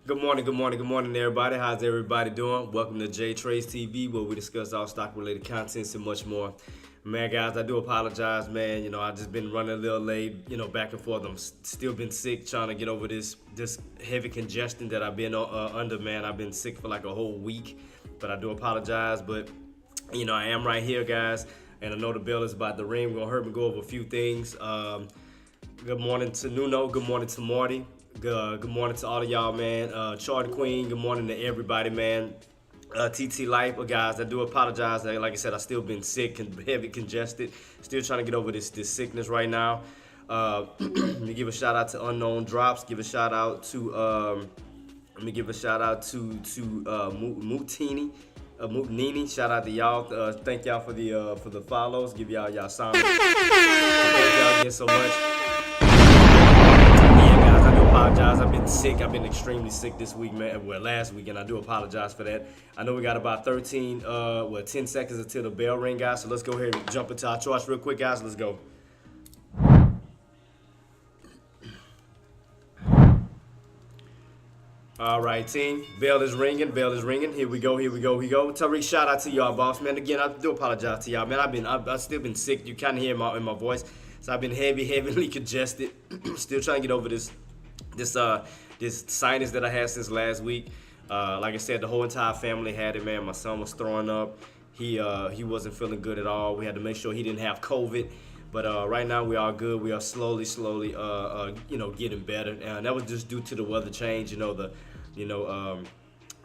Good morning, everybody. How's everybody doing? Welcome to J Trades TV, where we discuss all stock-related contents and much more. Man, guys, I do apologize, man. I just been running a little late, back and forth. I'm still been sick, trying to get over this heavy congestion that I've been under, man. I've been sick for like a whole week, but I do apologize. But I am right here, guys, and I know the bell is about to ring. We're gonna hurt me go over a few things. Good morning to Nuno. Good morning to Marty. Good morning to all of y'all, man. Charter Queen. Good morning to everybody, man. TT Life, guys. I do apologize. Like I said, I still been sick and heavy congested. Still trying to get over this sickness right now. Let me give a shout out to Unknown Drops. Give a shout out to let me give a shout out to Mutini. Mutnini. Shout out to y'all. Thank y'all for the follows. Give y'all signs. Thank y'all again so much. Yeah, guys, I do apologize. I've been sick. I've been extremely sick this week, man. Well, last week, and I do apologize for that. I know we got about 10 seconds until the bell ring, guys. So let's go ahead and jump into our charts real quick, guys. Let's go. All right, team. Bell is ringing. Bell is ringing. Here we go. Here we go. Here we go. Tariq, shout out to y'all, boss, man. Again, I do apologize to y'all, man. I've still been sick. You kind of hear in my voice. So I've been heavily congested. Still trying to get over this sinus that I had since last week. Like I said, the whole entire family had it, man. My son was throwing up. He wasn't feeling good at all. We had to make sure he didn't have COVID. But right now we are good. We are slowly, getting better. And that was just due to the weather change.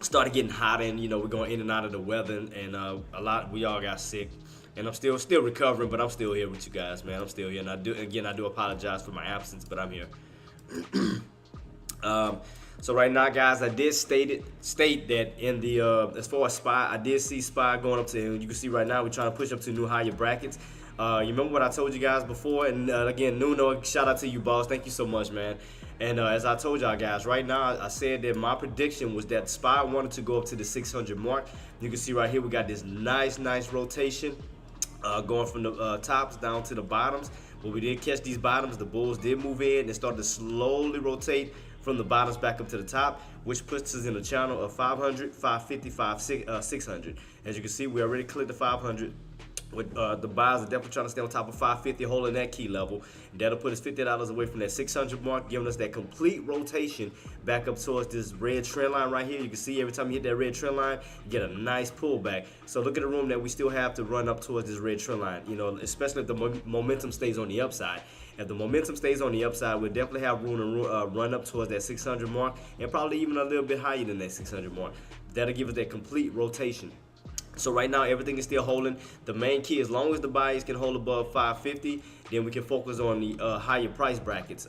Started getting hot, and we're going in and out of the weather, and we all got sick. And I'm still recovering, but I'm still here with you guys, man. I'm still here, and I do apologize for my absence, but I'm here. So right now, guys, I did state that in the as far as SPY, I did see SPY going up to. You can see right now we're trying to push up to new higher brackets. You remember what I told you guys before? And again, Nuno, shout out to you, boss. Thank you so much, man. And as I told y'all guys, right now I said that my prediction was that SPY wanted to go up to the 600 mark. You can see right here we got this nice rotation. Going from the tops down to the bottoms. But we did catch these bottoms. The bulls did move in and started to slowly rotate from the bottoms back up to the top, which puts us in the channel of 500, 550, 600. As you can see, we already cleared the 500. With the buys are definitely trying to stay on top of 550, holding that key level. And that'll put us $50 away from that 600 mark, giving us that complete rotation back up towards this red trend line right here. You can see every time you hit that red trend line, you get a nice pullback. So look at the room that we still have to run up towards this red trend line, especially if the momentum stays on the upside. If the momentum stays on the upside, we'll definitely have room to run up towards that 600 mark, and probably even a little bit higher than that 600 mark. That'll give us that complete rotation. So right now, everything is still holding. The main key, as long as the buyers can hold above 550, then we can focus on the higher price brackets.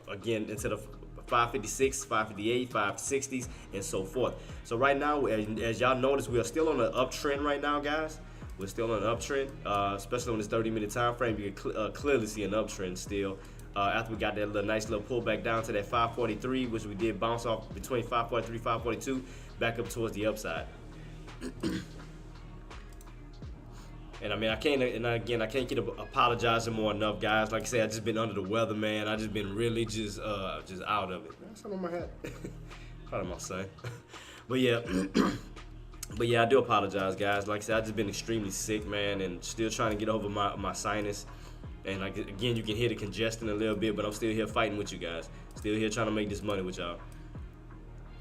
Again, instead of 556, 558, 560s, and so forth. So right now, as y'all notice, we are still on an uptrend right now, guys. We're still on an uptrend, especially on this 30-minute time frame. You can clearly see an uptrend still. After we got that nice little pullback down to that 543, which we did bounce off between 543, 542, back up towards the upside. And I mean, I can't get apologizing more enough, guys. Like I said, I just been under the weather, man. I just been really just out of it. That's on my hat. Proud of my son. But yeah, I do apologize, guys. Like I said, I just been extremely sick, man, and still trying to get over my sinus. And like again, you can hear the congestion a little bit, but I'm still here fighting with you guys. Still here trying to make this money with y'all.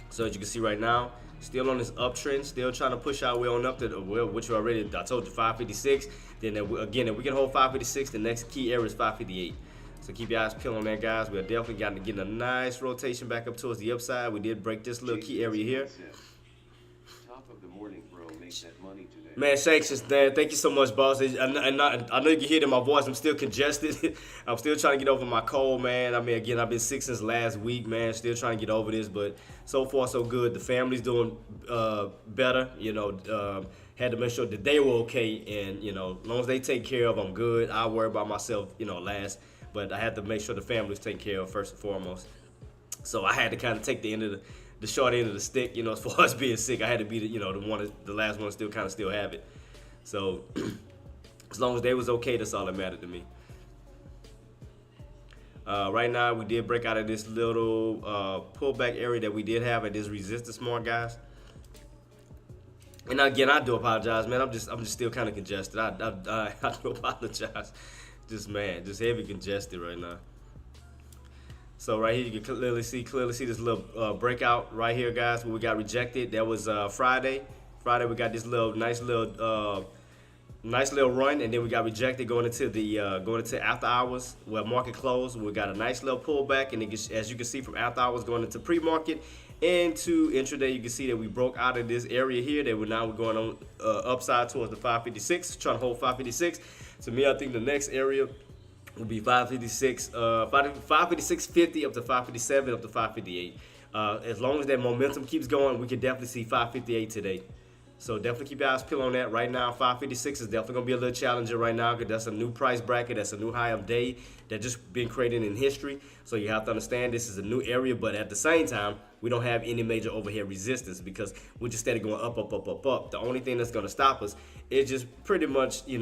So as you can see right now, still on this uptrend, still trying to push our way on up to which you already, I told you, 556. Then again, if we can hold 556, the next key area is 558. So keep your eyes peeled on that, guys. We're definitely getting a nice rotation back up towards the upside. We did break this little key area here. Top of the morning, bro. Make that money today. Man, thanks, man. Thank you so much, boss. I know you can hear it in my voice. I'm still congested. I'm still trying to get over my cold, man. I mean, again, I've been sick since last week, man. Still trying to get over this, but so far so good. The family's doing better. Had to make sure that they were okay, and as long as they take care of, I'm good. I'll worry about myself, last. But I had to make sure the family's taken care of first and foremost. So I had to kind of take the short end of the stick, as far as being sick. I had to be the last one to still have it. So as long as they was okay, that's all that mattered to me. Right now, we did break out of this little pullback area that we did have at this resistance mark, guys. And again, I do apologize, man. I'm just still kind of congested. I do apologize. Just heavy congested right now. So right here, you can clearly see this little breakout right here, guys. Where we got rejected. That was Friday. Friday, we got this nice little run, and then we got rejected going into after hours where market closed. We got a nice little pullback, and as you can see from after hours going into pre-market into intraday, you can see that we broke out of this area here. That we're going on upside towards the 556, trying to hold 556. To me, I think the next area will be 556, 556.50 up to 557, up to 558. As long as that momentum keeps going, we can definitely see 558 today. So definitely keep your eyes peeled on that. Right now, 556 is definitely going to be a little challenger right now because that's a new price bracket. That's a new high of day that just been created in history. So you have to understand this is a new area, but at the same time, we don't have any major overhead resistance because we're just steady going up, up, up, up, up. The only thing that's going to stop us is just pretty much, the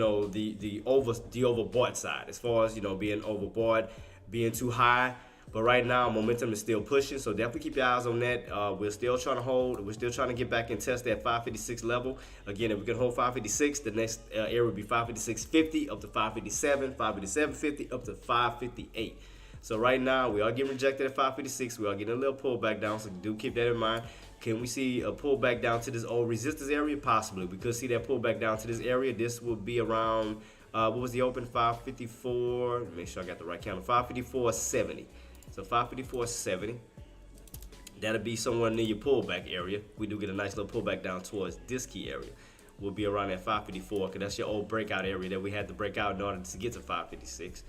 overbought side as far as, being overbought, being too high. But right now, momentum is still pushing, so definitely keep your eyes on that. We're still trying to hold. We're still trying to get back and test that 556 level. Again, if we can hold 556, the next area would be 556.50 up to 557, 557.50 up to 558. So right now, we are getting rejected at 556. We are getting a little pullback down, so do keep that in mind. Can we see a pullback down to this old resistance area? Possibly. We could see that pullback down to this area. This will be around, what was the open? 554. Make sure I got the right count. 554.70. So 554.70. That'll be somewhere near your pullback area. We do get a nice little pullback down towards this key area. We'll be around at 554 because that's your old breakout area that we had to break out in order to get to 556.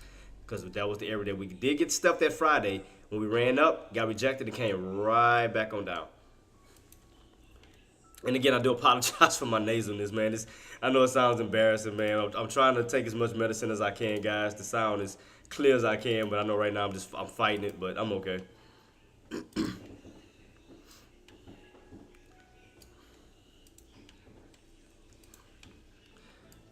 Because that was the area that we did get stuffed that Friday when we ran up, got rejected, and came right back on down. And again, I do apologize for my nasalness, man. I know it sounds embarrassing, man. I'm trying to take as much medicine as I can, guys. The sound is clear as I can, but I know right now I'm fighting it, but I'm okay.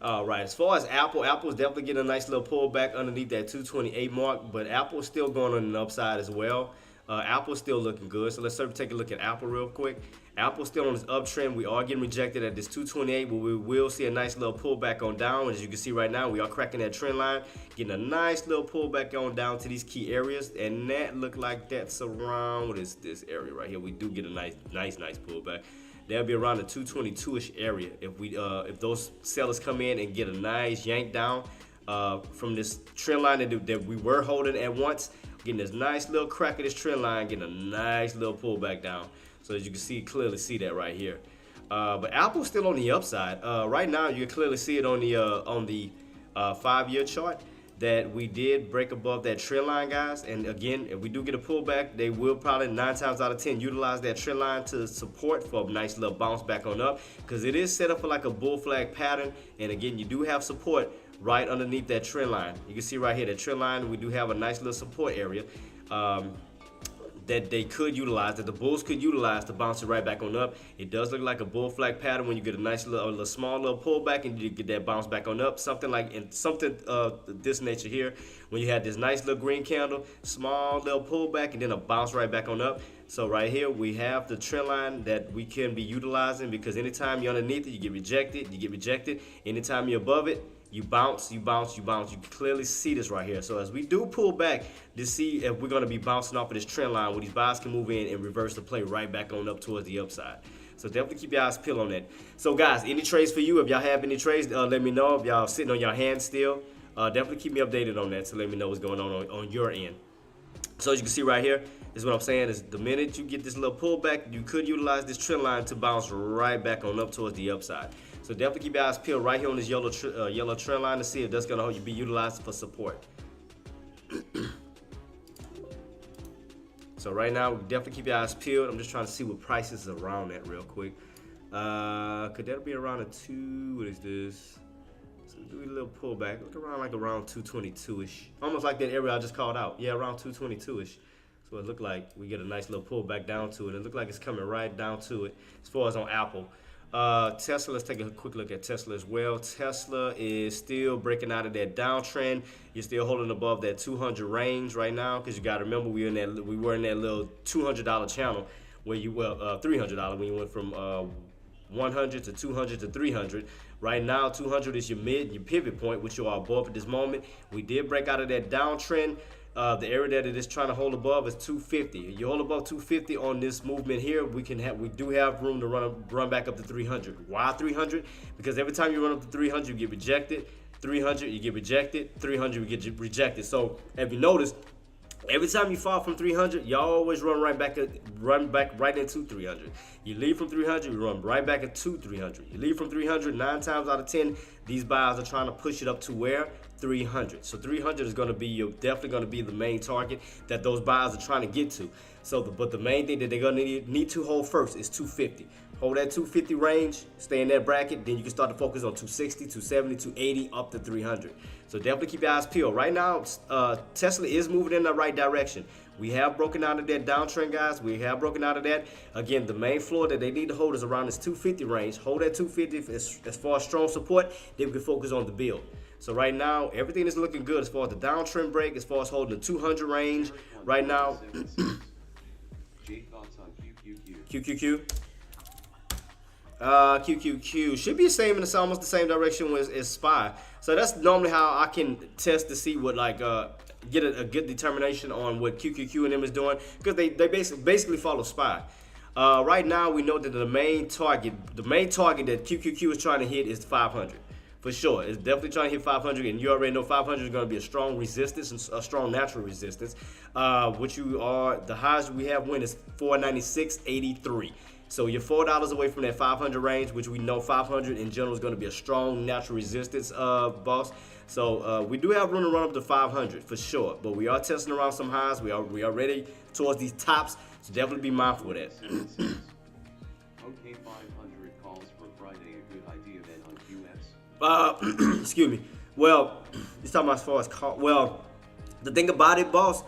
All right, as far as Apple's definitely getting a nice little pullback underneath that 228 mark, but Apple's still going on an upside as well. Apple's still looking good, so let's take a look at Apple real quick. Apple's still on this uptrend. We are getting rejected at this 228, but we will see a nice little pullback on down. As you can see right now, we are cracking that trend line, getting a nice little pullback on down to these key areas, and that look like that's around, what is this area right here? We do get a nice pullback. That'll be around the 222-ish area if those sellers come in and get a nice yank down from this trend line that we were holding at once, getting this nice little crack of this trend line, getting a nice little pullback down. So as you can clearly see that right here. But Apple's still on the upside. Right now, you can clearly see it on the 5-year chart that we did break above that trend line, guys. And again, if we do get a pullback, they will probably 9 times out of 10 utilize that trend line to support for a nice little bounce back on up because it is set up for like a bull flag pattern. And again, you do have support right underneath that trend line. You can see right here, that trend line, we do have a nice little support area that they could utilize, that the bulls could utilize to bounce it right back on up. It does look like a bull flag pattern when you get a nice little small little pullback and you get that bounce back on up. Something this nature here, when you had this nice little green candle, small little pullback, and then a bounce right back on up. So right here, we have the trend line that we can be utilizing because anytime you're underneath it, you get rejected. Anytime you're above it, you bounce. You can clearly see this right here. So as we do pull back to see if we're going to be bouncing off of this trend line where these buyers can move in and reverse the play right back on up towards the upside. So definitely keep your eyes peeled on that. So guys, any trades for you? If y'all have any trades, let me know. If y'all sitting on your hands still, definitely keep me updated on that. So let me know what's going on your end. So as you can see right here, this is what I'm saying is the minute you get this little pullback, you could utilize this trend line to bounce right back on up towards the upside. So definitely keep your eyes peeled right here on this yellow trend line to see if that's going to be utilized for support. So right now, definitely keep your eyes peeled. I'm just trying to see what prices is around that real quick. Could that be around a 2? What is this? So do a little pullback. Look around like around 222-ish. Almost like that area I just called out. Yeah, around 222-ish. So it looked like we get a nice little pullback down to it. It looked like it's coming right down to it as far as on Apple. Tesla, let's take a quick look at Tesla as well. Tesla is still breaking out of that downtrend. You're still holding above that 200 range right now because you got to remember we were in that little $200 channel where you $300 when you went from 100 to 200 to 300. Right now, 200 is your pivot point, which you are above at this moment. We did break out of that downtrend. The area that it is trying to hold above is 250. You hold above 250 on this movement here, we do have room to run back up to 300. Why 300? Because every time you run up to 300, you get rejected. 300, you get rejected. 300, you get rejected. So if you notice, every time you fall from 300, you always run back right into 300. You leave from 300, you run right back into 300. You leave from 300, 9 times out of 10, these buyers are trying to push it up to where? 300. So 300 is going to be definitely going to be the main target that those buyers are trying to get to. But the main thing that they're going to need to hold first is 250. Hold that 250 range, stay in that bracket, then you can start to focus on 260, 270, 280, up to 300. So definitely keep your eyes peeled. Right now, Tesla is moving in the right direction. We have broken out of that downtrend, guys. We have broken out of that. Again, the main floor that they need to hold is around this 250 range. Hold that 250 as far as strong support, then we can focus on the build. So right now, everything is looking good as far as the downtrend break, as far as holding the 200 range. Right now, QQQ. QQQ should be the same, it's almost the same direction as SPY. So that's normally how I can test to see what get a good determination on what QQQ and them is doing, because they basically follow SPY. Right now we know that the main target that QQQ is trying to hit is 500. For sure, it's definitely trying to hit 500, and you already know 500 is going to be a strong resistance and a strong natural resistance. The highs we have win is 496.83. So you're $4 away from that 500 range, which we know 500 in general is going to be a strong natural resistance, boss. So we do have room to run up to 500 for sure, but we are testing around some highs. We are ready towards these tops, so definitely be mindful of that. Okay, 500 calls for Friday. A good idea then on QS. Excuse me. Well, you're talking about as far as well, the thing about it, boss,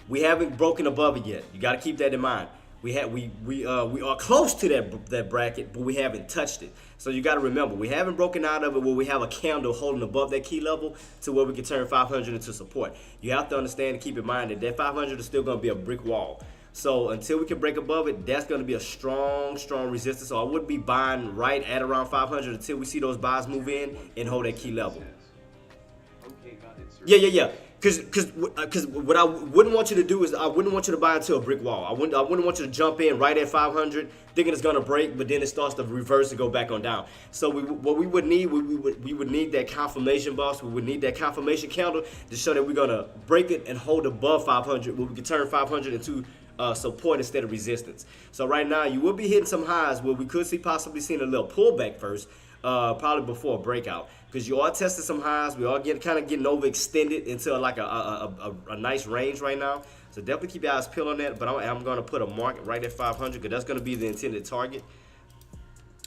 we haven't broken above it yet. You got to keep that in mind. We are close to that bracket, but we haven't touched it. So you got to remember, we haven't broken out of it where we have a candle holding above that key level to where we can turn 500 into support. You have to understand and keep in mind that 500 is still going to be a brick wall. So until we can break above it, that's going to be a strong resistance. So I would be buying right at around 500 until we see those buys move in and hold that key level. Yeah. Because what I wouldn't want you to do is I wouldn't want you to buy into a brick wall. I wouldn't want you to jump in right at 500 thinking it's gonna break, but then it starts to reverse and go back on down. So what we would need that confirmation, boss. We would need that confirmation candle to show that we're gonna break it and hold above 500, where we can turn 500 into support instead of resistance. So right now you will be hitting some highs where we could possibly seeing a little pullback first. Probably before a breakout, because you are testing some highs. We are getting overextended into like a nice range right now. So definitely keep your eyes peeled on that. But I'm going to put a mark right at 500 because that's going to be the intended target.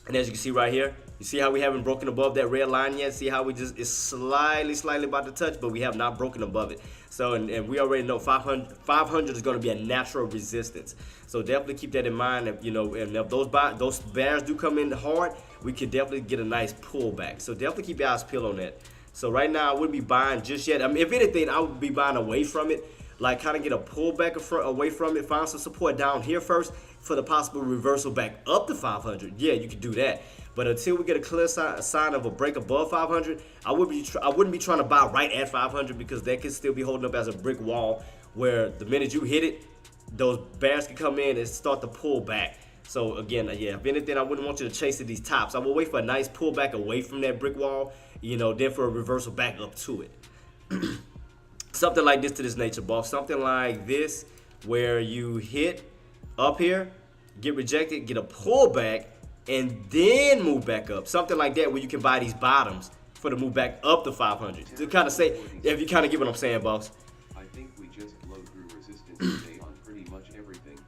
And as you can see right here, you see how we haven't broken above that red line yet? See how it's slightly about to touch, but we have not broken above it. So, and we already know 500 is going to be a natural resistance. So definitely keep that in mind. And if those bears do come in hard, we can definitely get a nice pullback. So definitely keep your eyes peeled on that. So right now, I wouldn't be buying just yet. I mean, if anything, I would be buying away from it. Like kind of get a pullback away from it. Find some support down here first for the possible reversal back up to 500. Yeah, you could do that. But until we get a clear sign of a break above 500, I wouldn't be trying to buy right at 500 because that could still be holding up as a brick wall where the minute you hit it, those bears can come in and start to pull back. So again, yeah, if anything, I wouldn't want you to chase at these tops. I would wait for a nice pullback away from that brick wall, then for a reversal back up to it. Something like this to this nature, boss. Something like this where you hit up here, get rejected, get a pullback, and then move back up. Something like that where you can buy these bottoms for the move back up to 500. To kind of say, if you kind of get what I'm saying, boss. I think we just blow through resistance today on pretty much everything.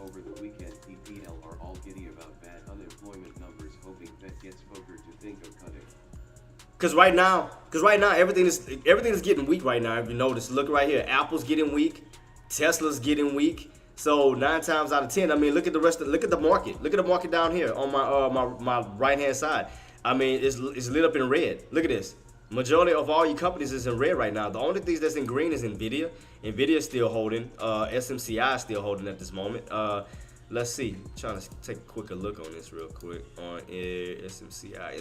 Over the weekend, PPL are all giddy about bad unemployment numbers, hoping Fed gets Volcker to think of cutting. Because right now, everything is getting weak right now. If you notice, look right here, Apple's getting weak, Tesla's getting weak. So 9 times out of 10, I mean, look at the rest. Look at the market. Look at the market down here on my right hand side. I mean, it's lit up in red. Look at this. Majority of all your companies is in red right now. The only things that's in green is Nvidia. Nvidia is still holding. SMCI is still holding at this moment. Let's see. Trying to take a quicker look on this real quick on SMCI.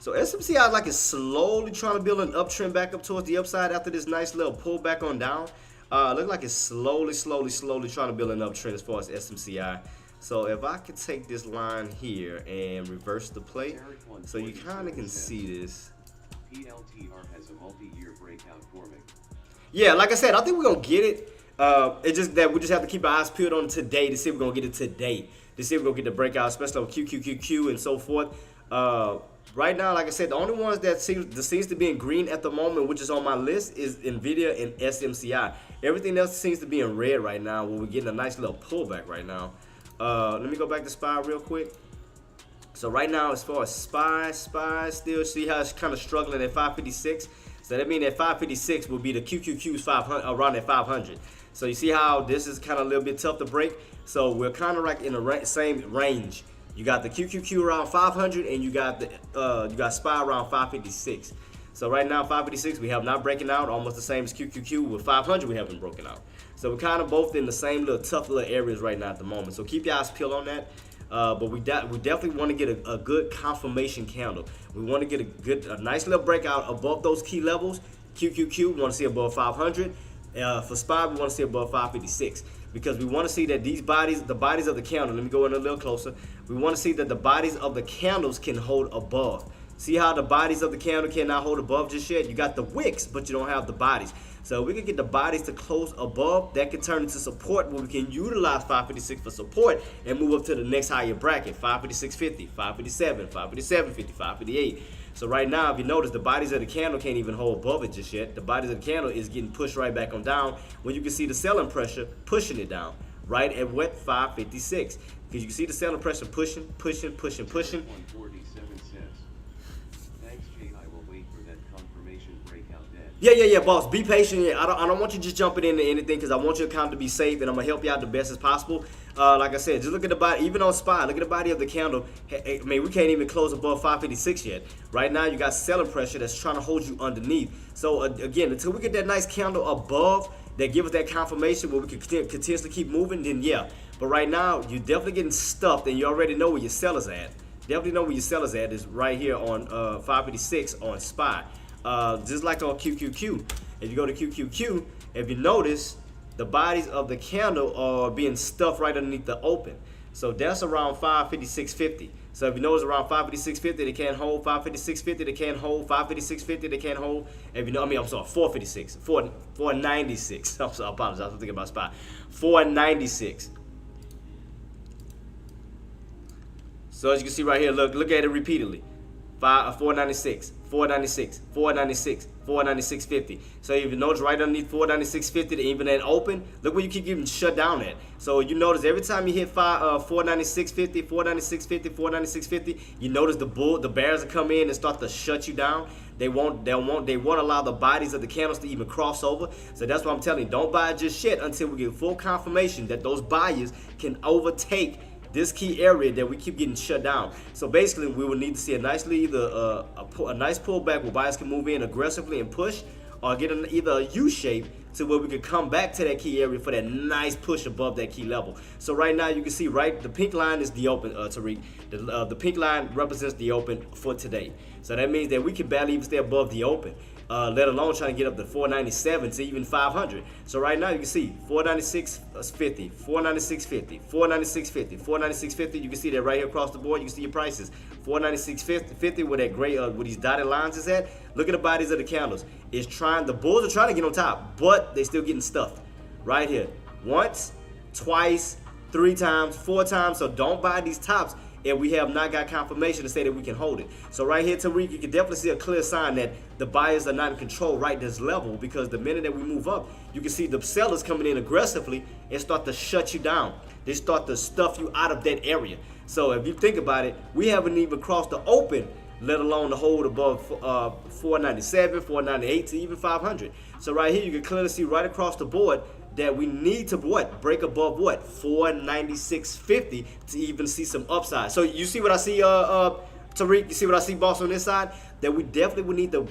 So SMCI like is slowly trying to build an uptrend back up towards the upside after this nice little pullback on down. Look like it's slowly trying to build an uptrend as far as SMCI. So if I could take this line here and reverse the plate, so you kind of can see this. PLTR has a multi-year breakout forming. Yeah, like I said, I think we're gonna get it. It's just that we just have to keep our eyes peeled on today to see if we're gonna get it today. To see if we're gonna get the breakout, especially on QQQQ and so forth. Right now, like I said, the only ones that seems to be in green at the moment, which is on my list, is Nvidia and SMCI. Everything else seems to be in red right now, where we're getting a nice little pullback right now. Let me go back to SPY real quick. So right now, as far as SPY still see how it's kind of struggling at 556. So that means at 556 will be the QQQ's 500 around at 500. So you see how this is kind of a little bit tough to break. So we're kind of like in the same range. You got the QQQ around 500, and you got SPY around 556. So right now, 556, we have not breaking out, almost the same as QQQ. With 500, we haven't broken out. So we're kind of both in the same little tough little areas right now at the moment. So keep your eyes peeled on that. But we definitely want to get a good confirmation candle. We want to get a nice little breakout above those key levels. QQQ, we want to see above 500. For SPY, we want to see above 556. Because we want to see that the bodies of the candle, let me go in a little closer. We want to see that the bodies of the candles can hold above. See how the bodies of the candle cannot hold above just yet? You got the wicks, but you don't have the bodies. So if we can get the bodies to close above, that can turn into support where we can utilize 556 for support and move up to the next higher bracket, 556.50, 557, 557.50, 558. So right now, if you notice, the bodies of the candle can't even hold above it just yet. The bodies of the candle is getting pushed right back on down when you can see the selling pressure pushing it down right at what? 556. Because you can see the selling pressure pushing. 147 cents. Thanks, Jay. I will wait for that confirmation breakout then. Yeah, boss. Be patient. I don't want you just jumping into anything because I want your account to be safe, and I'm gonna help you out the best as possible. Like I said, just look at the body, even on SPY, look at the body of the candle. I mean, we can't even close above 556 yet. Right now, you got selling pressure that's trying to hold you underneath. So again, until we get that nice candle above that give us that confirmation where we can continuously keep moving, then yeah. But right now, you're definitely getting stuffed, and you already know where your sellers at. Definitely know where your sellers at is right here on 556 on SPY. Just like on QQQ. If you go to QQQ, if you notice, the bodies of the candle are being stuffed right underneath the open. So that's around 556.50. So if you notice around 556.50, they can't hold. 556.50, they can't hold. 556.50, they can't hold. If you know, I'm sorry, 456, 496. I'm sorry, I apologize. I'm thinking about SPY. 496. So as you can see right here, look at it repeatedly. 496, 496, 496, 496.50. So if you notice right underneath 496.50, even at open, look where you keep getting shut down at. So you notice every time you hit 496.50, 496.50, 496.50, you notice the bears will come in and start to shut you down. They won't allow the bodies of the candles to even cross over. So that's why I'm telling you, don't buy just yet until we get full confirmation that those buyers can overtake this key area that we keep getting shut down. So basically, we will need to see a nice nice pullback where buyers can move in aggressively and push, or get either a U shape to where we can come back to that key area for that nice push above that key level. So right now, you can see the pink line is the open, Tariq. The pink line represents the open for today. So that means that we can barely even stay above the open. Let alone trying to get up to 497 to even 500. So right now you can see 496.50, 496.50, 496.50, 496.50. You can see that right here across the board. You can see your prices. 496.50 where that gray, where these dotted lines is at. Look at the bodies of the candles. The bulls are trying to get on top, but they still getting stuffed. Right here, once, twice, 3 times, 4 times. So don't buy these tops and we have not got confirmation to say that we can hold it. So right here, Tariq, you can definitely see a clear sign that the buyers are not in control right this level, because the minute that we move up, you can see the sellers coming in aggressively and start to shut you down. They start to stuff you out of that area. So if you think about it, we haven't even crossed the open, let alone to hold above 497, 498 to even 500. So right here you can clearly see right across the board that we need to what? Break above what? 496.50 to even see some upside. So you see what I see, Tariq? You see what I see, boss, on this side? That we definitely would need to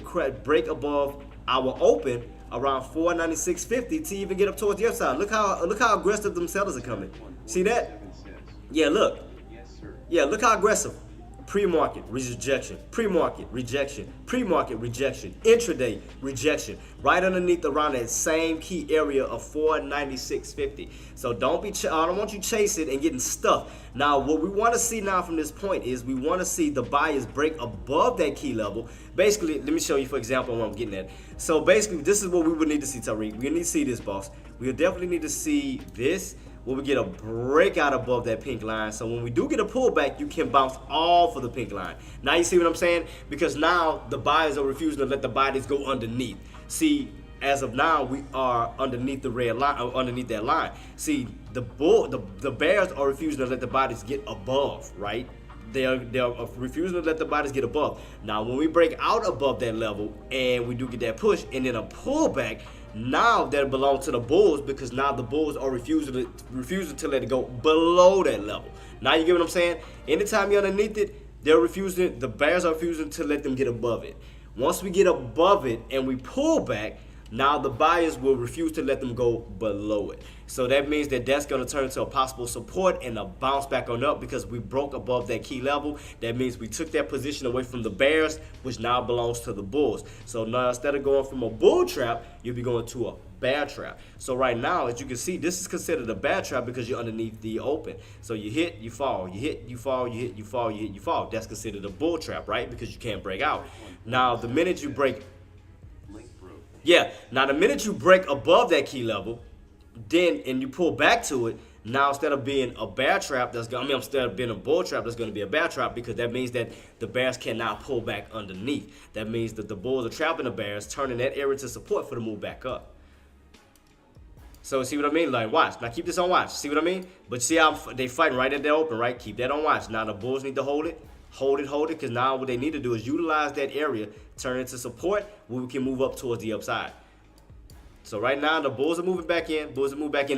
break above our open around 496.50 to even get up towards the upside. Look how aggressive them sellers are coming. See that? Yeah, look. Yeah, look how aggressive. Pre-market, rejection. Pre-market, rejection. Pre-market, rejection. Intraday, rejection. Right underneath around that same key area of 496.50. So I don't want you chasing and getting stuck. Now, what we want to see now from this point is we want to see the buyers break above that key level. Basically, let me show you, for example, what I'm getting at. So basically, this is what we would need to see, Tariq. We need to see this, boss. We definitely need to see this, where we get a breakout above that pink line. So when we do get a pullback, you can bounce off of the pink line. Now you see what I'm saying? Because now the buyers are refusing to let the bodies go underneath. See, as of now, we are underneath the red line, or underneath that line. See, the bears are refusing to let the bodies get above, right? They're refusing to let the bodies get above. Now, when we break out above that level and we do get that push and then a pullback, now that belongs to the bulls, because now the bulls are refusing to let it go below that level. Now you get what I'm saying? Anytime you're underneath it, the bears are refusing to let them get above it. Once we get above it and we pull back, now the buyers will refuse to let them go below it. So that means that that's going to turn into a possible support and a bounce back on up, because we broke above that key level. That means we took that position away from the bears, which now belongs to the bulls. So now instead of going from a bull trap, you'll be going to a bear trap. So right now, as you can see, this is considered a bear trap because you're underneath the open. So you hit, you fall, you hit, you fall, you hit, you fall, you hit, you fall. That's considered a bull trap, right? Because you can't break out. Now the minute you break now the minute you break above that key level, then and you pull back to it, now instead of being a bear trap, instead of being a bull trap, that's going to be a bear trap, because that means that the bears cannot pull back underneath. That means that the bulls are trapping the bears, turning that area to support for the move back up. So see what I mean? Like, watch. Now keep this on watch. See what I mean? But see how they fighting right at the open, right? Keep that on watch. Now the bulls need to hold it, because now what they need to do is utilize that area, turn it into support, where we can move up towards the upside. So right now, the bulls are moving back in.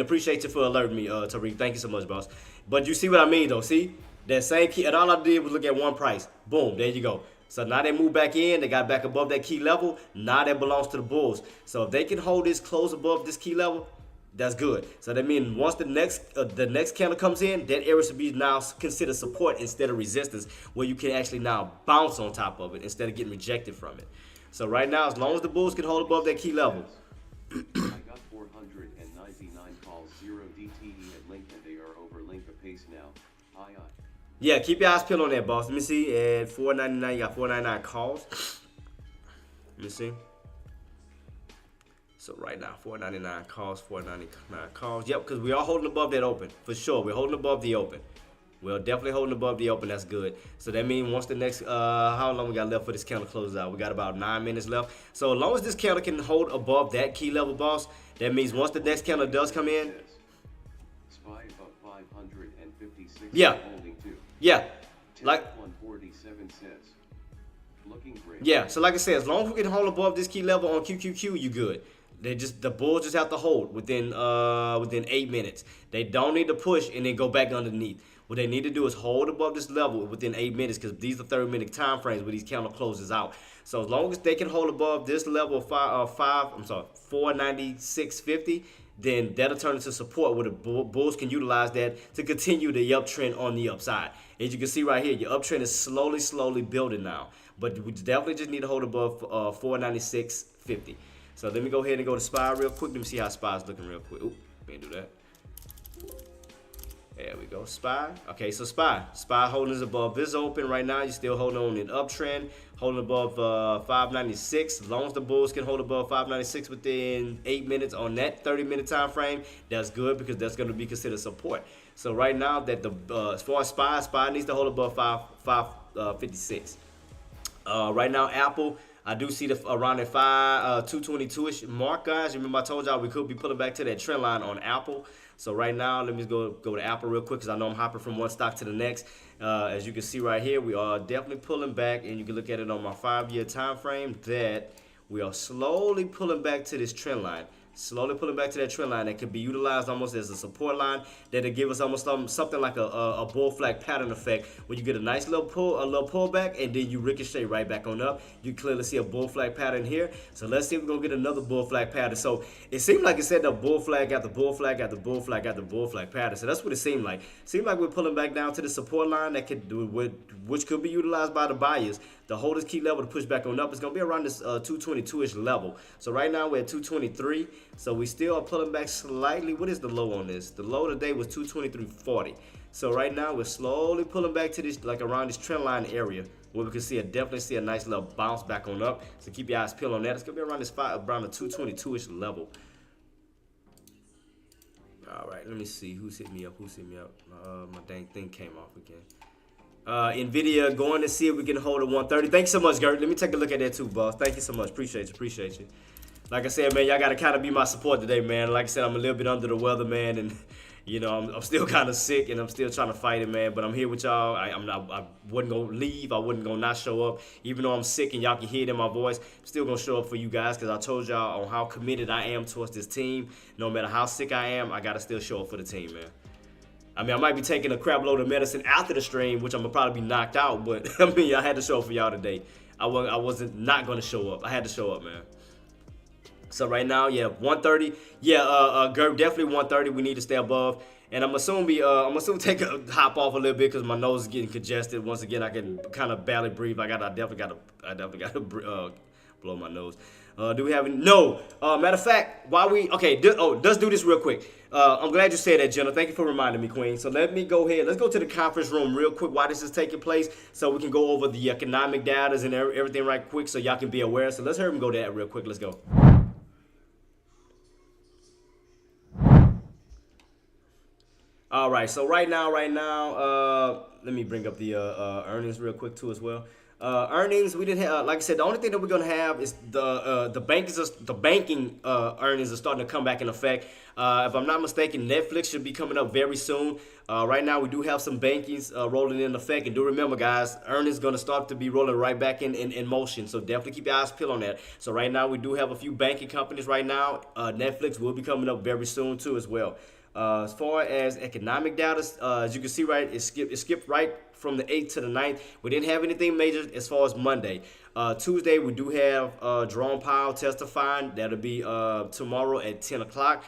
Appreciate you for alerting me, Tariq. Thank you so much, boss. But you see what I mean, though. See? That same key, and all I did was look at one price. Boom, there you go. So now they move back in. They got back above that key level. Now that belongs to the bulls. So if they can hold this close above this key level, that's good. So that means once the next candle comes in, that area should be now considered support instead of resistance, where you can actually now bounce on top of it instead of getting rejected from it. So right now, as long as the bulls can hold above that key level. I got 499 calls, 0 DTE at link, and they are over link apace now. Aye. Yeah, keep your eyes peeled on that, boss. Let me see. At 499, you got 499 calls. Let me see. So right now, 499 calls, 499 calls. Yep, because we are holding above that open. For sure, we're holding above the open. We're definitely holding above the open. That's good. So that means once the next, how long we got left for this candle to close out? We got about 9 minutes left. So as long as this candle can hold above that key level, boss, that means once the next candle does come in. SPY above 556. Yeah. Yeah. Like 147 cents. Looking great. Yeah. So like I said, as long as we can hold above this key level on QQQ, you good. The bulls just have to hold within 8 minutes. They don't need to push and then go back underneath. What they need to do is hold above this level within 8 minutes, because these are 30-minute time frames where these candle closes out. So as long as they can hold above this level of 496.50, then that'll turn into support where the bulls can utilize that to continue the uptrend on the upside. As you can see right here, your uptrend is slowly building now. But we definitely just need to hold above 496.50. So let me go ahead and go to SPY real quick. Let me see how SPY is looking real quick. Oop, can't do that. There we go, SPY. Okay, so SPY holding is above this open right now. You're still holding on an uptrend, holding above 596. As long as the bulls can hold above 596 within 8 minutes on that 30-minute time frame, that's good, because that's going to be considered support. So right now, that as far as SPY needs to hold above 556. Right now, Apple, I do see the around that 222-ish mark, guys. Remember I told y'all we could be pulling back to that trend line on Apple. So right now, let me go to Apple real quick because I know I'm hopping from one stock to the next. As you can see right here, we are definitely pulling back, and you can look at it on my 5-year time frame that we are slowly pulling back to this trend line. Slowly pulling back to that trend line that could be utilized almost as a support line that'll give us almost something like a bull flag pattern effect where you get a nice little pullback, and then you ricochet right back on up. You clearly see a bull flag pattern here. So let's see if we're gonna get another bull flag pattern. So it seemed like it said the bull flag got the bull flag got the bull flag got the bull flag pattern. So that's what it seemed like. Seemed like we're pulling back down to the support line that could do which could be utilized by the buyers. The holders key level to push back on up is going to be around this 222-ish level. So right now we're at 223. So we still are pulling back slightly. What is the low on this? The low today was 223.40. So right now we're slowly pulling back to this, like around this trend line area, where we can definitely see a nice little bounce back on up. So keep your eyes peeled on that. It's going to be around around the 222-ish level. All right, let me see who's hit me up. My dang thing came off again. Nvidia going to see if we can hold at 130. Thanks so much, Gert. Let me take a look at that too, boss. Thank you so much. Appreciate you. Like I said, man, y'all got to kind of be my support today, man. Like I said, I'm a little bit under the weather, man, and you know, I'm still kind of sick, and I'm still trying to fight it, man. But I'm here with y'all. I wasn't gonna leave. I wasn't gonna not show up, even though I'm sick and y'all can hear it in my voice. I'm still gonna show up for you guys because I told y'all on how committed I am towards this team. No matter how sick I am, I gotta still show up for the team, man. I mean, I might be taking a crap load of medicine after the stream, which I'm gonna probably be knocked out. But I mean, I had to show up for y'all today. I wasn't not gonna show up. I had to show up, man. So right now, yeah, 130. Yeah, Gerb, definitely 130. We need to stay above. And I'm assuming take a hop off a little bit because my nose is getting congested. Once again, I can kind of barely breathe. I definitely gotta blow my nose. Do we have any? No. Matter of fact, let's do this real quick. I'm glad you said that, Jenna. Thank you for reminding me, Queen. So let me go ahead. Let's go to the conference room real quick while this is taking place so we can go over the economic data and everything right quick so y'all can be aware. So let's hurry and go to that real quick. Let's go. All right, so right now, let me bring up the earnings real quick too as well. Earnings, we didn't have, like I said, the only thing that we're gonna have is the banking earnings are starting to come back in effect. If I'm not mistaken, Netflix should be coming up very soon. Right now, we do have some bankings rolling in effect, and do remember, guys, earnings gonna start to be rolling right back in motion. So definitely keep your eyes peeled on that. So right now, we do have a few banking companies right now. Netflix will be coming up very soon too as well. As far as economic data, as you can see, right, it skipped right from the 8th to the 9th. We didn't have anything major as far as Monday. Tuesday, we do have Jerome Powell testifying. That'll be tomorrow at 10 o'clock.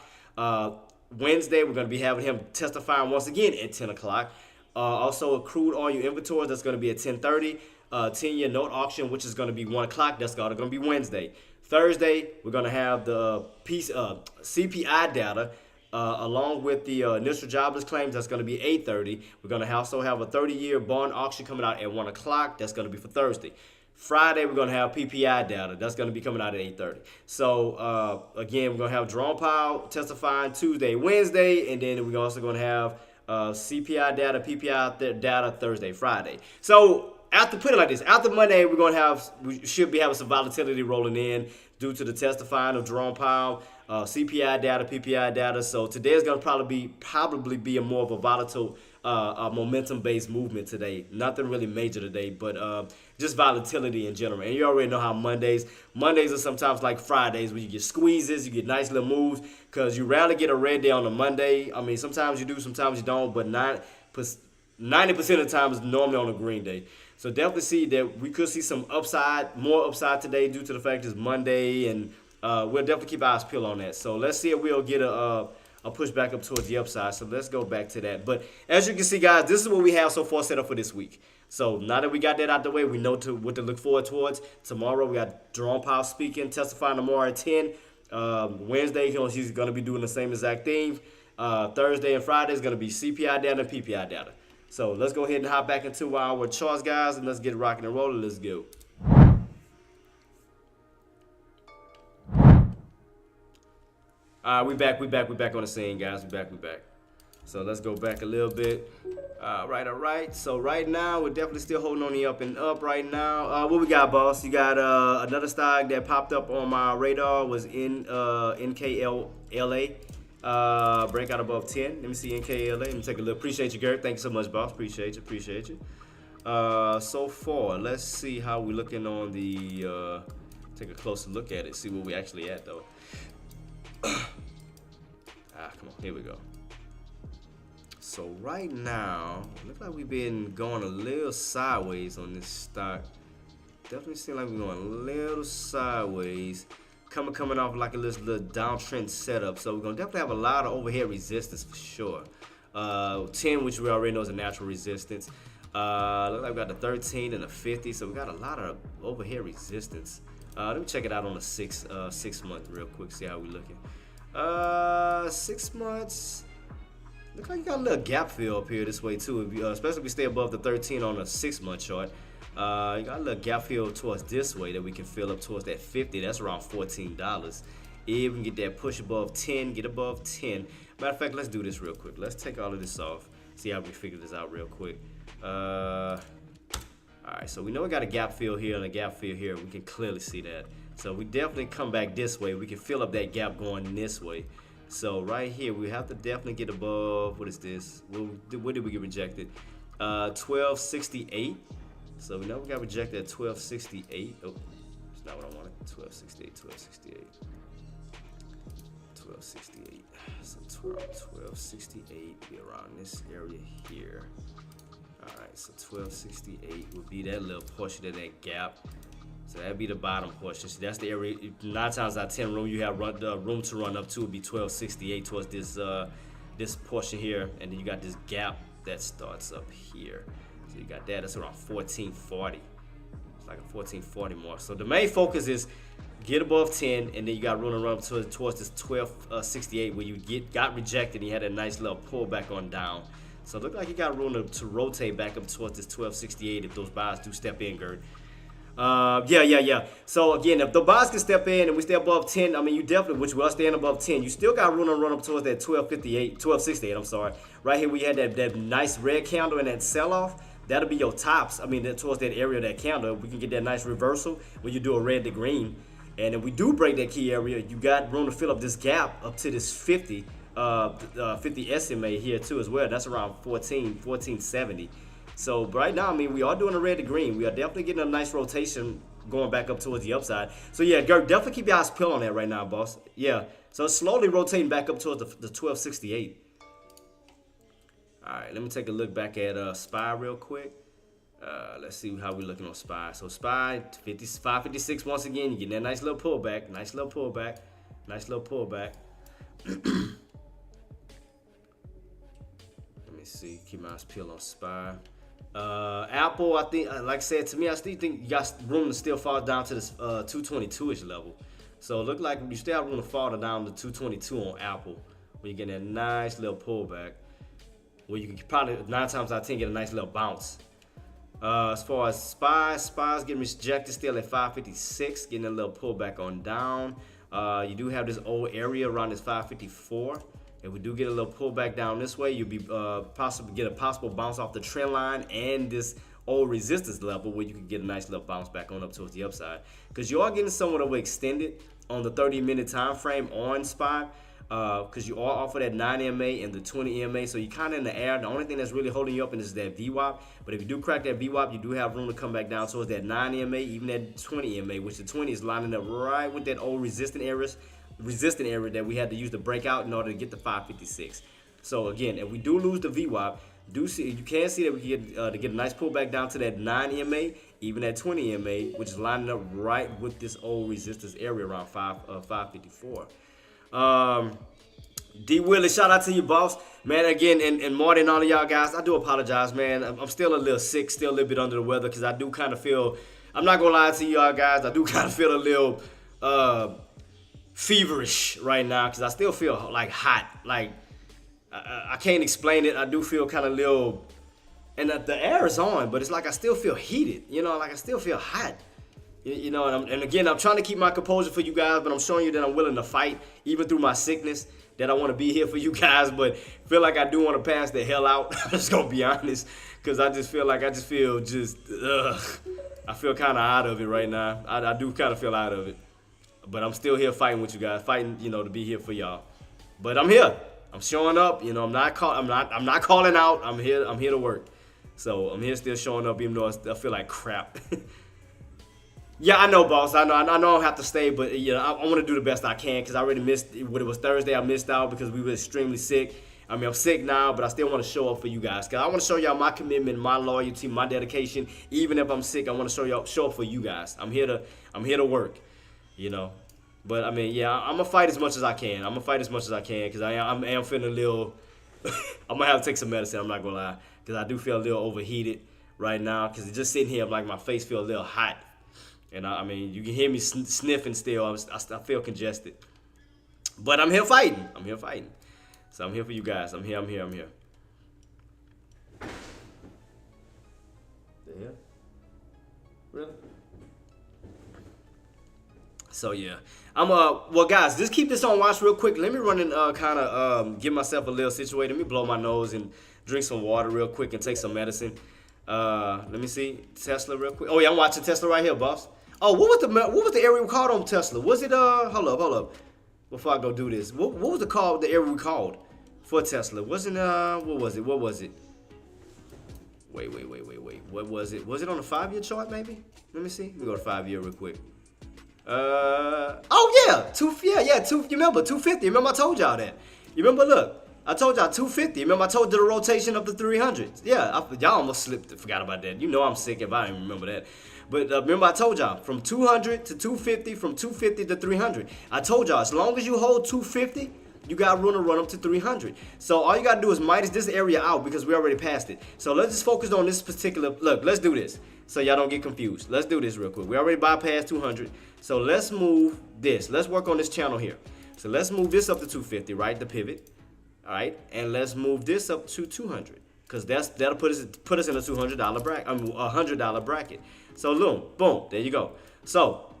Wednesday, we're going to be having him testifying once again at 10 o'clock. Also, crude oil inventories, that's going to be at 10:30. 10-year note auction, which is going to be 1 o'clock. That's going to be Wednesday. Thursday, we're going to have the CPI data. Along with the initial jobless claims, that's going to be 8:30. We're going to also have a 30-year bond auction coming out at 1 o'clock. That's going to be for Thursday. Friday, we're going to have PPI data. That's going to be coming out at 8:30. So, again, we're going to have Jerome Powell testifying Tuesday, Wednesday, and then we're also going to have CPI data, PPI data Thursday, Friday. So, put it like this, after Monday, we should be having some volatility rolling in due to the testifying of Jerome Powell. CPI data, PPI data. So today is going to probably be a more of a volatile, momentum-based movement today. Nothing really major today, but just volatility in general. And you already know how Mondays are sometimes like Fridays where you get squeezes, you get nice little moves, because you rarely get a red day on a Monday. I mean, sometimes you do, sometimes you don't, but 90% of the time is normally on a green day. So definitely see that we could see some more upside today due to the fact it's Monday, and we'll definitely keep our eyes peeled on that. So let's see if we'll get a push back up towards the upside. So let's go back to that. But as you can see, guys, this is what we have so far set up for this week. So now that we got that out the way, we know what to look forward towards. Tomorrow we got Jerome Powell speaking, testifying tomorrow at 10. Wednesday, he's going to be doing the same exact thing. Thursday and Friday is going to be CPI data and PPI data. So let's go ahead and hop back into our charts, guys, and let's get rocking and rolling. Let's go. We back on the scene, guys. We back. So let's go back a little bit. All right. So right now, we're definitely still holding on the up and up right now. What we got, boss? You got another stock that popped up on my radar was in NKLA. Breakout above 10. Let me see NKLA. Let me take a look. Appreciate you, Gert. Thank you so much, boss. Appreciate you. So far, let's see how we're looking on the. Take a closer look at it. See where we actually at, though. Come on. Here we go. So right now, it looks like we've been going a little sideways on this stock. Definitely seem like we're going a little sideways. Coming off like a little downtrend setup. So we're going to definitely have a lot of overhead resistance for sure. 10, which we already know is a natural resistance. Looks like we got the 13 and the 50. So we got a lot of overhead resistance. Let me check it out on the 6 month real quick. See how we looking. 6 months. Looks like you got a little gap fill up here this way too, especially if we stay above the 13 on a 6 month chart. You got a little gap fill towards this way that we can fill up towards that 50. That's around $14. If we can get that push above 10, get above 10. Matter of fact, let's do this real quick. Let's take all of this off. See how we figure this out real quick. All right, so we know we got a gap fill here and a gap fill here. We can clearly see that. So we definitely come back this way. We can fill up that gap going this way. So right here, we have to definitely get above, what is this? What did we get rejected? 1268. So we know we got rejected at 1268. Oh, it's not what I wanted. 1268. So 1268 be around this area here. All right, so 1268 would be that little portion of that gap. So that'd be the bottom portion. So that's the area. 9 times out of 10, room you have room to run up to would be 1268 towards this portion here, and then you got this gap that starts up here. So you got that. That's around 1440. It's like a 1440 mark. So the main focus is get above 10, and then you got room to run up towards this 1268 where you got rejected. And you had a nice little pullback on down. So it looked like you got room to rotate back up towards this 1268 if those buyers do step in, Gert. Yeah. So again, if the buyers can step in and we stay above 10, I mean, you definitely, which we're staying above 10, you still got room to run up towards that 1268, I'm sorry. Right here, we had that nice red candle and that sell-off. That'll be your tops. I mean, towards that area of that candle, we can get that nice reversal when you do a red to green. And if we do break that key area, you got room to fill up this gap up to this 50 SMA here too as well. That's around 1470. So right now, I mean, we are doing a red to green. We are definitely getting a nice rotation going back up towards the upside. So yeah, Gert, definitely keep your eyes peeled on that right now, boss. Yeah, so it's slowly rotating back up towards the 1268. All right, let me take a look back at SPY real quick. Let's see how we're looking on SPY. So SPY, 556 once again. You're getting that nice little pullback. Let me see, keep my eyes peeled on SPY. Apple, I think, like I said, to me, I still think you got room to still fall down to this 222-ish level. So it look like you still have room to fall down to 222 on Apple, where you're getting that nice little pullback, where you can probably 9 times out of 10 get a nice little bounce. As far as SPY's getting rejected still at 556, getting a little pullback on down. You do have this old area around this 554. If we do get a little pullback down this way, you'll be possibly get a possible bounce off the trend line and this old resistance level where you can get a nice little bounce back on up towards the upside. Because you are getting somewhat of extended on the 30-minute time frame on SPY. Because you are off of that 9 EMA and the 20 EMA, so you're kind of in the air. The only thing that's really holding you up is that VWAP. But if you do crack that VWAP, you do have room to come back down towards that 9 EMA, even that 20 EMA, which the 20 is lining up right with that old resistant area that we had to use to break out in order to get the 556. So again, if we do lose the VWAP, you can see that we can get to get a nice pullback down to that 9 EMA, even that 20 EMA, which is lining up right with this old resistance area around 554. D Willie, shout out to you, boss. Man, again, and more than all of y'all guys, I do apologize, man. I'm still a little sick, still a little bit under the weather, because I do kind of feel, I'm not going to lie to y'all guys, I do kind of feel a little feverish right now, because I still feel like hot. Like, I can't explain it. I do feel kind of little, and the air is on, but it's like I still feel heated, you know, like I still feel hot. You know, and again, I'm trying to keep my composure for you guys, but I'm showing you that I'm willing to fight, even through my sickness, that I want to be here for you guys, but feel like I do want to pass the hell out. I'm just going to be honest, because I feel I feel kind of out of it right now. I do kind of feel out of it, but I'm still here fighting with you guys, fighting, to be here for y'all. But I'm here. I'm showing up. I'm not calling out. I'm here to work. So I'm here still showing up, even though I feel like crap. Yeah, I know, boss. I know I don't have to stay, but I want to do the best I can because I already missed. When it was Thursday, I missed out because we were extremely sick. I mean, I'm sick now, but I still want to show up for you guys because I want to show y'all my commitment, my loyalty, my dedication. Even if I'm sick, I want to show up for you guys. I'm here to work, But I mean, yeah, I'm gonna fight as much as I can. Because I am feeling a little. I'm gonna have to take some medicine. I'm not gonna lie, because I do feel a little overheated right now. Because just sitting here, like my face feel a little hot. And I mean, you can hear me sniffing still. I feel congested. But I'm here fighting. So I'm here for you guys. I'm here. The hell? Really? So yeah. Well guys, just keep this on watch real quick. Let me run and kind of get myself a little situated. Let me blow my nose and drink some water real quick and take some medicine. Let me see. Tesla real quick. Oh yeah, I'm watching Tesla right here, boss. Oh, what was the area we called on Tesla? Was it hold up. Before I go do this, what was the area we called for Tesla? Wasn't what was it? Wait. What was it? Was it on the 5-year chart maybe? Let me see. Let me go to 5-year real quick. Oh yeah, you remember 250? Remember I told y'all that? You remember? Look, I told y'all 250. Remember I told you the rotation of the 300s? Yeah, y'all almost forgot about that. I'm sick if I didn't remember that. But remember I told y'all from 200 to 250, from 250 to 300. I told y'all as long as you hold 250, you got room to run up to 300. So all you got to do is minus this area out because we already passed it. So let's just focus on this particular. Look, let's do this so y'all don't get confused. Let's do this real quick. We already bypassed 200. So let's move this. Let's work on this channel here. So let's move this up to 250, right? The pivot. All right. And let's move this up to 200 because that'll put us in a $200 bracket. $100 bracket. So boom, there you go. So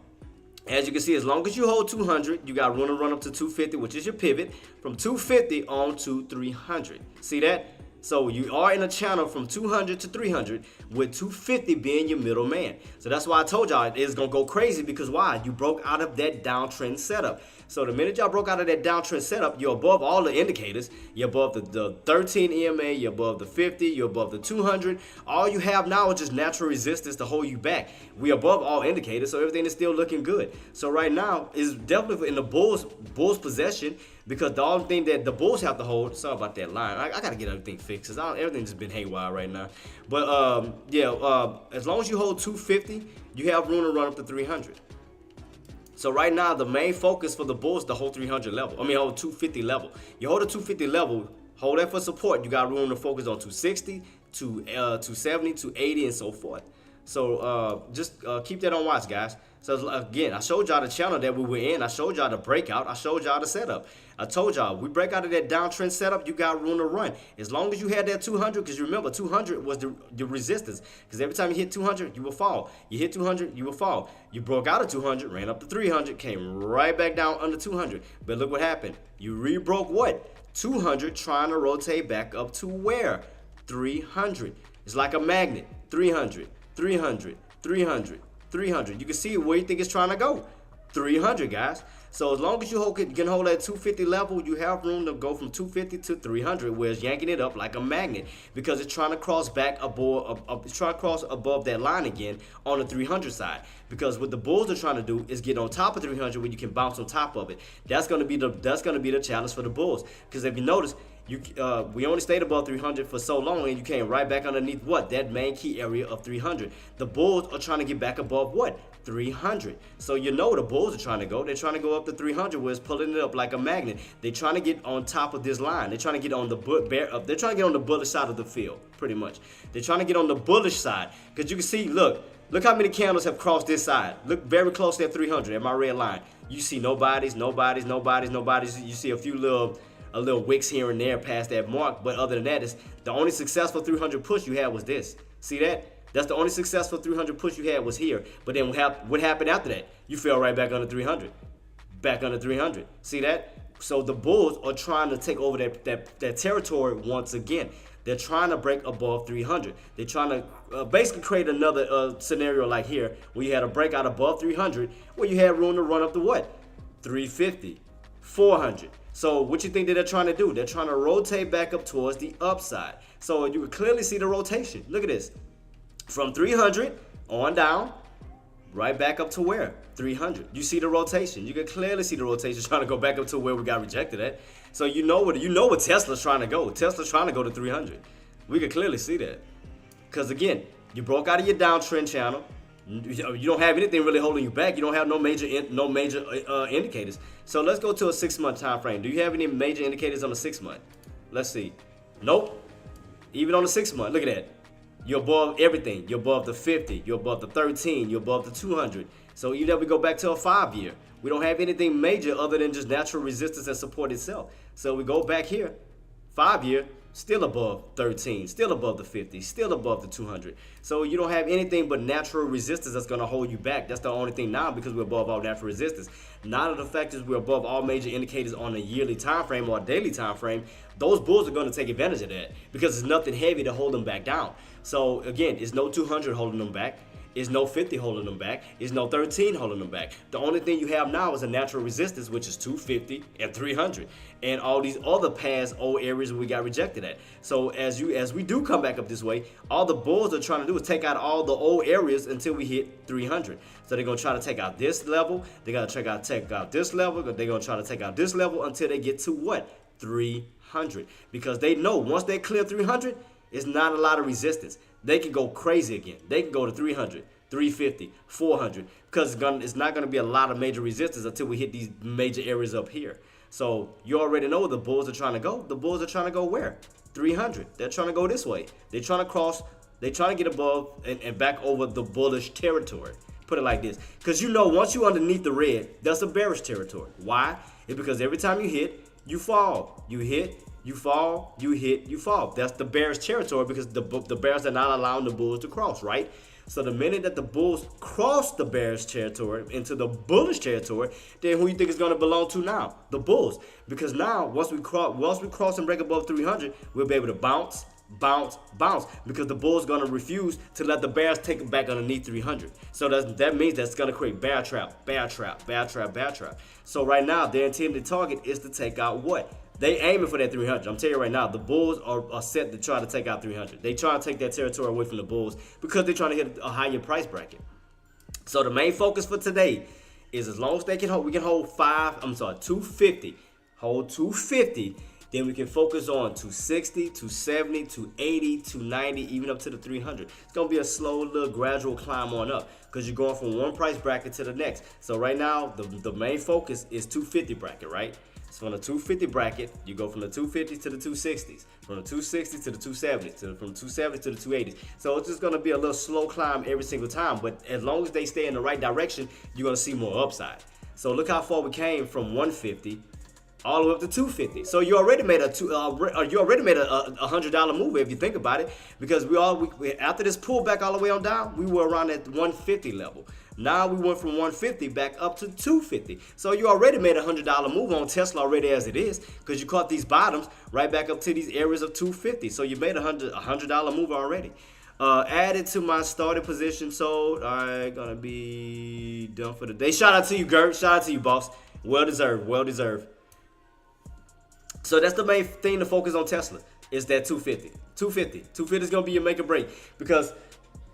as you can see, as long as you hold 200, you got room to run up to 250, which is your pivot, from 250 on to 300. See that? So you are in a channel from 200 to 300 with 250 being your middle man. So that's why I told y'all it's going to go crazy because why? You broke out of that downtrend setup. So the minute y'all broke out of that downtrend setup, you're above all the indicators. You're above the 13 EMA, you're above the 50, you're above the 200. All you have now is just natural resistance to hold you back. We're above all indicators, so everything is still looking good. So right now is definitely in the Bulls possession. Because the only thing that the Bulls have to hold, sorry about that line. I got to get everything fixed because everything's been haywire right now. But as long as you hold 250, you have room to run up to 300. So right now, the main focus for the Bulls is the whole 300 level. Hold 250 level. You hold a 250 level, hold that for support. You got room to focus on 260, 270, 280, and so forth. So just keep that on watch, guys. So again, I showed y'all the channel that we were in. I showed y'all the breakout. I showed y'all the setup. I told y'all, we break out of that downtrend setup, you got room to run. As long as you had that 200, because remember, 200 was the resistance. Because every time you hit 200, you will fall. You hit 200, you will fall. You broke out of 200, ran up to 300, came right back down under 200. But look what happened. You rebroke what? 200, trying to rotate back up to where? 300. It's like a magnet. 300, 300, 300. 300. You can see where you think it's trying to go. 300, guys. So as long as you can hold that 250 level, you have room to go from 250 to 300, where it's yanking it up like a magnet because it's trying to cross back above. It's trying to cross above that line again on the 300 side. Because what the Bulls are trying to do is get on top of 300 where you can bounce on top of it. That's going to be the challenge for the Bulls. Because if you notice, we only stayed above 300 for so long, and you came right back underneath what? That main key area of 300. The Bulls are trying to get back above what? 300. So the Bulls are trying to go. They're trying to go up to 300, where it's pulling it up like a magnet. They're trying to get on top of this line. They're trying to get on the they're trying to get on the bullish side of the field, pretty much. They're trying to get on the bullish side because you can see, look how many candles have crossed this side. Look very close to that 300 at my red line. You see nobody's. You see a few little wicks here and there past that mark, but other than that, the only successful 300 push you had was this. See that? That's the only successful 300 push you had was here. But then what happened after that? You fell right back under 300. Back under 300. See that? So the bulls are trying to take over that territory once again. They're trying to break above 300. They're trying to basically create another scenario like here, where you had a breakout above 300, where you had room to run up to what? 350, 400. So what you think that they're trying to do? They're trying to rotate back up towards the upside. So you can clearly see the rotation. Look at this. From 300 on down, right back up to where? 300. You see the rotation. You can clearly see the rotation trying to go back up to where we got rejected at. So you know what Tesla's trying to go. Tesla's trying to go to 300. We can clearly see that. Because again, you broke out of your downtrend channel. You don't have anything really holding you back. You don't have no major indicators. So let's go to a 6-month time frame. Do you have any major indicators on the 6-month? Let's see. Nope. Even on the 6-month, look at that. You're above everything. You're above the 50. You're above the 13. You're above the 200. So even if we go back to a 5-year, we don't have anything major other than just natural resistance and support itself. So we go back here, 5-year, still above 13, still above the 50, still above the 200. So you don't have anything but natural resistance that's going to hold you back. That's the only thing now, because we're above all natural resistance. Now that the fact is we're above all major indicators on a yearly time frame or a daily time frame, those bulls are going to take advantage of that, because there's nothing heavy to hold them back down. So again, it's no 200 holding them back. Is no 50 holding them back. Is no 13 holding them back. The only thing you have now is a natural resistance, which is 250 and 300, and all these other past old areas we got rejected at. So as we do come back up this way, all the bulls are trying to do is take out all the old areas until we hit 300. So they're gonna try to take out this level. They gotta take out this level. They're gonna try to take out this level until they get to what? 300. Because they know once they clear 300, it's not a lot of resistance. They can go crazy again. They can go to 300, 350, 400, because it's not going to be a lot of major resistance until we hit these major areas up here. So you already know the bulls are trying to go. The bulls are trying to go where? 300. They're trying to go this way. They're trying to cross. They're trying to get above and back over the bullish territory. Put it like this. Because you know once you're underneath the red, that's a bearish territory. Why? It's because every time you hit, you fall. You hit, you fall, you hit, you fall. That's the bearish territory, because the bears are not allowing the bulls to cross, right? So the minute that the bulls cross the bearish territory into the bullish territory, then who you think is going to belong to now? The bulls. Because now once we cross and break above 300, we'll be able to bounce, bounce, bounce, because the bulls going to refuse to let the bears take it back underneath 300. So that means that's going to create bear trap, bear trap, bear trap, bear trap. So right now their intended target is to take out what? They aiming for that 300. I'm telling you right now, the bulls are set to try to take out 300. They try to take that territory away from the bulls because they're trying to hit a higher price bracket. So the main focus for today is, as long as they can hold, we can hold 250. Hold 250. Then we can focus on 260, 270, 280, 290, even up to the 300. It's going to be a slow, little gradual climb on up, because you're going from one price bracket to the next. So right now, the main focus is 250 bracket, right? So from the 250 bracket, you go from the 250 to the 260s, from the 260s to the 270s, from 270 to the 280s. So it's just going to be a little slow climb every single time. But as long as they stay in the right direction, you're going to see more upside. So look how far we came from 150 all the way up to 250. So you already made a $100 move if you think about it, because after this pullback all the way on down, we were around at 150 level. Now we went from 150 back up to 250. So you already made a $100 move on Tesla already as it is, because you caught these bottoms right back up to these areas of 250. So you made a $100 move already. Added to my starting position sold. All right, gonna be done for the day. Shout out to you, Gert. Shout out to you, boss. Well deserved. Well deserved. So that's the main thing to focus on Tesla, is that 250. 250 is gonna be your make or break, because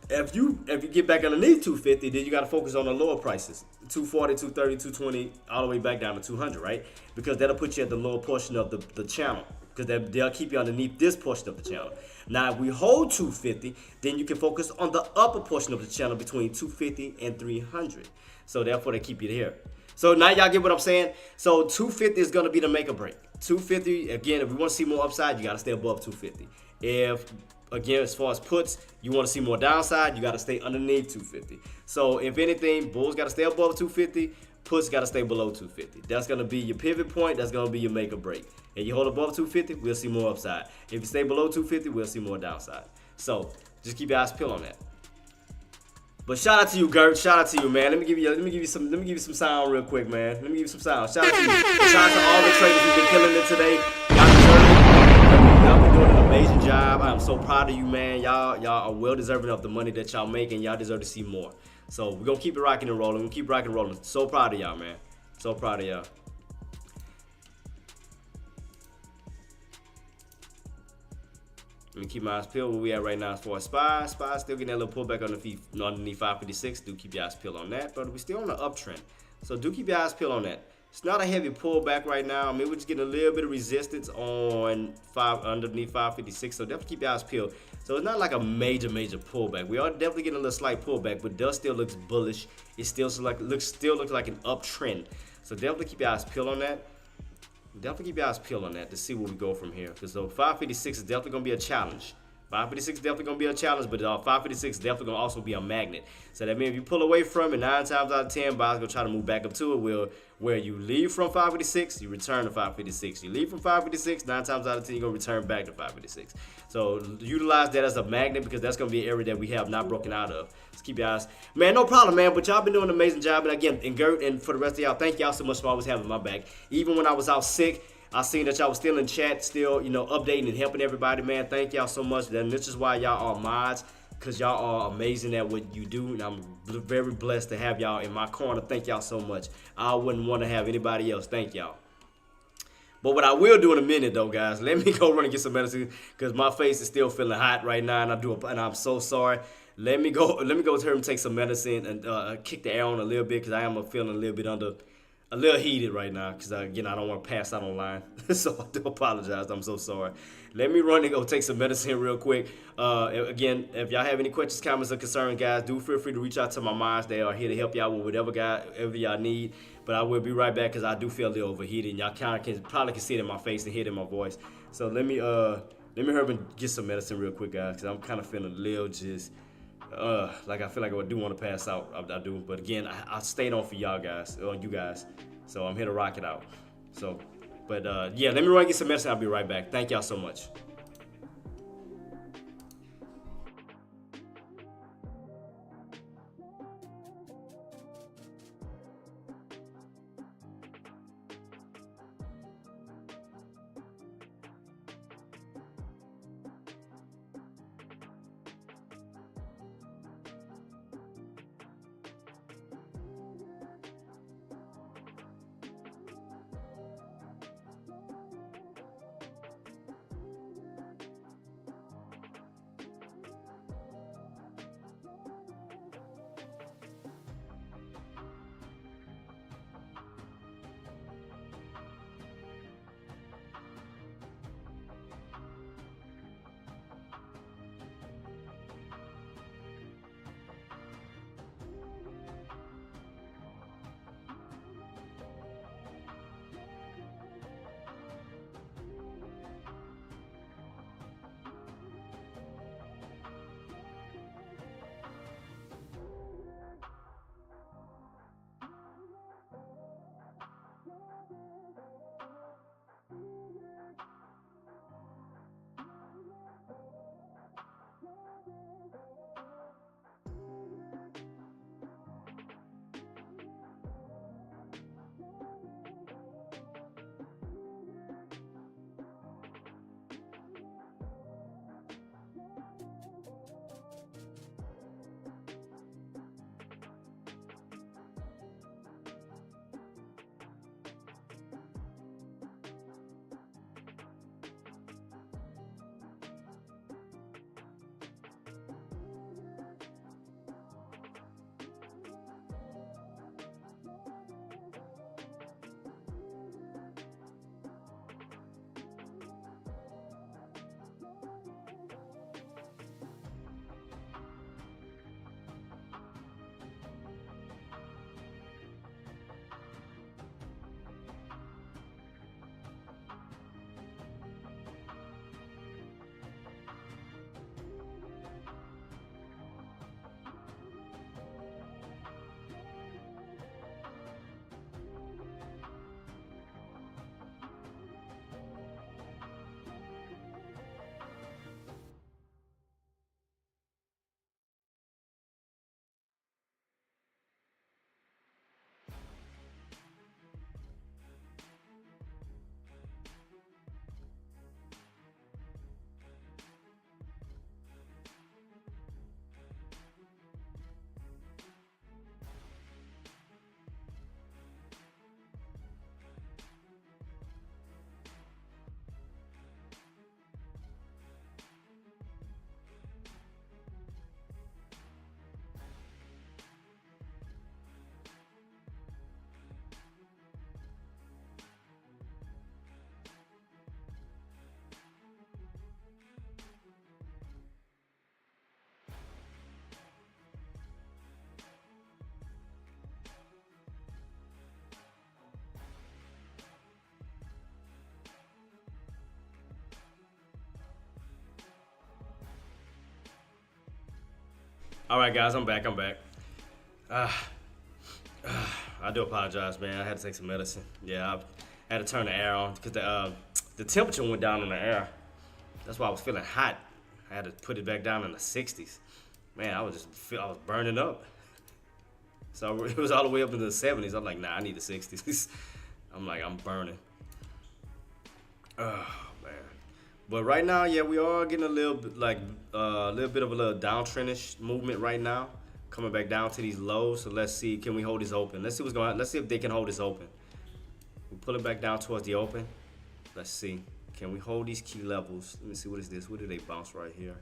if you get back underneath 250, then you got to focus on the lower prices, 240, 230, 220, all the way back down to 200, right? Because that'll put you at the lower portion of the channel, because they'll keep you underneath this portion of the channel. Now, if we hold 250, then you can focus on the upper portion of the channel between 250 and 300. So therefore, they keep you here. So now y'all get what I'm saying? So 250 is going to be the make or break. 250, again, if we want to see more upside, you got to stay above 250. If, again, as far as puts, you want to see more downside, you got to stay underneath 250. So if anything, bulls got to stay above 250, puts got to stay below 250. That's going to be your pivot point. That's going to be your make or break. And you hold above 250, we'll see more upside. If you stay below 250, we'll see more downside. So just keep your eyes peeled on that. But shout out to you, Gert. Shout out to you, man. Let me give you some sound real quick, man. Let me give you some sound. Shout out to you. And shout out to all the traders who've been killing it today. Y'all deserve it. Y'all been doing an amazing job. I'm so proud of you, man. Y'all are well deserving of the money that y'all make, and y'all deserve to see more. So we're gonna keep it rocking and rolling. We're gonna keep rocking and rolling. So proud of y'all, man. So proud of y'all. Let me keep my eyes peeled where we at right now as far as SPY. SPY still getting that little pullback underneath 556. Do keep your eyes peeled on that. But we're still on the uptrend. So do keep your eyes peeled on that. It's not a heavy pullback right now. I mean, we're just getting a little bit of resistance on underneath 556. So definitely keep your eyes peeled. So it's not like a major pullback. We are definitely getting a little slight pullback, but does still looks bullish. It still looks like an uptrend. So definitely keep your eyes peeled on that. Definitely keep your eyes peeled on that to see where we go from here. Because 556 is definitely going to be a challenge. 556 is definitely going to be a challenge, but 556 is definitely going to also be a magnet. So that means if you pull away from it, 9 times out of 10, buyers going to try to move back up to it. Where you leave from 556, you return to 556. You leave from 556, 9 times out of 10, you're going to return back to 556. So utilize that as a magnet because that's going to be an area that we have not broken out of. Just keep your eyes. Man, no problem, man. But y'all been doing an amazing job. And again, and Gert, and for the rest of y'all, thank y'all so much for always having my back. Even when I was out sick, I seen that y'all was still in chat, still, updating and helping everybody, man. Thank y'all so much. And this is why y'all are mods, because y'all are amazing at what you do. And I'm very blessed to have y'all in my corner. Thank y'all so much. I wouldn't want to have anybody else. Thank y'all. But what I will do in a minute, though, guys, let me go run and get some medicine because my face is still feeling hot right now, and I'm so sorry. Let me go to her and take some medicine and kick the air on a little bit because I am feeling a little bit a little heated right now because, again, I don't want to pass out online. So I do apologize. I'm so sorry. Let me run and go take some medicine real quick. Again, if y'all have any questions, comments, or concerns, guys, do feel free to reach out to my mods. They are here to help y'all with whatever y'all need. But I will be right back because I do feel a little overheated. And y'all probably can see it in my face and hear it in my voice. So let me hurry and get some medicine real quick, guys, because I'm kind of feeling a little just like I feel like I do want to pass out. I do, but again, I stayed on for y'all guys, you guys. So I'm here to rock it out. So, but yeah, let me run and get some medicine. I'll be right back. Thank y'all so much. All right, guys, I'm back. Uh, I do apologize, man. I had to take some medicine. Yeah, I had to turn the air on because the temperature went down on the air. That's why I was feeling hot. I had to put it back down in the 60s. Man, I was burning up. So it was all the way up into the 70s. I'm like, nah, I need the 60s. I'm burning. Oh man. But right now, yeah, we are getting a little bit of a little downtrendish movement right now, coming back down to these lows. So let's see, can we hold this open? Let's see what's going on. Let's see if they can hold this open. We pull it back down towards the open. Let's see, can we hold these key levels? Let me see, what is this? What did they bounce right here?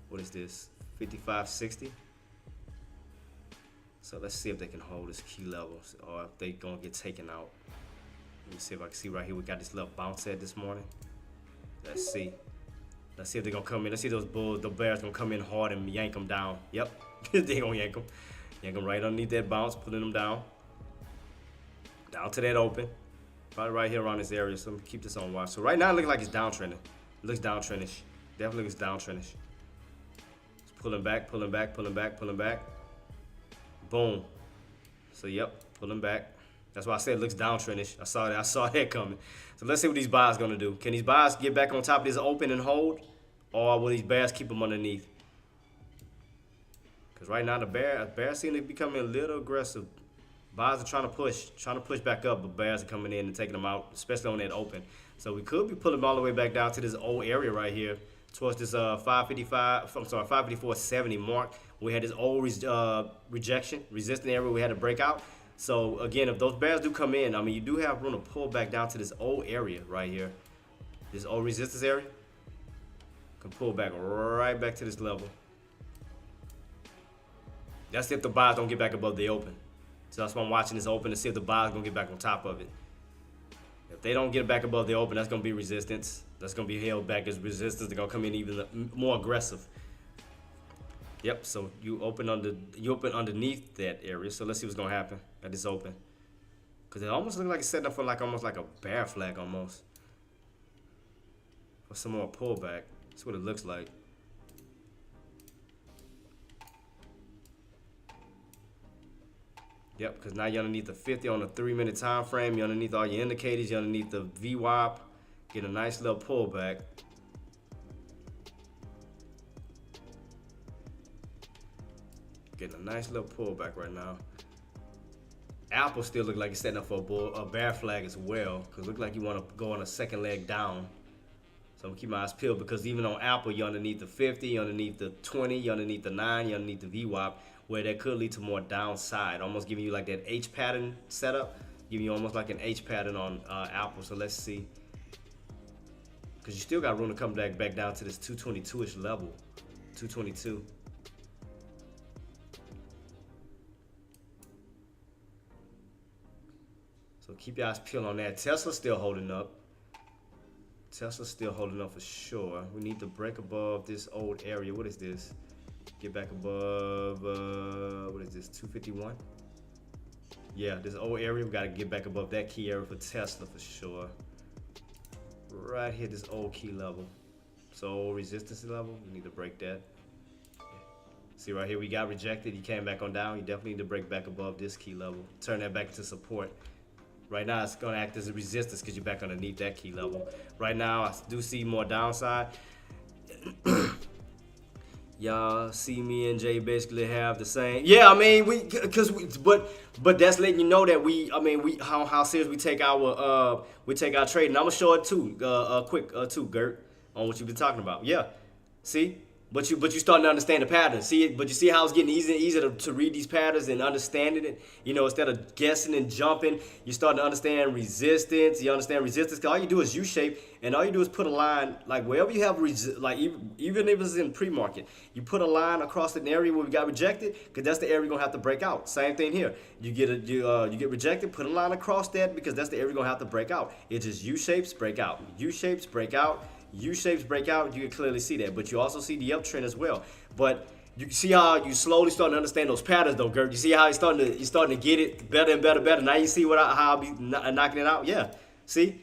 What is this? 55.60. So let's see if they can hold this key levels or if they gonna get taken out. Let me see if I can see right here. We got this little bounce at this morning. Let's see. Let's see if they're gonna come in. Let's see those bulls, the bears gonna come in hard and yank them down. Yep, they gonna yank them. Yank them right underneath that bounce, pulling them down. Down to that open. Probably right here around this area. So let me keep this on watch. So right now it looks like it's downtrending. It looks downtrendish. Definitely looks downtrendish. It's pulling back, pulling back, pulling back, pulling back. Boom. So yep, pulling back. That's why I said it looks downtrendish. I saw that coming. So let's see what these buys gonna do. Can these buys get back on top of this open and hold, or will these bears keep them underneath? Because right now the bears seem to be becoming a little aggressive. Buys are trying to push back up, but bears are coming in and taking them out, especially on that open. So we could be pulling them all the way back down to this old area right here, towards this 554.70 mark. We had this old resistant area we had to break out. So again, if those bears do come in, I mean, you do have room to pull back down to this old area right here, this old resistance area. Can pull back right back to this level. That's if the buys don't get back above the open. So that's why I'm watching this open to see if the buys gonna get back on top of it. If they don't get back above the open, that's gonna be resistance. That's gonna be held back as resistance. They're gonna come in even more aggressive. Yep. So you open underneath that area. So let's see what's gonna happen at this open. Cause it almost looks like it's setting up for almost like a bear flag almost. For some more pullback. That's what it looks like. Yep, because now you're underneath the 50 on the 3-minute time frame. You're underneath all your indicators. You're underneath the VWAP. Get a nice little pullback. Getting a nice little pullback right now. Apple still look like it's setting up for a bear flag as well. Because it looks like you want to go on a second leg down. So I'm going to keep my eyes peeled because even on Apple, you're underneath the 50, you're underneath the 20, you're underneath the 9, you're underneath the VWAP. Where that could lead to more downside, almost giving you like that H pattern setup, giving you almost like an H pattern on Apple. So let's see, because you still got room to come back down to this 222-ish level, 222. So keep your eyes peeled on that. Tesla's still holding up. Tesla's still holding up for sure. We need to break above this old area. What is this? Get back above, what is this, 251? Yeah, this old area, we got to get back above that key area for Tesla for sure. Right here, this old key level. So resistance level, we need to break that. See right here, we got rejected. He came back on down. You definitely need to break back above this key level. Turn that back into support. Right now, it's going to act as a resistance because you're back underneath that key level. Right now, I do see more downside. Y'all see me and Jay basically have the same. Yeah, I mean but that's letting you know that how serious we take our trade. And I'm gonna show it too, quick too, Gert, on what you've been talking about. Yeah, see, but you starting to understand the pattern. See it, but you see how it's getting easier to read these patterns and understanding it. You know, instead of guessing and jumping, you starting to understand resistance. You understand resistance because all you do is U-shape, and all you do is put a line like wherever you have even if it's in pre-market, you put a line across an area where we got rejected because that's the area you're gonna have to break out. Same thing here. You get rejected, put a line across that because that's the area you're gonna have to break out. It just U-shapes, break out, U-shapes, break out. U-shapes break out, you can clearly see that, but you also see the uptrend as well. But you see how you slowly starting to understand those patterns, though, Gert. You see how you're starting to get it better and better. Now you see how I'll be knocking it out. Yeah, see,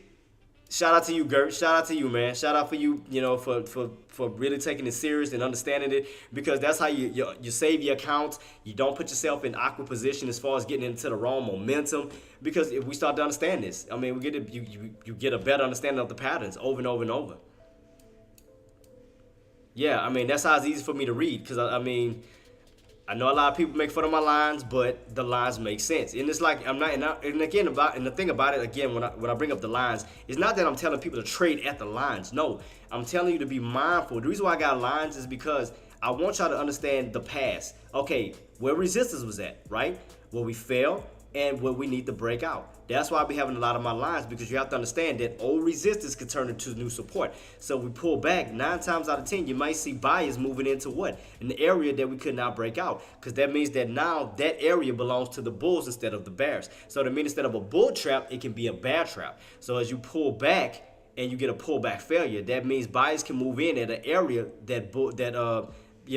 Shout out to you, Gert. Shout out to you, man. Shout out for you, for really taking it serious and understanding it, because that's how you save your accounts. You don't put yourself in awkward position as far as getting into the wrong momentum. Because if we start to understand this, I mean, you get a better understanding of the patterns over and over and over. Yeah, I mean, that's how it's easy for me to read, because I mean, I know a lot of people make fun of my lines, but the lines make sense. And it's like I'm not, and again the thing about it, again, when I bring up the lines, it's not that I'm telling people to trade at the lines. No, I'm telling you to be mindful. The reason why I got lines is because I want y'all to understand the past. Okay, where resistance was at, right? Where we fell and where we need to break out. That's why I be having a lot of my lines, because you have to understand that old resistance could turn into new support. So we pull back 9 times out of 10, you might see buyers moving into what? An area that we could not break out, because that means that now that area belongs to the bulls instead of the bears. So that means instead of a bull trap, it can be a bear trap. So as you pull back and you get a pullback failure, that means buyers can move in at an area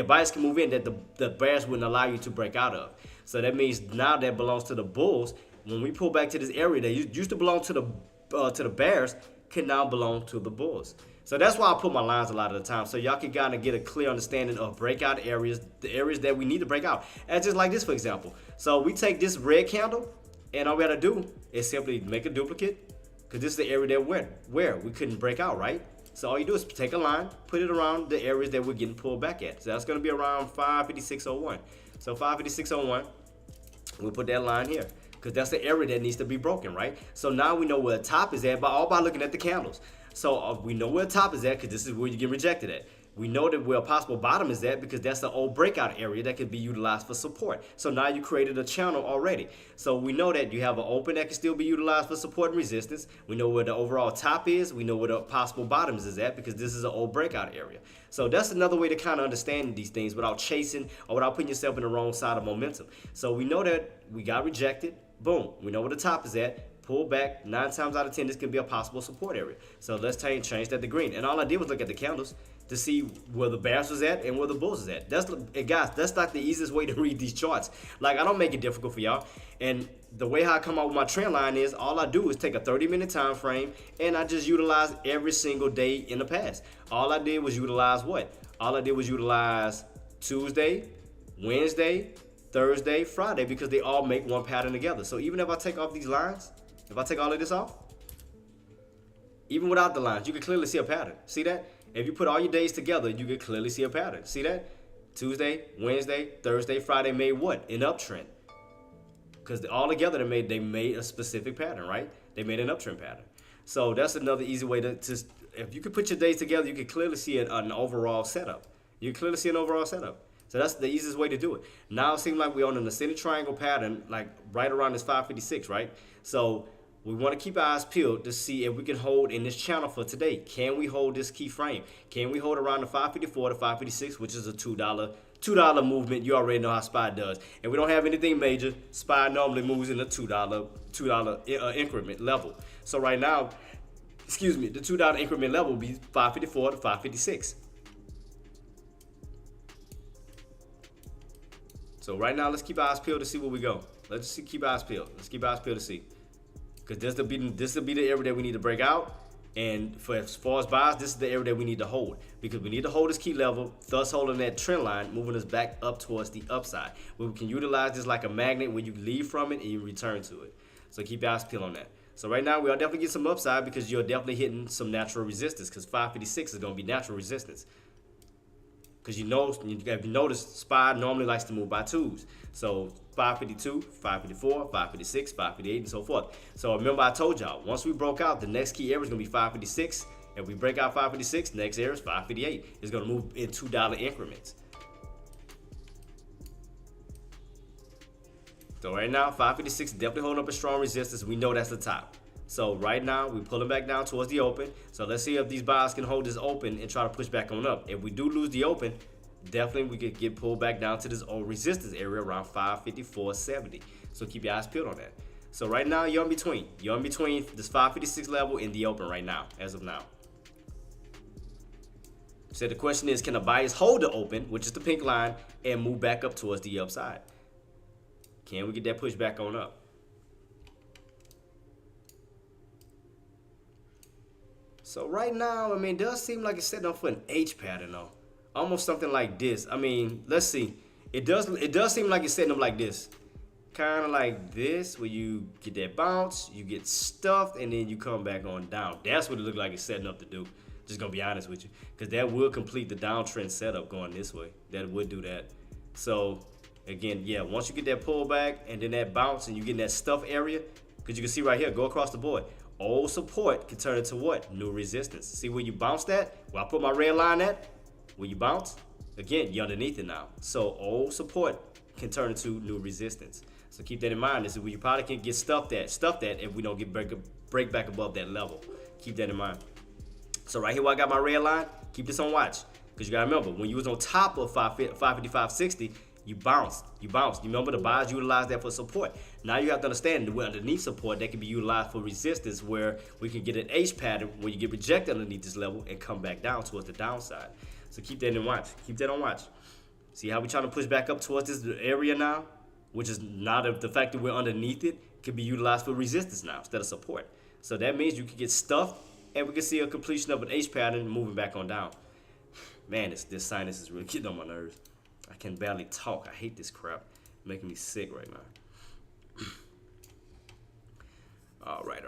buyers can move in that the bears wouldn't allow you to break out of. So that means now that belongs to the bulls. When we pull back to this area that used to belong to the bears, can now belong to the bulls. So that's why I put my lines a lot of the time, so y'all can kind of get a clear understanding of breakout areas, the areas that we need to break out. And just like this, for example. So we take this red candle, and all we got to do is simply make a duplicate, because this is the area that where we couldn't break out, right? So all you do is take a line, put it around the areas that we're getting pulled back at. So that's going to be around 556.01. So 556.01, we'll put that line here, because that's the area that needs to be broken, right? So now we know where the top is at, all by looking at the candles. So we know where the top is at, because this is where you get rejected at. We know that where a possible bottom is at, because that's the old breakout area that could be utilized for support. So now you created a channel already. So we know that you have an open that can still be utilized for support and resistance. We know where the overall top is. We know where the possible bottoms is at, because this is an old breakout area. So that's another way to kind of understand these things without chasing or without putting yourself in the wrong side of momentum. So we know that we got rejected. Boom. We know where the top is at. Pull back 9 times out of 10. This can be a possible support area. So let's change that to green. And all I did was look at the candles to see where the bears was at and where the bulls is at. Guys, that's like the easiest way to read these charts. Like, I don't make it difficult for y'all. And the way how I come out with my trend line is all I do is take a 30-minute time frame, and I just utilize every single day in the past. All I did was utilize what? All I did was utilize Tuesday, Wednesday, Thursday, Friday, because they all make one pattern together. So even if I take off these lines, if I take all of this off, even without the lines, you can clearly see a pattern. See that? If you put all your days together, you can clearly see a pattern. See that? Tuesday, Wednesday, Thursday, Friday made what? An uptrend. Because all together they made a specific pattern, right? They made an uptrend pattern. So that's another easy way to if you can put your days together, you can clearly see an overall setup. You can clearly see an overall setup. So that's the easiest way to do it. Now it seems like we're on an ascending triangle pattern, like right around this 556, right? So we want to keep our eyes peeled to see if we can hold in this channel for today. Can we hold this key frame? Can we hold around the 554 to 556, which is a $2 movement? You already know how SPY does. And we don't have anything major. SPY normally moves in a $2 increment level. So right now, the $2 increment level will be 554 to 556. So right now, let's keep our eyes peeled to see where we go. Let's just keep our eyes peeled. Let's keep our eyes peeled to see. Because this will be the area that we need to break out. And for as far as buys, this is the area that we need to hold. Because we need to hold this key level, thus holding that trend line, moving us back up towards the upside. Where we can utilize this like a magnet where you leave from it and you return to it. So keep your eyes peeled on that. So right now, we'll definitely get some upside, because you're definitely hitting some natural resistance, because 556 is going to be natural resistance. Because if you notice, SPY normally likes to move by twos. So 552, 554, 556, 558, and so forth. So remember, I told y'all, once we broke out, the next key area is going to be 556. If we break out 556, next area is 558. It's going to move in $2 increments. So right now, 556 is definitely holding up a strong resistance. We know that's the top. So right now, we're pulling back down towards the open. So let's see if these buyers can hold this open and try to push back on up. If we do lose the open, definitely we could get pulled back down to this old resistance area around 554.70. So keep your eyes peeled on that. So right now, you're in between. You're in between this 556 level and the open right now, as of now. So the question is, can the buyers hold the open, which is the pink line, and move back up towards the upside? Can we get that push back on up? So right now, I mean, it does seem like it's setting up for an H pattern though. Almost something like this. I mean, let's see. It does seem like it's setting up like this. Kind of like this, where you get that bounce, you get stuffed, and then you come back on down. That's what it looked like it's setting up to do. Just gonna be honest with you, because that will complete the downtrend setup going this way. That would do that. So again, yeah, once you get that pullback and then that bounce and you get in that stuff area, because you can see right here, go across the board. Old support can turn into what? New resistance. See where you bounced at? Where I put my red line at? Where you bounce? Again, you're underneath it now. So old support can turn into new resistance. So keep that in mind. This is where you probably can get stuffed at if we don't get break back above that level. Keep that in mind. So right here where I got my red line, keep this on watch. Because you gotta remember, when you was on top of 555.60, you bounced. You remember the buyers utilized that for support. Now you have to understand that we're underneath support that can be utilized for resistance, where we can get an H pattern where you get rejected underneath this level and come back down towards the downside. So keep that in watch. Keep that on watch. See how we're trying to push back up towards this area now, which is not the fact that we're underneath it can be utilized for resistance now instead of support. So that means you can get stuffed, and we can see a completion of an H pattern moving back on down. Man, this sinus is really getting on my nerves. I can barely talk. I hate this crap. Making me sick right now. All right.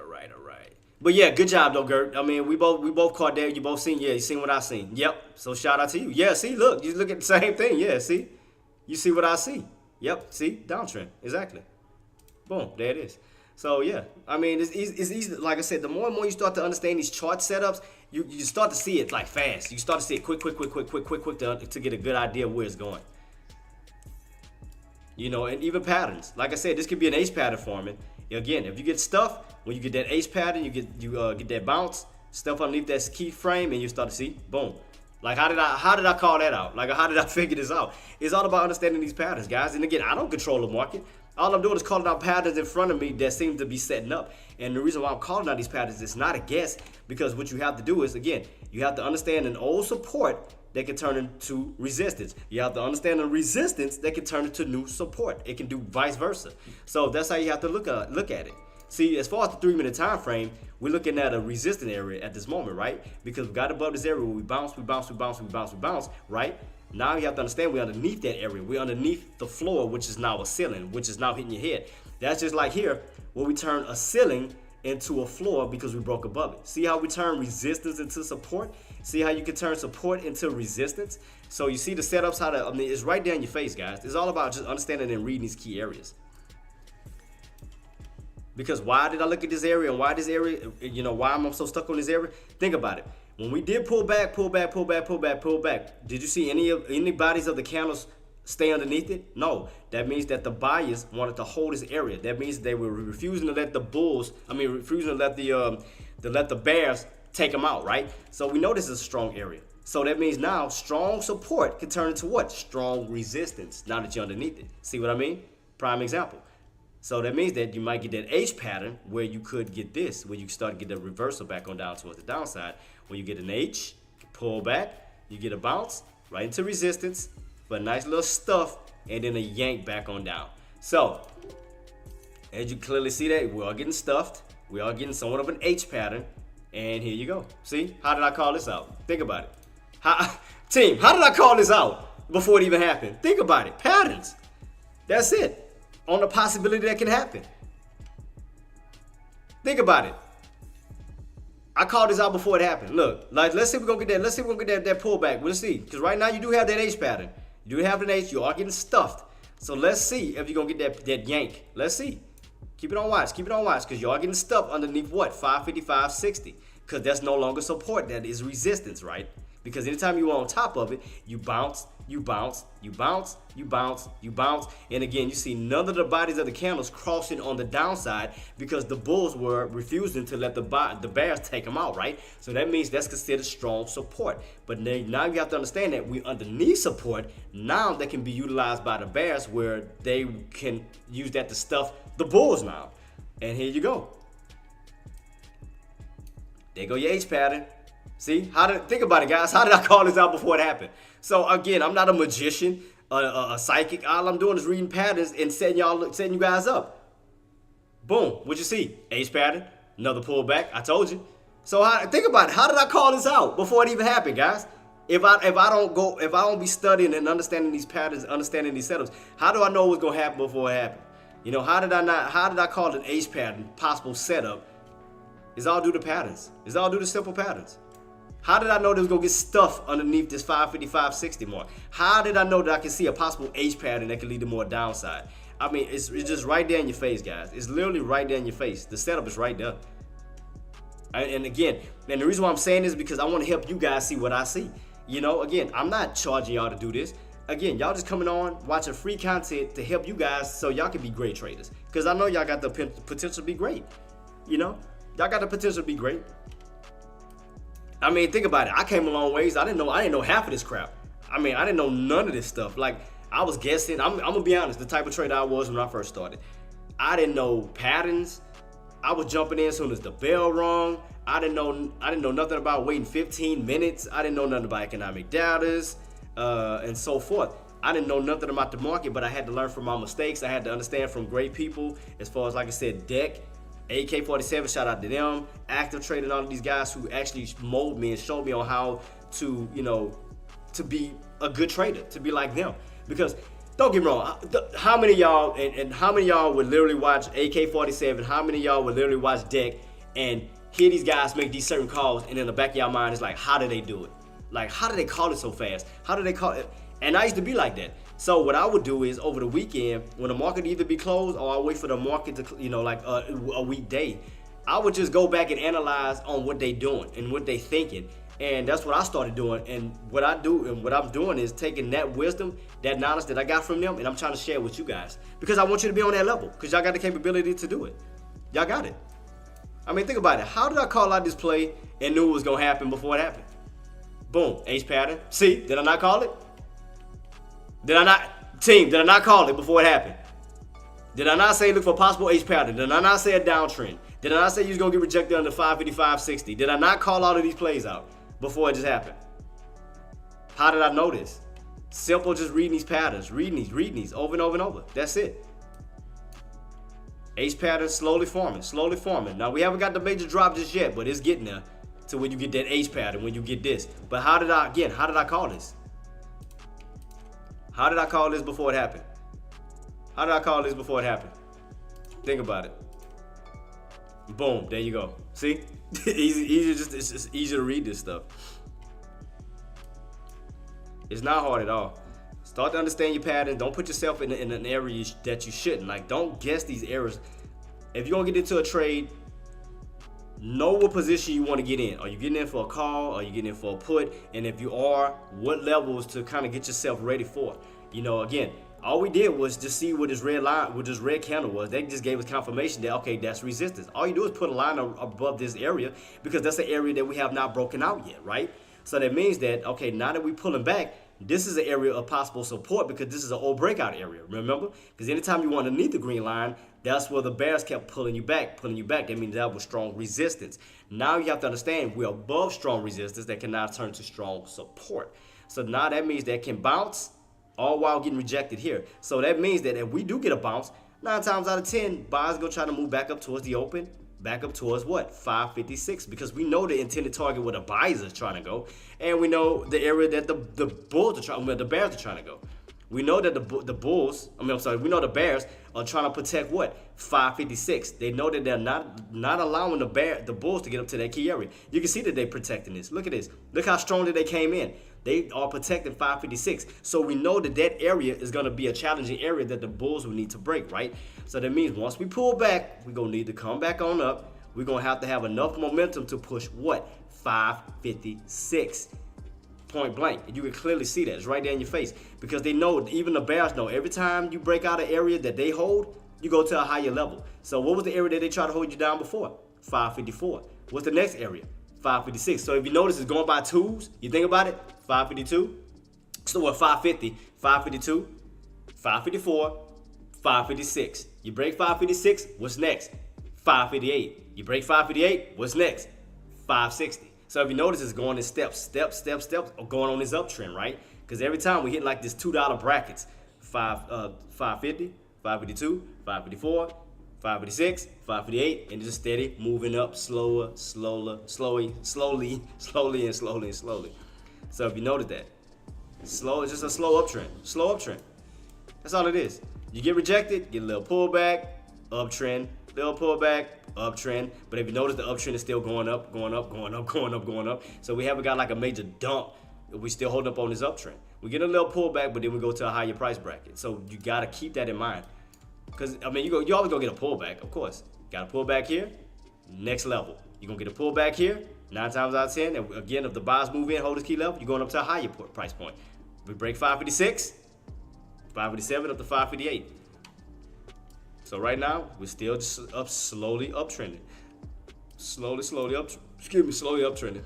But yeah, good job though, Gert. I mean, we both caught that. You both seen, yeah, you seen what I seen. Yep. So shout out to you. Yeah, see, look, you look at the same thing. Yeah, see, you see what I see. Yep, see, downtrend, exactly. Boom, there it is. So yeah, I mean, it's easy. Like I said, the more and more you start to understand these chart setups, you start to see it like fast. You start to see it quick to get a good idea of where it's going. You know, and even patterns. Like I said, this could be an H pattern forming. Again, if you get stuff, when you get that H pattern, you get that bounce, stuff underneath that key frame, and you start to see, boom. Like how did I call that out? Like how did I figure this out? It's all about understanding these patterns, guys. And again, I don't control the market. All I'm doing is calling out patterns in front of me that seem to be setting up. And the reason why I'm calling out these patterns is not a guess, because what you have to do is, again, you have to understand an old support that can turn into resistance. You have to understand a resistance that can turn into new support. It can do vice versa. So that's how you have to look at it. See, as far as the 3-minute time frame, we're looking at a resistance area at this moment, right? Because we got above this area where we bounce, right? Now you have to understand we're underneath that area. We're underneath the floor, which is now a ceiling, which is now hitting your head. That's just like here, where we turn a ceiling into a floor because we broke above it. See how we turn resistance into support? See how you can turn support into resistance? So you see the setups, it's right there in your face, guys. It's all about just understanding and reading these key areas. Because why did I look at this area and why this area, why am I so stuck on this area? Think about it. When we did pull back, did you see any bodies of the candles stay underneath it? No. That means that the buyers wanted to hold this area. That means they were refusing to let refusing to let the bears take them out, right? So we know this is a strong area. So that means now strong support can turn into what? Strong resistance, now that you're underneath it. See what I mean? Prime example. So that means that you might get that H pattern where you could get this, where you start to get the reversal back on down towards the downside. Where you get an H, pull back, you get a bounce right into resistance, but a nice little stuff, and then a yank back on down. So, as you clearly see that, we're all getting stuffed. We are getting somewhat of an H pattern, and here you go. See, how did I call this out? Think about it. Team, how did I call this out before it even happened? Think about it. Patterns. That's it. On the possibility that can happen. Think about it. I called this out before it happened. Look, like let's see if we're gonna get that. Let's see if we're gonna get that pullback. We'll see. Because right now you do have that H pattern. You do have an H. You are getting stuffed. So let's see if you're gonna get that yank. Let's see. Keep it on watch. Keep it on watch. Because you are getting stuffed underneath what? 555.60. Because that's no longer support. That is resistance, right? Because anytime you're on top of it, you bounce. And again, you see none of the bodies of the candles crossing on the downside because the bulls were refusing to let the bears take them out, right? So that means that's considered strong support. But now you have to understand that we're underneath support. Now that can be utilized by the bears where they can use that to stuff the bulls now. And here you go. There go your H pattern. See, think about it, guys. How did I call this out before it happened? So again, I'm not a magician, a psychic. All I'm doing is reading patterns and setting you guys up. Boom, what you see? H pattern, another pullback. I told you. So think about it. How did I call this out before it even happened, guys? If I don't be studying and understanding these patterns, understanding these setups, how do I know what's gonna happen before it happened? You know, how did I call an H pattern possible setup? It's all due to patterns. It's all due to simple patterns. How did I know there was gonna get stuff underneath this 555, 60 mark? How did I know that I can see a possible H pattern that could lead to more downside? I mean, it's just right there in your face, guys. It's literally right there in your face. The setup is right there. And again, and the reason why I'm saying this is because I want to help you guys see what I see. You know, again, I'm not charging y'all to do this. Again, y'all just coming on, watching free content to help you guys so y'all can be great traders. Because I know y'all got the potential to be great. You know, y'all got the potential to be great. I mean, think about it. I came a long ways. I didn't know half of this crap. I mean, I didn't know none of this stuff. Like, I was guessing. I'm gonna be honest, the type of trader I was when I first started. I didn't know patterns. I was jumping in as soon as the bell rung. I didn't know nothing about waiting 15 minutes. I didn't know nothing about economic data, and so forth. I didn't know nothing about the market, but I had to learn from my mistakes. I had to understand from great people, as far as, like I said, Deck, AK-47, shout out to them, Active Trading, all of these guys who actually molded me and showed me on how to, you know, to be a good trader, to be like them. Because don't get me wrong, how many of y'all and how many of y'all would literally watch AK-47? How many of y'all would literally watch Deck and hear these guys make these certain calls, and in the back of your mind is like, how did they do it? Like, how did they call it so fast? How did they call it? And I used to be like that. So what I would do is over the weekend, when the market either be closed or I wait for the market to, you know, like a weekday, I would just go back and analyze on what they doing and what they thinking. And that's what I started doing. And what I do and what I'm doing is taking that wisdom, that knowledge that I got from them, and I'm trying to share it with you guys. Because I want you to be on that level. Because y'all got the capability to do it. Y'all got it. I mean, think about it. How did I call out this play and knew it was going to happen before it happened? Boom. H pattern. See? Did I not call it? Did I not call it before it happened? Did I not say look for possible H pattern? Did I not say a downtrend? Did I not say you was going to get rejected under 555, 60? Did I not call all of these plays out before it just happened? How did I know this? Simple, just reading these patterns. Reading these over and over and over. That's it. H pattern slowly forming. Now, we haven't got the major drop just yet, but it's getting there to when you get that H pattern, when you get this. But how did I call this? How did I call this before it happened? How did I call this before it happened? Think about it. Boom, there you go. See? It's just easier to read this stuff. It's not hard at all. Start to understand your patterns. Don't put yourself in an area that you shouldn't. Like, don't guess these errors. If you're gonna get into a trade, know what position you want to get in. Are you getting in for a call? Are you getting in for a put? And if you are, what levels to kind of get yourself ready for? You know, again, all we did was just see what this red line, what this red candle was. They just gave us confirmation that, okay, that's resistance. All you do is put a line above this area because that's an area that we have not broken out yet, right? So that means that, okay, now that we're pulling back, this is an area of possible support because this is an old breakout area, remember? Because anytime you want to need the green line, that's where the bears kept pulling you back. That means that was strong resistance. Now you have to understand we're above strong resistance that can now turn to strong support. So now that means that can bounce all while getting rejected here. So that means that if we do get a bounce, 9 times out of 10, buyers going to try to move back up towards the open, back up towards what? 556, because we know the intended target where the buyers are trying to go, and we know the area that the bulls are trying, the bears are trying to go. We know that we know the bears are trying to protect what? 556. They know that they're not allowing the bulls to get up to that key area. You can see that they're protecting this. Look at this. Look how strong that they came in. They are protecting 556. So we know that that area is going to be a challenging area that the bulls will need to break, right? So that means once we pull back, we're going to need to come back on up. We're going to have enough momentum to push what? 556. Point blank. And you can clearly see that. It's right there in your face. Because they know, even the bears know, every time you break out an area that they hold, you go to a higher level. So what was the area that they tried to hold you down before? 554. What's the next area? 556. So if you notice it's going by twos, you think about it, 552. So what, 550, 552, 554, 556. You break 556, what's next? 558. You break 558, what's next? 560. So if you notice it's going in steps, or going on this uptrend, right? Because every time we hit like this $2 brackets, 550, 552, 554, 556, 558, and just steady moving up, slowly, and slowly. So if you noted that, slow, it's just a slow uptrend. That's all it is. You get rejected, get a little pullback, uptrend, little pullback, uptrend. But if you notice, the uptrend is still going up. So we haven't got like a major dump. We still hold up on this uptrend. We get a little pullback, but then we go to a higher price bracket. So you gotta keep that in mind. Cause I mean, you always gonna get a pullback, of course. Got a pullback here, next level. You're gonna get a pullback here, 9 times out of 10. And again, if the buyers move in, hold this key level, you're going up to a higher price point. We break 556, 557 up to 558. So right now, we're still just slowly uptrending. Slowly uptrending.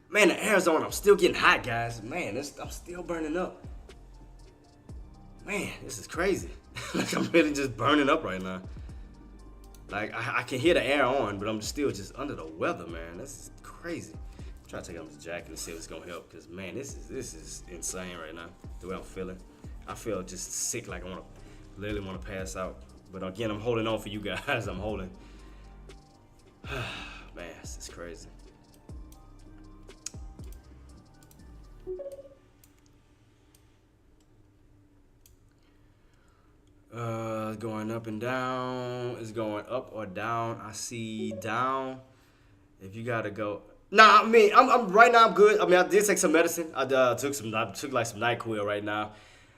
Man, the Arizona, I'm still getting hot, guys. Man, I'm still burning up. Man, this is crazy. Like, I'm really just burning up right now. Like, I can hear the air on, but I'm still just under the weather, man. This is crazy. I'm trying to take off this jacket and see if it's gonna help, because, man, this is insane right now, the way I'm feeling. I feel just sick, like I literally want to pass out. But again, I'm holding on for you guys. I'm holding. Man, this is crazy. Going up and down. It's going up or down. I see down. If you gotta go. Nah, I mean, I'm right now. I'm good. I mean, I did take some medicine. I took like some NyQuil right now.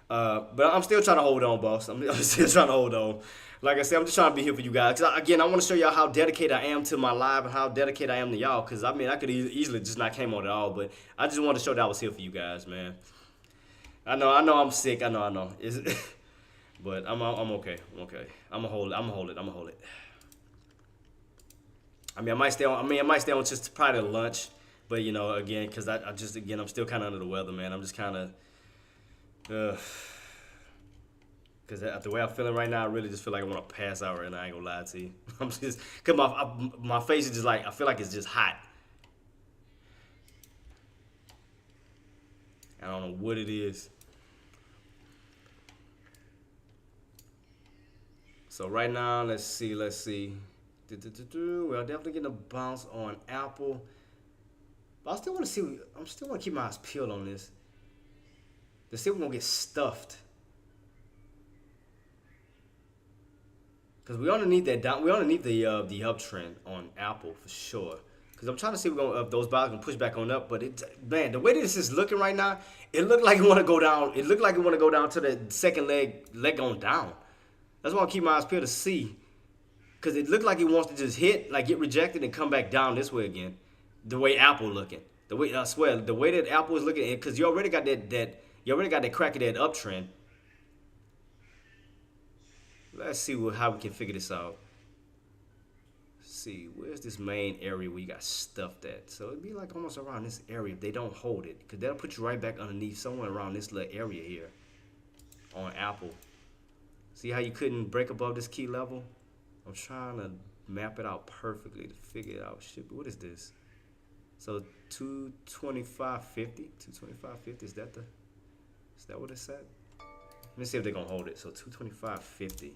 But I'm still trying to hold on, boss. I'm still trying to hold on. Like I said, I'm just trying to be here for you guys. Cause again, I want to show y'all how dedicated I am to my live and how dedicated I am to y'all. Cause I mean, I could easily just not came on at all, but I just wanted to show that I was here for you guys, man. I know I'm sick. I know. But I'm okay. I'm okay. I'm gonna hold it. I mean, I might stay on just probably to lunch. But you know, again, cause I'm still kind of under the weather, man. I'm just kind of. Cause the way I'm feeling right now, I really just feel like I want to pass out right now. I ain't gonna lie to you. I'm just, cause my face is just like, I feel like it's just hot. I don't know what it is. So right now, let's see. We're definitely getting a bounce on Apple. But I still want to keep my eyes peeled on this. To see if we're gonna get stuffed. Cause we only need that down. We only need the uptrend on Apple for sure. Cause I'm trying to see if those buyers can push back on up. But man, the way this is looking right now, it looked like it want to go down. It looked like it want to go down to the second leg on down. That's why I keep my eyes peeled to see. Cause it looked like it wants to just hit, like get rejected and come back down this way again. The way Apple looking. The way I swear, the way that Apple is looking, cause you already got that crack of that uptrend. Let's see how we can figure this out. Let's see, where's this main area where you got stuffed at? So it'd be like almost around this area if they don't hold it. Because that'll put you right back underneath somewhere around this little area here on Apple. See how you couldn't break above this key level? I'm trying to map it out perfectly to figure it out. Shit, what is this? So 225.50? 225.50, is that what it said? Let me see if they're gonna hold it. So 225.50.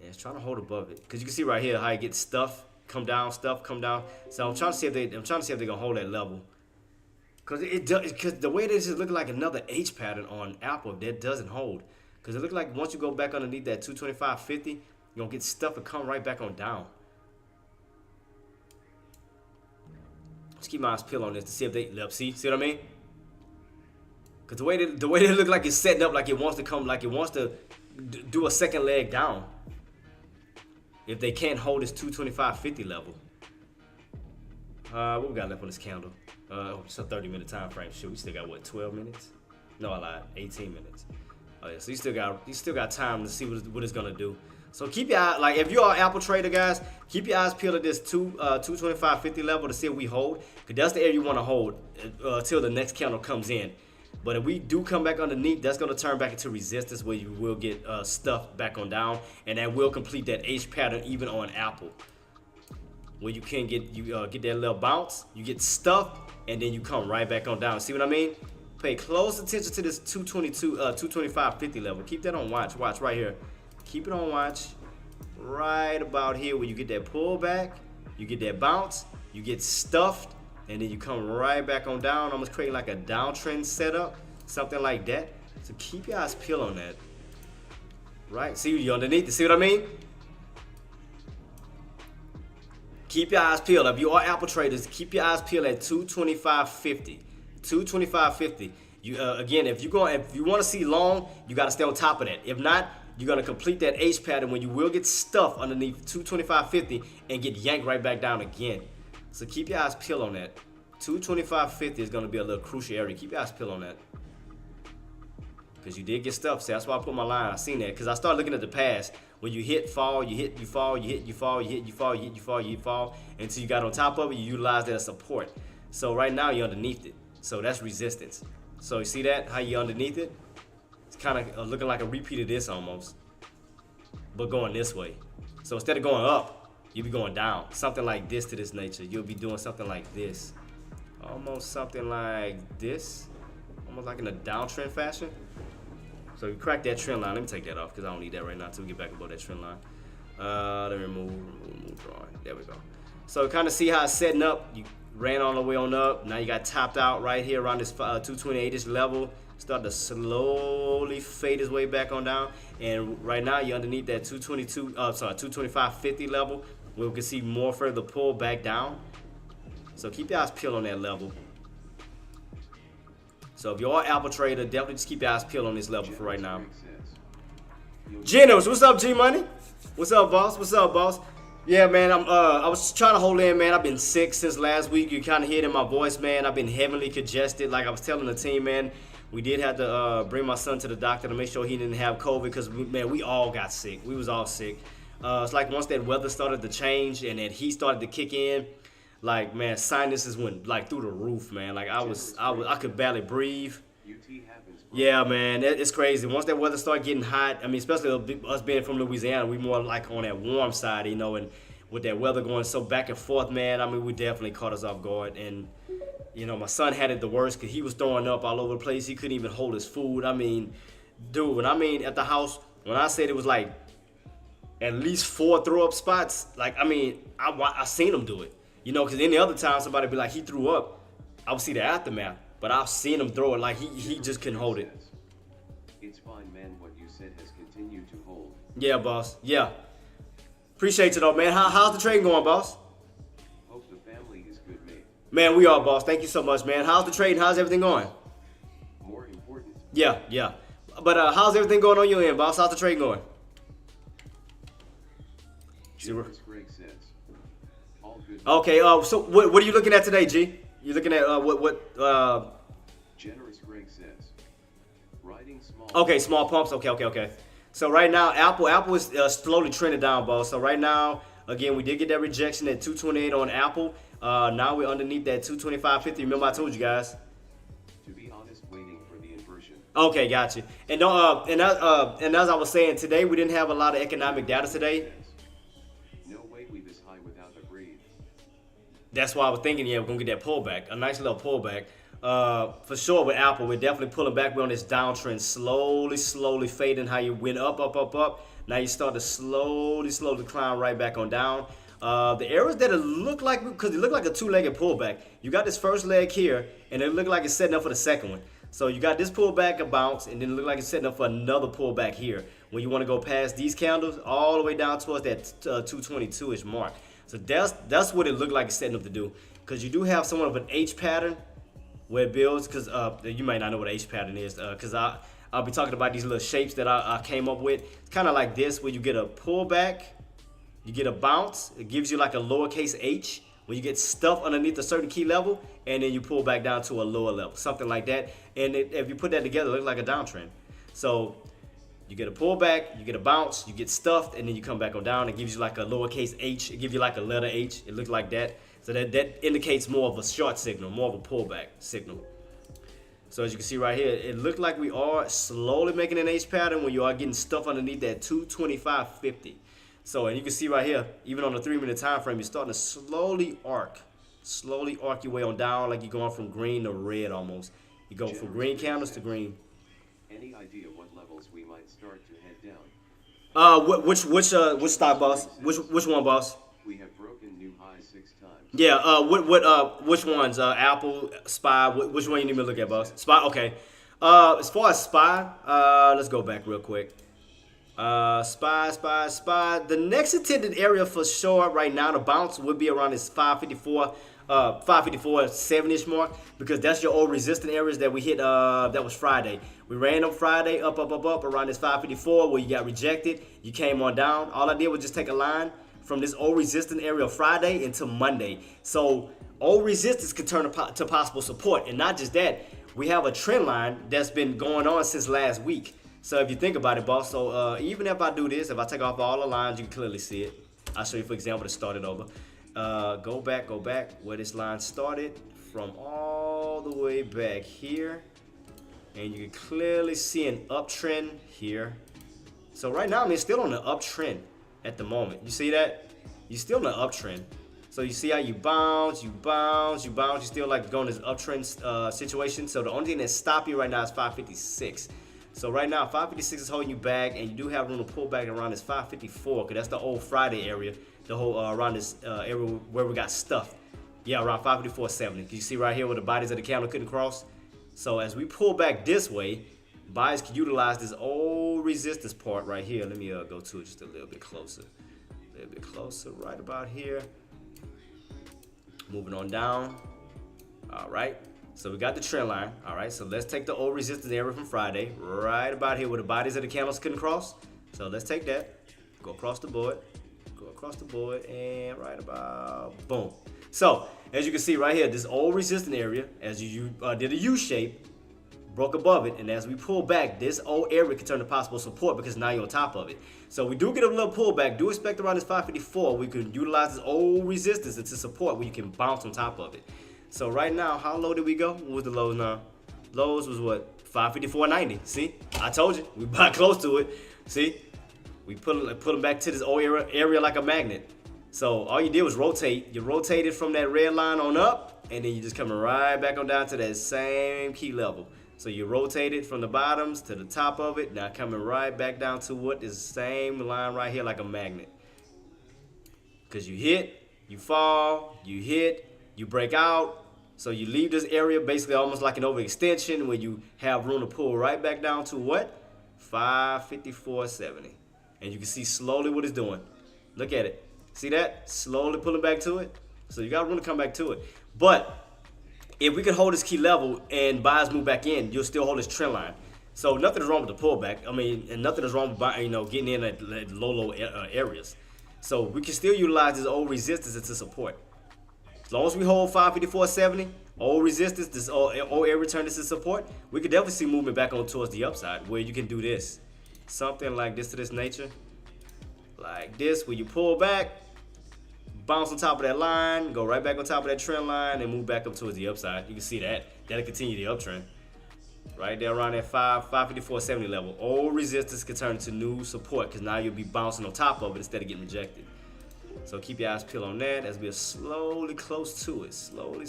Yeah, it's trying to hold above it. Cause you can see right here how it gets stuff, come down. So I'm trying to see if they're gonna hold that level. Cause cause the way this is looking like another H pattern on Apple that doesn't hold. Cause it looks like once you go back underneath that 225.50, you're gonna get stuff and come right back on down. Let's keep my eyes peeled on this to see if they see what I mean? Cause the way they look like it's setting up like it wants to come, like it wants to do a second leg down. If they can't hold this 225.50 level. What we got left on this candle? It's a 30-minute time frame. Shit, we still got what, 12 minutes? No, I lied. 18 minutes. Oh yeah, so you still got time to see what it's gonna do. So keep your eye, like if you're an Apple trader, guys, keep your eyes peeled at this 225.50 level to see if we hold. Cause that's the area you want to hold until the next candle comes in. But if we do come back underneath, that's going to turn back into resistance where you will get stuffed back on down. And that will complete that H pattern even on Apple. Where you can get that little bounce, you get stuffed, and then you come right back on down. See what I mean? Pay close attention to this 225.50 level. Keep that on watch. Watch right here. Keep it on watch. Right about here where you get that pullback, you get that bounce, you get stuffed, and then you come right back on down, almost creating like a downtrend setup, something like that. So keep your eyes peeled on that. Right? See you underneath it. See what I mean? Keep your eyes peeled. If you are Apple traders, keep your eyes peeled at 225.50. 225.50. You again, if you want to see long, you got to stay on top of that. If not, you're gonna complete that H pattern when you will get stuffed underneath 225.50 and get yanked right back down again. So keep your eyes peeled on that. 225.50 is gonna be a little crucial area. Keep your eyes peeled on that. Because you did get stuffed. So that's why I put my line. I seen that. Because I started looking at the past. When you hit, fall, you hit, you fall, you hit, you fall, you hit, you fall, you hit, you fall, you fall. Until you got on top of it, you utilize that as support. So right now you're underneath it. So that's resistance. So you see that? How you underneath it? It's kind of looking like a repeat of this almost. But going this way. So instead of going up, you'll be going down. Something like this to this nature. You'll be doing something like this. Almost something like this. Almost like in a downtrend fashion. So you crack that trend line. Let me take that off because I don't need that right now until we get back above that trend line. Let me remove drawing. There we go. So kind of see how it's setting up. You ran all the way on up. Now you got topped out right here around this 228-ish level. Start to slowly fade his way back on down. And right now you're underneath that 225.50 level. We can see more further pull back down. So keep your eyes peeled on that level. So if you're an Apple trader, definitely just keep your eyes peeled on this level for right now. Genos, what's up, G Money? What's up, boss? What's up, boss? Yeah, man, I was trying to hold in, man. I've been sick since last week. You kind of hear it in my voice, man. I've been heavily congested. Like I was telling the team, man, we did have to bring my son to the doctor to make sure he didn't have COVID because, man, we all got sick. We was all sick. It's like once that weather started to change and that heat started to kick in, like, man, sinuses went like through the roof, man. Like I could barely breathe. Yeah, man, it's crazy. Once that weather started getting hot, I mean, especially us being from Louisiana, we more like on that warm side, you know, and with that weather going so back and forth, man, I mean, we definitely caught us off guard. And, you know, my son had it the worst because he was throwing up all over the place. He couldn't even hold his food. I mean, dude, when I mean at the house, when I said it was like at least 4 throw-up spots, like, I mean, I seen him do it. You know, because any other time somebody be like, he threw up, I would see the aftermath. But I've seen him throw it like he just couldn't hold it. It's fine, man. What you said has continued to hold. Yeah, boss. Yeah. Appreciate you, though, man. How's the trading going, boss? Hope the family is good, mate. Man, we are, boss. Thank you so much, man. How's the trading? How's everything going? More important. Yeah, yeah. But how's everything going on your end, boss? How's the trading going? Generous Greg says. All good. Okay, so what are you looking at today, G? You looking at Generous Greg says. Riding small. Okay, small pumps. Okay. So right now, Apple is slowly trending down, boss. So right now, again, we did get that rejection at 228 on Apple. Now we're underneath that 225.50. Remember I told you guys. To be honest, waiting for the inversion. Okay, gotcha. And and as I was saying, today we didn't have a lot of economic data today. No way we this high without a breathe. That's why I was thinking, yeah, we're gonna get that pullback, a nice little pullback. For sure with Apple, we're definitely pulling back. We're on this downtrend, slowly fading. How you went up. Now you start to slowly climb right back on down. The areas that it look like, because it looked like a two-legged pullback. You got this first leg here, and it looked like it's setting up for the second one. So you got this pullback, a bounce, and then it looked like it's setting up for another pullback here. When you want to go past these candles, all the way down towards that 222-ish mark. So that's what it looked like it's setting up to do. Because you do have somewhat of an H pattern where it builds. Because you might not know what H pattern is. Because I'll be talking about these little shapes that I came up with. It's kind of like this, where you get a pullback, you get a bounce. It gives you like a lowercase h. When you get stuff underneath a certain key level, and then you pull back down to a lower level, something like that. And if you put that together, it looks like a downtrend. So you get a pullback, you get a bounce, you get stuffed, and then you come back on down. It gives you like a lowercase h. It gives you like a letter H. It looks like that. So that indicates more of a short signal, more of a pullback signal. So as you can see right here, it looked like we are slowly making an H pattern when you are getting stuff underneath that 225.50. So, and you can see right here, even on the 3-minute time frame, you're starting to slowly arc your way on down, like you're going from green to red almost. You go from green candles to green. Any idea what levels we might start to head down? Which stock, boss? Which one, boss? We have broken new highs 6 times. Yeah. Which ones? Apple, Spy. Which one you need me to look at, boss? Spy. Okay. As far as Spy, let's go back real quick. Spy. The next intended area for sure right now to bounce would be around this 554, 7-ish mark, because that's your old resistant areas that we hit. That was Friday. We ran up Friday, up around this 554 where you got rejected. You came on down. All I did was just take a line from this old resistant area Friday into Monday. So old resistance could turn to possible support, and not just that. We have a trend line that's been going on since last week. So if you think about it, boss, so even if I do this, if I take off all the lines, you can clearly see it. I'll show you, for example, to start it over. Go back where this line started from all the way back here. And you can clearly see an uptrend here. So right now, I mean, it's still on the uptrend at the moment. You see that? You're still on the uptrend. So you see how you bounce, you still like going this uptrend situation. So the only thing that's stopping you right now is 556. So right now, 556 is holding you back, and you do have room to pull back around this 554, because that's the old Friday area, the whole around this area where we got stuffed. Yeah, around 554.70. You see right here where the bodies of the candle couldn't cross? So as we pull back this way, buyers can utilize this old resistance part right here. Let me go to it just a little bit closer. Right about here. Moving on down. All right. So we got the trend line. All right, so let's take the old resistance area from Friday, right about here where the bodies of the candles couldn't cross. So let's take that, go across the board, and right about, boom. So as you can see right here, this old resistance area, as you did a U shape, broke above it, and as we pull back, this old area can turn to possible support because now you're on top of it. So we do get a little pullback. Do expect around this 554. We can utilize this old resistance into support where you can bounce on top of it. So right now, how low did we go? What was the lows now? Lows was what? 554.90. See? I told you. We bought close to it. See? We put them back to this old area like a magnet. So all you did was rotate. You rotated from that red line on up, and then you just coming right back on down to that same key level. So you rotated from the bottoms to the top of it. Now coming right back down to what is the same line right here like a magnet. Because you hit, you fall, you hit, you break out. So you leave this area basically almost like an overextension where you have room to pull right back down to what? 554.70. And you can see slowly what it's doing. Look at it. See that? Slowly pulling back to it. So you got room to come back to it. But if we can hold this key level and buyers move back in, you'll still hold this trend line. So nothing is wrong with the pullback. I mean, and nothing is wrong with getting in at low areas. So we can still utilize this old resistance into support. As long as we hold 554.70, old resistance, this old area turn this to support, we could definitely see movement back on towards the upside where you can do this. Something like this to this nature. Like this, where you pull back, bounce on top of that line, go right back on top of that trend line, and move back up towards the upside. You can see that. That'll continue the uptrend. Right there around that 554.70 level. Old resistance can turn into new support because now you'll be bouncing on top of it instead of getting rejected. So keep your eyes peeled on that as we are slowly close to it. Slowly.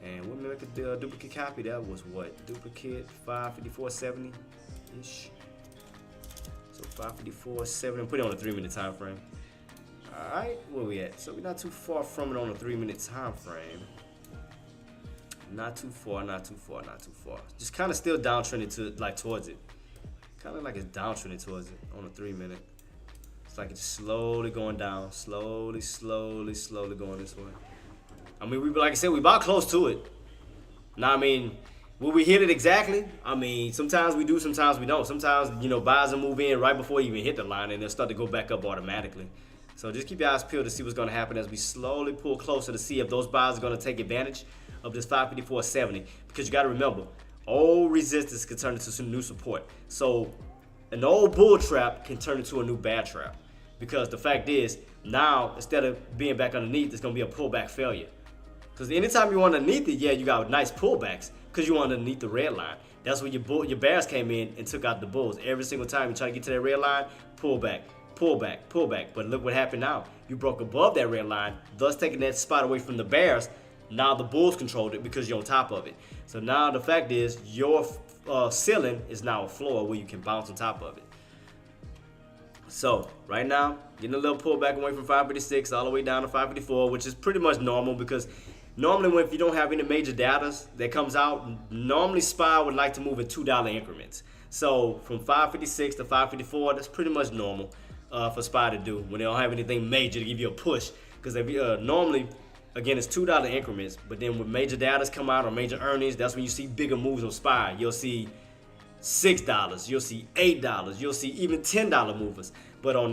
And we'll make a duplicate copy. That was what? Duplicate 554.70-ish. So 554.70. Put it on a 3-minute time frame. Alright, where we at? So we're not too far from it on a 3-minute time frame. Not too far. Just kind of still downtrending towards it. Kind of like it's downtrending towards it on a 3-minute. It's like it's slowly going down, slowly going this way. I mean, like I said, we about close to it. Now, I mean, will we hit it exactly? I mean, sometimes we do, sometimes we don't. Sometimes, buyers will move in right before you even hit the line, and they'll start to go back up automatically. So just keep your eyes peeled to see what's going to happen as we slowly pull closer to see if those buyers are going to take advantage of this 554.70. Because you got to remember, old resistance can turn into some new support. So an old bull trap can turn into a new bad trap. Because the fact is, now, instead of being back underneath, it's going to be a pullback failure. Because anytime you want underneath it, yeah, you got nice pullbacks because you want underneath the red line. That's when your bears came in and took out the bulls. Every single time you try to get to that red line, pull back. But look what happened now. You broke above that red line, thus taking that spot away from the bears. Now the bulls controlled it because you're on top of it. So now the fact is, your ceiling is now a floor where you can bounce on top of it. So right now, getting a little pullback away from 556 all the way down to 554, which is pretty much normal because normally if you don't have any major data that comes out, normally SPY would like to move in $2 increments. So from 556 to 554, that's pretty much normal for SPY to do when they don't have anything major to give you a push. Because normally, again, it's $2 increments, but then when major data come out or major earnings, that's when you see bigger moves on SPY. You'll see $6, you'll see $8, you'll see even $10 movers. But on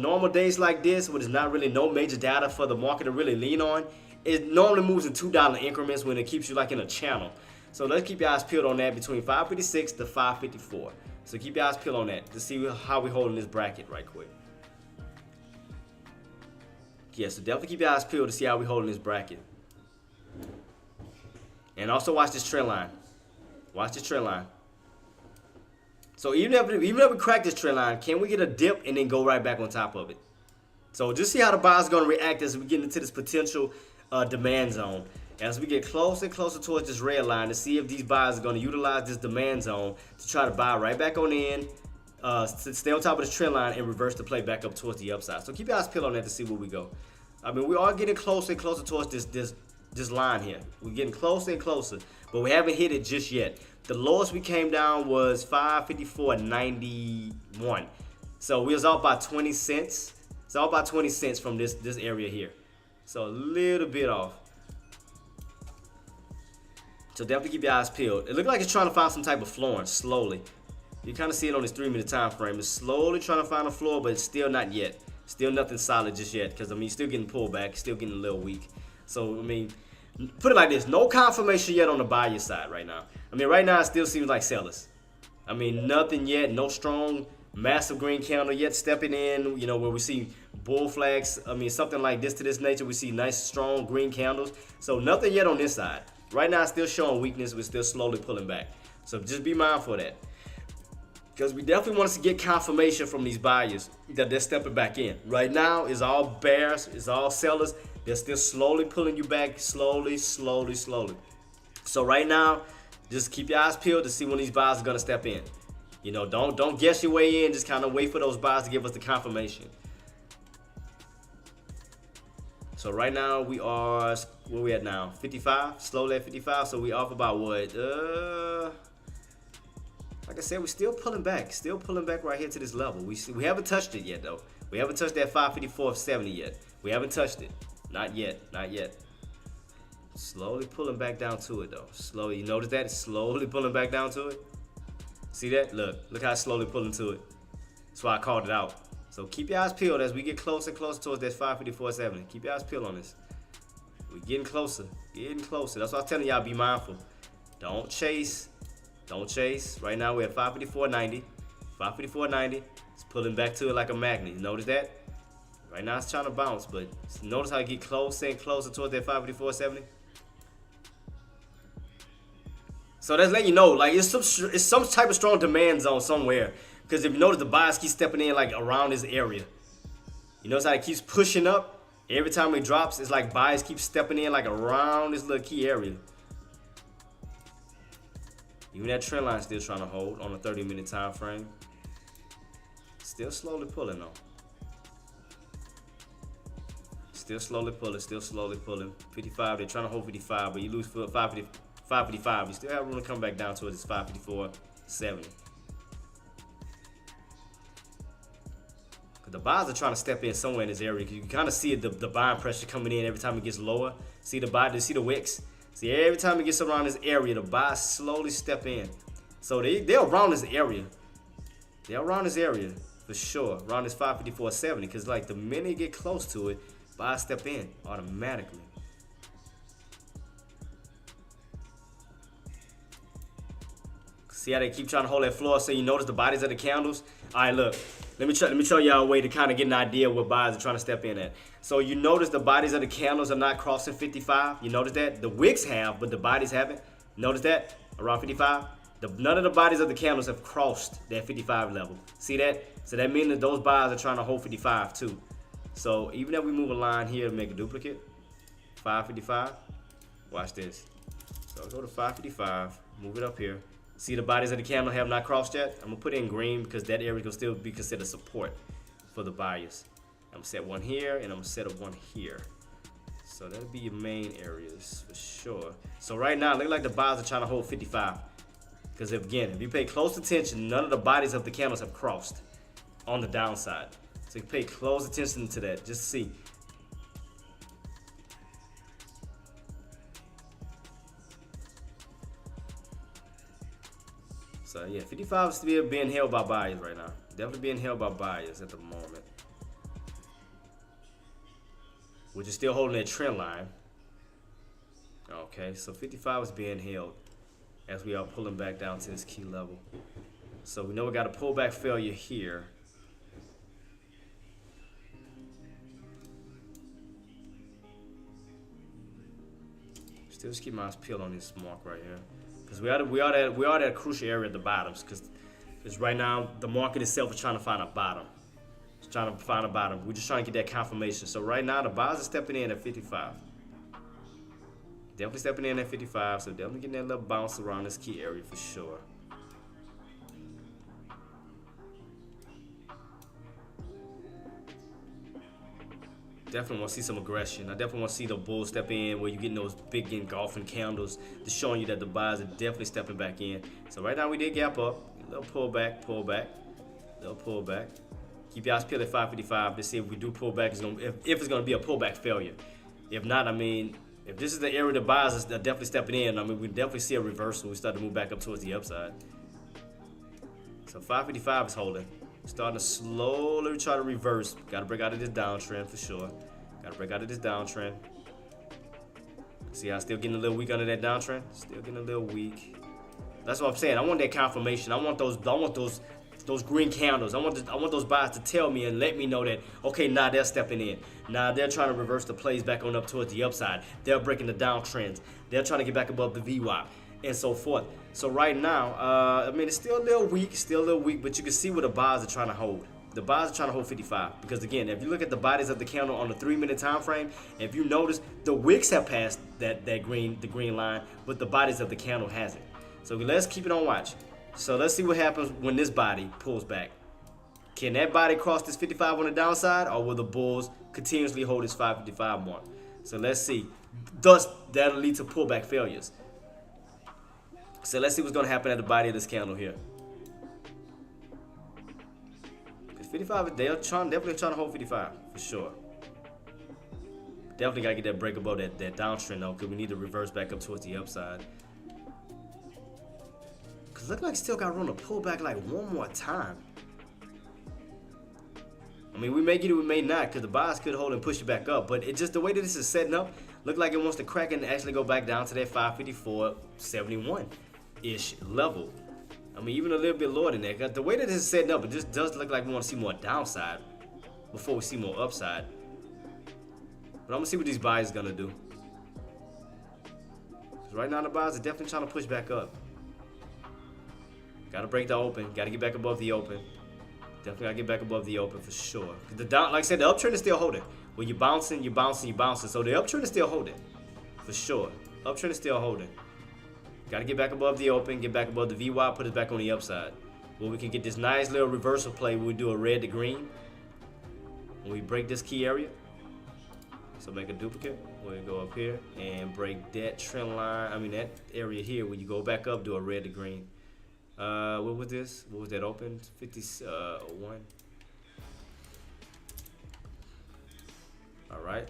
normal days like this, when there's not really no major data for the market to really lean on, it normally moves in $2 increments when it keeps you like in a channel. So let's keep your eyes peeled on that between 556 to 554. So keep your eyes peeled on that to see how we holding this bracket right quick. Yeah, so definitely keep your eyes peeled to see how we holding this bracket. And also watch this trend line. Watch this trend line. So even if we crack this trend line, can we get a dip and then go right back on top of it? So just see how the buyers are going to react as we get into this potential demand zone. As we get closer and closer towards this red line to see if these buyers are going to utilize this demand zone to try to buy right back on in, to stay on top of this trend line and reverse the play back up towards the upside. So keep your eyes peeled on that to see where we go. I mean, we are getting closer and closer towards this line here. We're getting closer and closer, but we haven't hit it just yet. The lowest we came down was 554.91. So we was off by 20 cents. It's off by 20 cents from this area here. So a little bit off. So definitely keep your eyes peeled. It looked like it's trying to find some type of flooring slowly. You kind of see it on this 3-minute time frame. It's slowly trying to find a floor, but it's still not yet. Still nothing solid just yet because, I mean, still getting pulled back, still getting a little weak. So, I mean, put it like this. No confirmation yet on the buyer side right now. I mean, right now it still seems like sellers. I mean, nothing yet. No strong, massive green candle yet stepping in, you know, where we see bull flags. I mean, something like this to this nature. We see nice, strong green candles. So nothing yet on this side. Right now it's still showing weakness. We're still slowly pulling back. So just be mindful of that. Because we definitely want us to get confirmation from these buyers that they're stepping back in. Right now, it's all bears, it's all sellers. They're still slowly pulling you back, slowly. So right now, just keep your eyes peeled to see when these buyers are gonna step in. You know, don't guess your way in. Just kind of wait for those buyers to give us the confirmation. So right now we are, where we at now? 55, slowly at 55. So we off about what? Like I said, we're still pulling back right here to this level. We haven't touched it yet, though. We haven't touched that 554.70 yet. We haven't touched it. Not yet. Slowly pulling back down to it, though. Slowly. You notice that? It's slowly pulling back down to it. See that? Look how it's slowly pulling to it. That's why I called it out. So keep your eyes peeled as we get closer and closer towards that 554.70. Keep your eyes peeled on this. We're getting closer. That's why I was telling y'all, be mindful. Don't chase. Right now we're at 554.90. 554.90. It's pulling back to it like a magnet. You notice that? Right now it's trying to bounce, but notice how it get closer and closer towards that 554.70. So that's letting you know, like it's some type of strong demand zone somewhere. Because if you notice, the buyers keep stepping in like around this area. You notice how it keeps pushing up? Every time it drops, it's like buyers keep stepping in like around this little key area. Even that trend line still trying to hold on a 30-minute time frame. Still slowly pulling though. Still slowly pulling. 55, they're trying to hold 55, but you lose 555. You still have room to come back down towards this 554.70. The buyers are trying to step in somewhere in this area because you can kind of see the buying pressure coming in every time it gets lower. See the wicks? See, every time it gets around this area, the buyers slowly step in. So they're around this area. They're around this area for sure, around this 554.70, because like the minute you get close to it, buyers step in automatically. See how they keep trying to hold that floor? So you notice the bodies of the candles? All right, look. Let me show y'all a way to kind of get an idea of what buyers are trying to step in at. So you notice the bodies of the candles are not crossing 55. You notice that? The wicks have, but the bodies haven't. Notice that? Around 55? None of the bodies of the candles have crossed that 55 level. See that? So that means that those buyers are trying to hold 55 too. So even if we move a line here to make a duplicate, 555, watch this. So go to 555, move it up here. See the bodies of the candle have not crossed yet? I'm gonna put it in green because that area will still be considered support for the buyers. I'm gonna set one here and I'm gonna set up one here. So that'll be your main areas for sure. So right now, it looks like the buyers are trying to hold 55. Because if you pay close attention, none of the bodies of the candles have crossed on the downside. So you pay close attention to that, just see. So yeah, 55 is still being held by buyers right now. Definitely being held by buyers at the moment. Which is still holding that trend line. Okay, so 55 is being held as we are pulling back down to this key level. So we know we got a pullback failure here. Still just keep my eyes peeled on this mark right here. Because we are at a crucial area at the bottoms. Because right now the market itself is trying to find a bottom. It's trying to find a bottom. We're just trying to get that confirmation. So right now the buyers are stepping in at 55. Definitely stepping in at 55. So definitely getting that little bounce around this key area for sure. Definitely want to see some aggression. I definitely want to see the bulls step in where you're getting those big engulfing candles to showing you that the buyers are definitely stepping back in. So right now we did gap up. A little pullback, little pullback. Keep your eyes peeled at 555 to see if we do pull back. If it's going to be a pullback failure. If not, I mean, if this is the area the buyers are definitely stepping in, I mean, we definitely see a reversal. We start to move back up towards the upside. So 555 is holding. Starting to slowly try to reverse. Got to break out of this downtrend for sure. Got to break out of this downtrend. See how I'm still getting a little weak under that downtrend? Still getting a little weak. That's what I'm saying. I want that confirmation. I want those green candles. I want those buyers to tell me and let me know that, okay, now they're stepping in. Now they're trying to reverse the plays back on up towards the upside. They're breaking the downtrends. They're trying to get back above the VWAP and so forth. So right now, I mean, it's still a little weak, but you can see where the buyers are trying to hold. The buyers are trying to hold 55 because again, if you look at the bodies of the candle on the 3-minute time frame, if you notice, the wicks have passed the green line, but the bodies of the candle hasn't. So let's keep it on watch. So let's see what happens when this body pulls back. Can that body cross this 55 on the downside, or will the bulls continuously hold this 555 mark? So let's see. Thus, that'll lead to pullback failures. So let's see what's going to happen at the body of this candle here. Because 55, they're definitely trying to hold 55 for sure. Definitely got to get that break above that downtrend though, because we need to reverse back up towards the upside. Because it looks like still got room to pull back like one more time. I mean, we may get it, we may not, because the buyers could hold and push it back up. But it just, the way that this is setting up, look like it wants to crack and actually go back down to that 554.71-ish level. I mean, even a little bit lower than that. Because the way that this is setting up, it just does look like we want to see more downside before we see more upside. But I'm going to see what these buyers are going to do. Because right now, the buyers are definitely trying to push back up. Got to break the open. Got to get back above the open. Definitely gotta get back above the open for sure. The down, like I said, the uptrend is still holding. When you're bouncing, you're bouncing, you're bouncing. So the uptrend is still holding, for sure. Uptrend is still holding. Gotta get back above the open, get back above the VWAP, put it back on the upside. Where we can get this nice little reversal play where we do a red to green. When we break this key area. So make a duplicate. We'll go up here and break that trend line. I mean that area here where you go back up, do a red to green. What was this? What was that open? 51. All right.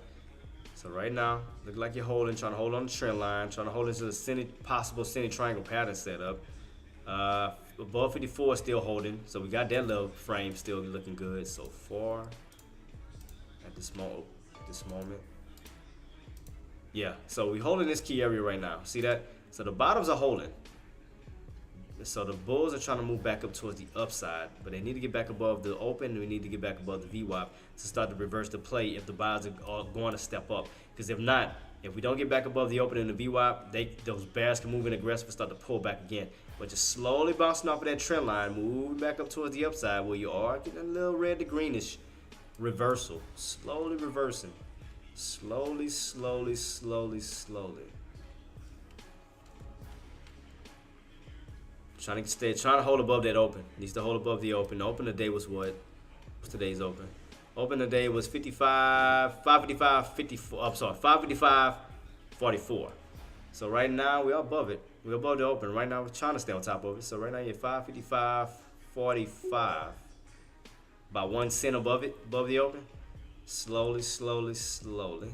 So right now, look like you're holding, trying to hold on the trend line, trying to hold into the possible semi-triangle pattern setup. Above 54 is still holding, so we got that little frame still looking good so far at this moment. Yeah. So we holding this key area right now. See that? So the bottoms are holding. So the bulls are trying to move back up towards the upside, but they need to get back above the open. We need to get back above the VWAP to start to reverse the play if the buyers are going to step up. Because if not, if we don't get back above the open in the VWAP, those bears can move in aggressive and start to pull back again. But just slowly bouncing off of that trend line, moving back up towards the upside where you are, getting a little red to greenish reversal. Slowly reversing. Slowly, slowly, slowly, slowly. Trying to hold above that open. Needs to hold above the open. The open today was what? What's today's open? Open today was 555, 54. I'm sorry, 555, 44. So right now we're above it. We're above the open. Right now we're trying to stay on top of it. So right now you're 555, 45. About 1 cent above it, above the open. Slowly, slowly, slowly.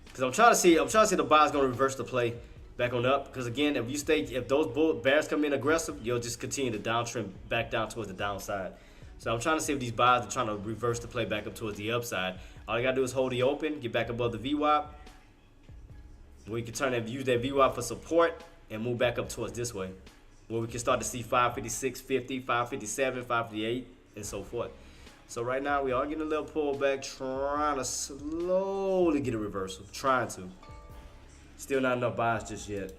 Because I'm trying to see the buy's gonna reverse the play back on up. Because again, if those bears come in aggressive, you'll just continue to downtrend back down towards the downside. So I'm trying to see if these buys are trying to reverse the play back up towards the upside. All you gotta do is hold the open, get back above the VWAP. We can use that VWAP for support and move back up towards this way, where we can start to see 556.50, 557, 558, and so forth. So right now we are getting a little pullback, trying to slowly get a reversal. Trying to. Still not enough buys just yet.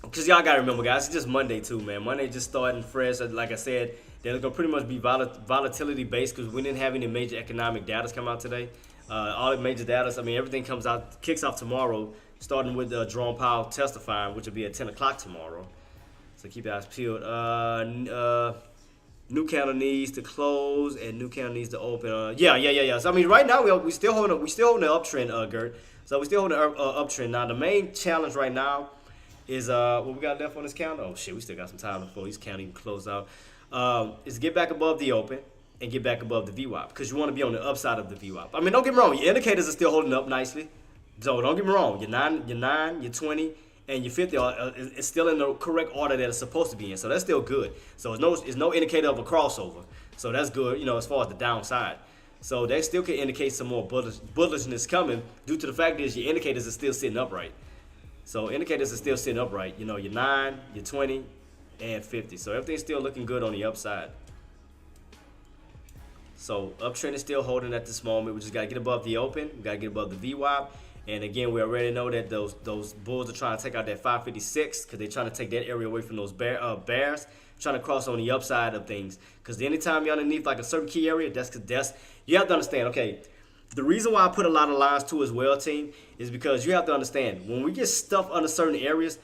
Because y'all gotta remember, guys, it's just Monday too, man. Monday just starting fresh. Like I said, they're gonna pretty much be volatility based because we didn't have any major economic data come out today. All the major data, I mean, everything kicks off tomorrow, starting with Jerome Powell testifying, which will be at 10 o'clock tomorrow. So keep your eyes peeled. New candle needs to close and new candle needs to open. Yeah. So I mean, right now we still holding the uptrend, Gert. So we still holding the uptrend. Now the main challenge right now is what we got left on this candle. Oh shit, we still got some time before this candle even close out. Is get back above the open and get back above the VWAP because you want to be on the upside of the VWAP. I mean, don't get me wrong, your indicators are still holding up nicely. So don't get me wrong, your 9, your 20, and your 50 is still in the correct order that it's supposed to be in. So that's still good. So it's no indicator of a crossover. So that's good, as far as the downside. So that still can indicate some more bullishness coming due to the fact that your indicators are still sitting upright. So indicators are still sitting upright. Your 9, your 20, and 50. So everything's still looking good on the upside. So uptrend is still holding at this moment. We just got to get above the open. We got to get above the VWAP. And again, we already know that those bulls are trying to take out that 556 because they're trying to take that area away from those bears, trying to cross on the upside of things. Because anytime you're underneath like a certain key area, that's you have to understand. Okay, the reason why I put a lot of lines too as well, team, is because you have to understand when we get stuff under certain areas,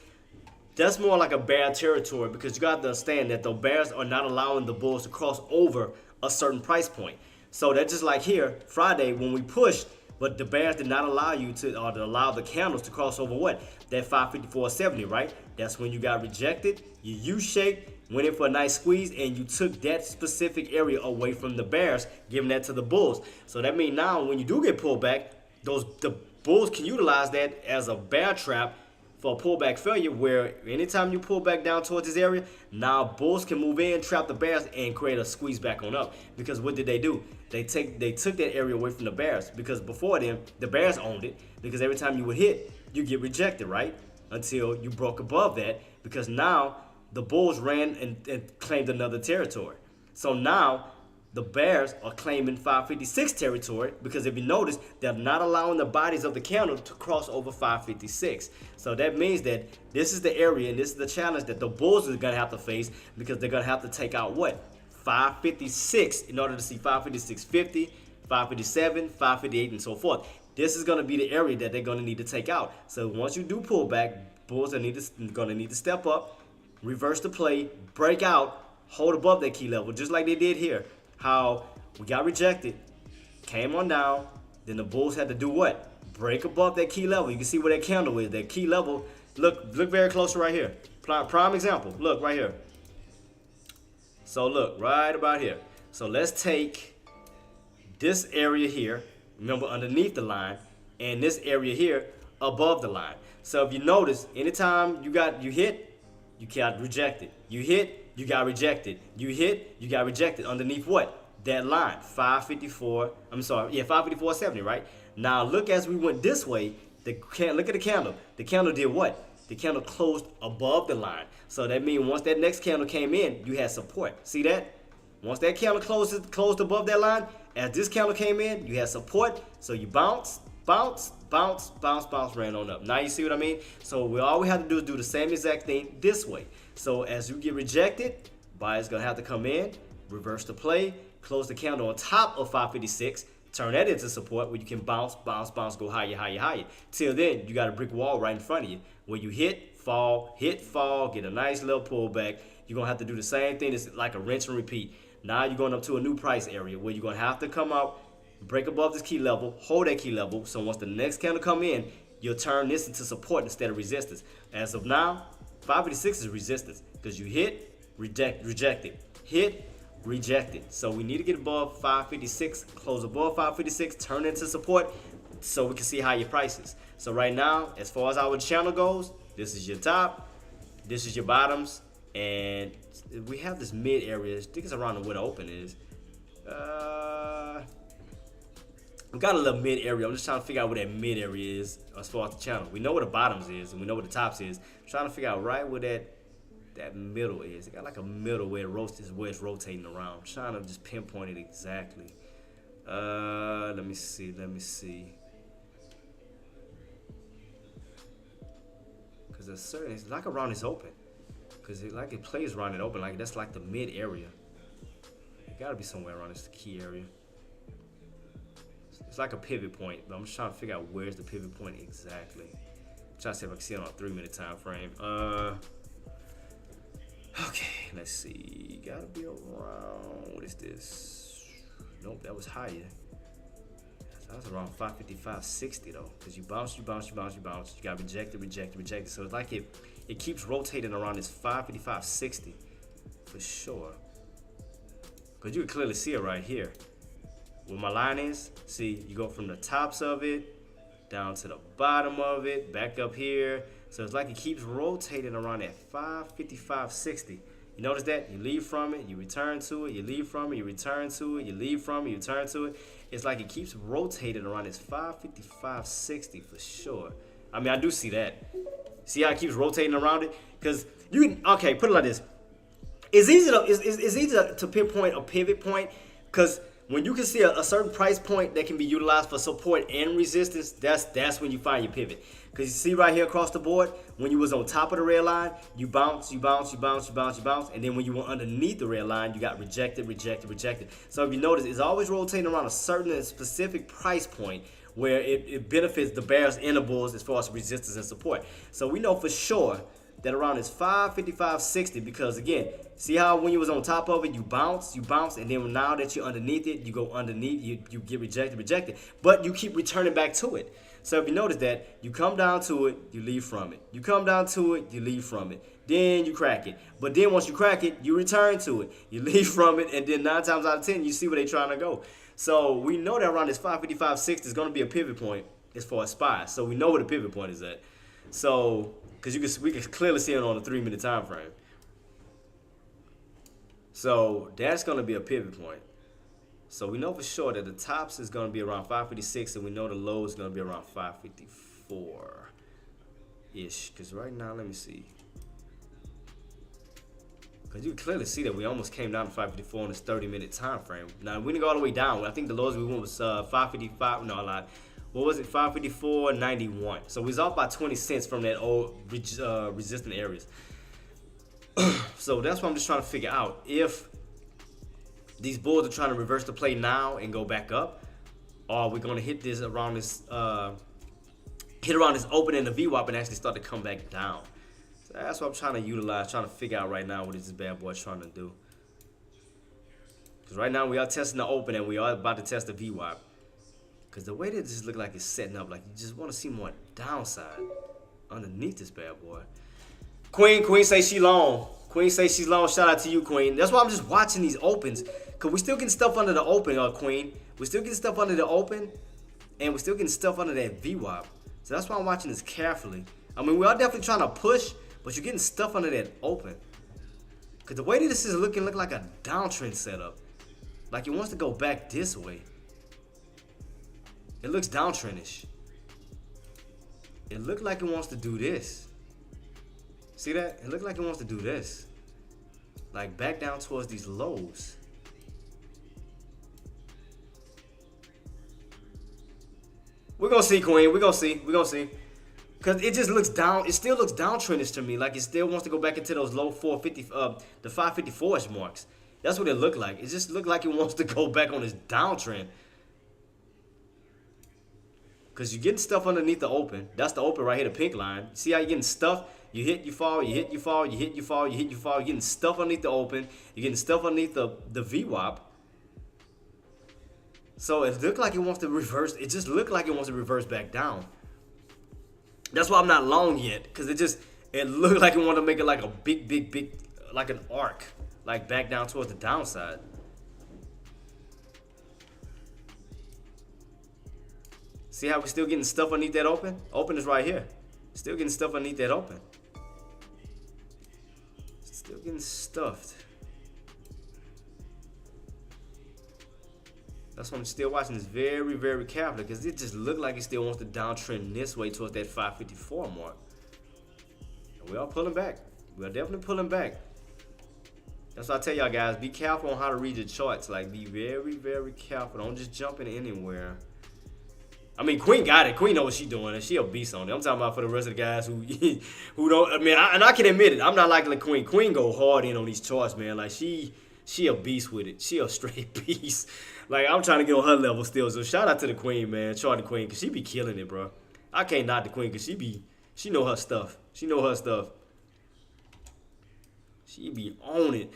that's more like a bear territory because you got to understand that the bears are not allowing the bulls to cross over a certain price point. So that's just like here, Friday when we pushed. But the bears did not allow you to allow the candles to cross over what? That 554.70, right? That's when you got rejected. You U-shaped, went in for a nice squeeze, and you took that specific area away from the bears, giving that to the bulls. So that means now when you do get pulled back, the bulls can utilize that as a bear trap for a pullback failure where anytime you pull back down towards this area, now bulls can move in, trap the bears, and create a squeeze back on up. Because what did they do? They took that area away from the bears because before then, the bears owned it because every time you would hit, you get rejected, right? Until you broke above that because now the bulls ran and claimed another territory. So now the bears are claiming 556 territory because if you notice, they're not allowing the bodies of the candle to cross over 556. So that means that this is the area and this is the challenge that the bulls are going to have to face because they're going to have to take out what? 556 in order to see 556.50, 557, 558, and so forth. This is going to be the area that they're going to need to take out. So once you do pull back, bulls are going to need to step up, reverse the play, break out, hold above that key level, just like they did here. How we got rejected, came on down, then the bulls had to do what? Break above that key level. You can see where that candle is. That key level, look very close right here. Prime example, look right here. So look, right about here. So let's take this area here, remember underneath the line, and this area here above the line. So if you notice, anytime you hit, you got rejected. You hit, you got rejected. You hit, you got rejected. Underneath what? That line, 554.70, right? Now look as we went this way, look at the candle. The candle did what? The candle closed above the line. So that means once that next candle came in, you had support. See that? Once that candle closed above that line, as this candle came in, you had support. So you bounce, ran on up. Now you see what I mean? So all we have to do is do the same exact thing this way. So as you get rejected, buyer's going to have to come in, reverse the play, close the candle on top of 556, Turn that into support where you can bounce, bounce, bounce, go higher, higher, higher. Till then, you got a brick wall right in front of you where you hit, fall, get a nice little pullback. You're going to have to do the same thing. It's like a rinse and repeat. Now you're going up to a new price area where you're going to have to come out, break above this key level, hold that key level. So once the next candle come in, you'll turn this into support instead of resistance. As of now, 556 is resistance because you hit, reject it. Hit, reject it. So we need to get above 556, close above 556, turn into support so we can see higher prices. So right now, as far as our channel goes, this is your top, this is your bottoms, and we have this mid area. I think it's around where the open is. We got a little mid area. I'm just trying to figure out where that mid area is as far as the channel. We know where the bottoms is and we know where the tops is. I'm trying to figure out right where that middle is. It got like a middle where it's rotating around. I'm trying to just pinpoint it exactly. Let me see. Cause it's like around this open. Cause it plays around it open. Like that's like the mid area. It gotta be somewhere around this key area. It's like a pivot point, but I'm just trying to figure out where's the pivot point exactly. I'm trying to see if I can see it on a 3-minute time frame. Okay, let's see. Gotta be around. What is this? Nope, that was higher. That was around 555.60 though, because you bounce. You got rejected. So it's like it keeps rotating around this 555.60 for sure. Because you can clearly see it right here. Where my line is, see, you go from the tops of it down to the bottom of it, back up here. So it's like it keeps rotating around that 555.60. You notice that? You leave from it, you return to it, you leave from it, you return to it, you leave from it, you return to it. It's like it keeps rotating around this 555.60 for sure. I mean, I do see that. See how it keeps rotating around it? Because you can, okay, put it like this. It's easy to pinpoint a pivot point because when you can see a certain price point that can be utilized for support and resistance, that's when you find your pivot. Because you see right here across the board, when you was on top of the red line, you bounce, and then when you were underneath the red line, you got rejected. So if you notice, it's always rotating around a certain and specific price point where it benefits the bears and the bulls as far as resistance and support. So we know for sure that around is 555.60 because again, see how when you was on top of it, you bounce, and then now that you're underneath it, you go underneath, you get rejected, but you keep returning back to it. So if you notice that, you come down to it, you leave from it. You come down to it, you leave from it. Then you crack it. But then once you crack it, you return to it. You leave from it, and then 9 times out of 10, you see where they're trying to go. So we know that around this 555.60 is going to be a pivot point as far as SPY. So we know where the pivot point is at. So because we can clearly see it on a 3-minute time frame. So that's going to be a pivot point. So we know for sure that the tops is going to be around 556, and we know the low is going to be around 554-ish. Because right now, let me see. Because you can clearly see that we almost came down to 554 in this 30-minute time frame. Now, we didn't go all the way down. I think the lowest we went was 555. No, I lied. What was it? 554.91. So we was off by 20 cents from that old resistant areas. So that's what I'm just trying to figure out. If these bulls are trying to reverse the play now and go back up, or are we going to hit this around this open in the VWAP and actually start to come back down? So that's what I'm trying to utilize, trying to figure out right now what is this bad boy trying to do. Because right now we are testing the open and we are about to test the VWAP. Because the way that this look like it's setting up, like you just want to see more downside underneath this bad boy. Queen say she long. Queen say she's long. Shout out to you, Queen. That's why I'm just watching these opens. Because we still getting stuff under the open, Queen. We still getting stuff under the open. And we still getting stuff under that VWAP. So that's why I'm watching this carefully. I mean, we are definitely trying to push, but you're getting stuff under that open. Because the way that this is looking, look like a downtrend setup. Like it wants to go back this way. It looks downtrendish. It looked like it wants to do this. See that? It looked like it wants to do this. Like back down towards these lows. We're going to see, Queen. We're going to see. Because it just looks down. It still looks downtrendish to me. Like it still wants to go back into those low 450, the 554-ish marks. That's what it looked like. It just looked like it wants to go back on this downtrend. because you're getting stuff underneath the open. That's the open right here, the pink line. See how you're getting stuff? You hit, you fall, you hit, you fall, you hit, you fall, you hit, you fall. You're getting stuff underneath the open. You're getting stuff underneath the VWAP. So it looked like it wants to reverse. It just looked like it wants to reverse back down. That's why I'm not long yet, because it looked like it wanted to make it like a big, like an arc, like back down towards the downside. See how we're still getting stuff underneath that open? Open is right here. Still getting stuff underneath that open. Still getting stuffed. That's why I'm still watching this very, very carefully, because it just looked like it still wants to downtrend this way towards that 554 mark. And we are pulling back. We are definitely pulling back. That's why I tell y'all guys, be careful on how to read your charts. Like, be very, very careful. Don't just jump in anywhere. I mean, Queen got it. Queen knows what she's doing, and she a beast on it. I'm talking about for the rest of the guys who don't. I mean, I can admit it. I'm not like Queen. Queen go hard in on these charts, man. Like she a beast with it. She a straight beast. Like, I'm trying to get on her level still. So shout out to the Queen, man. Shout out to Queen, cause she be killing it, bro. I can't knock the Queen, cause she know her stuff. She know her stuff. She be on it.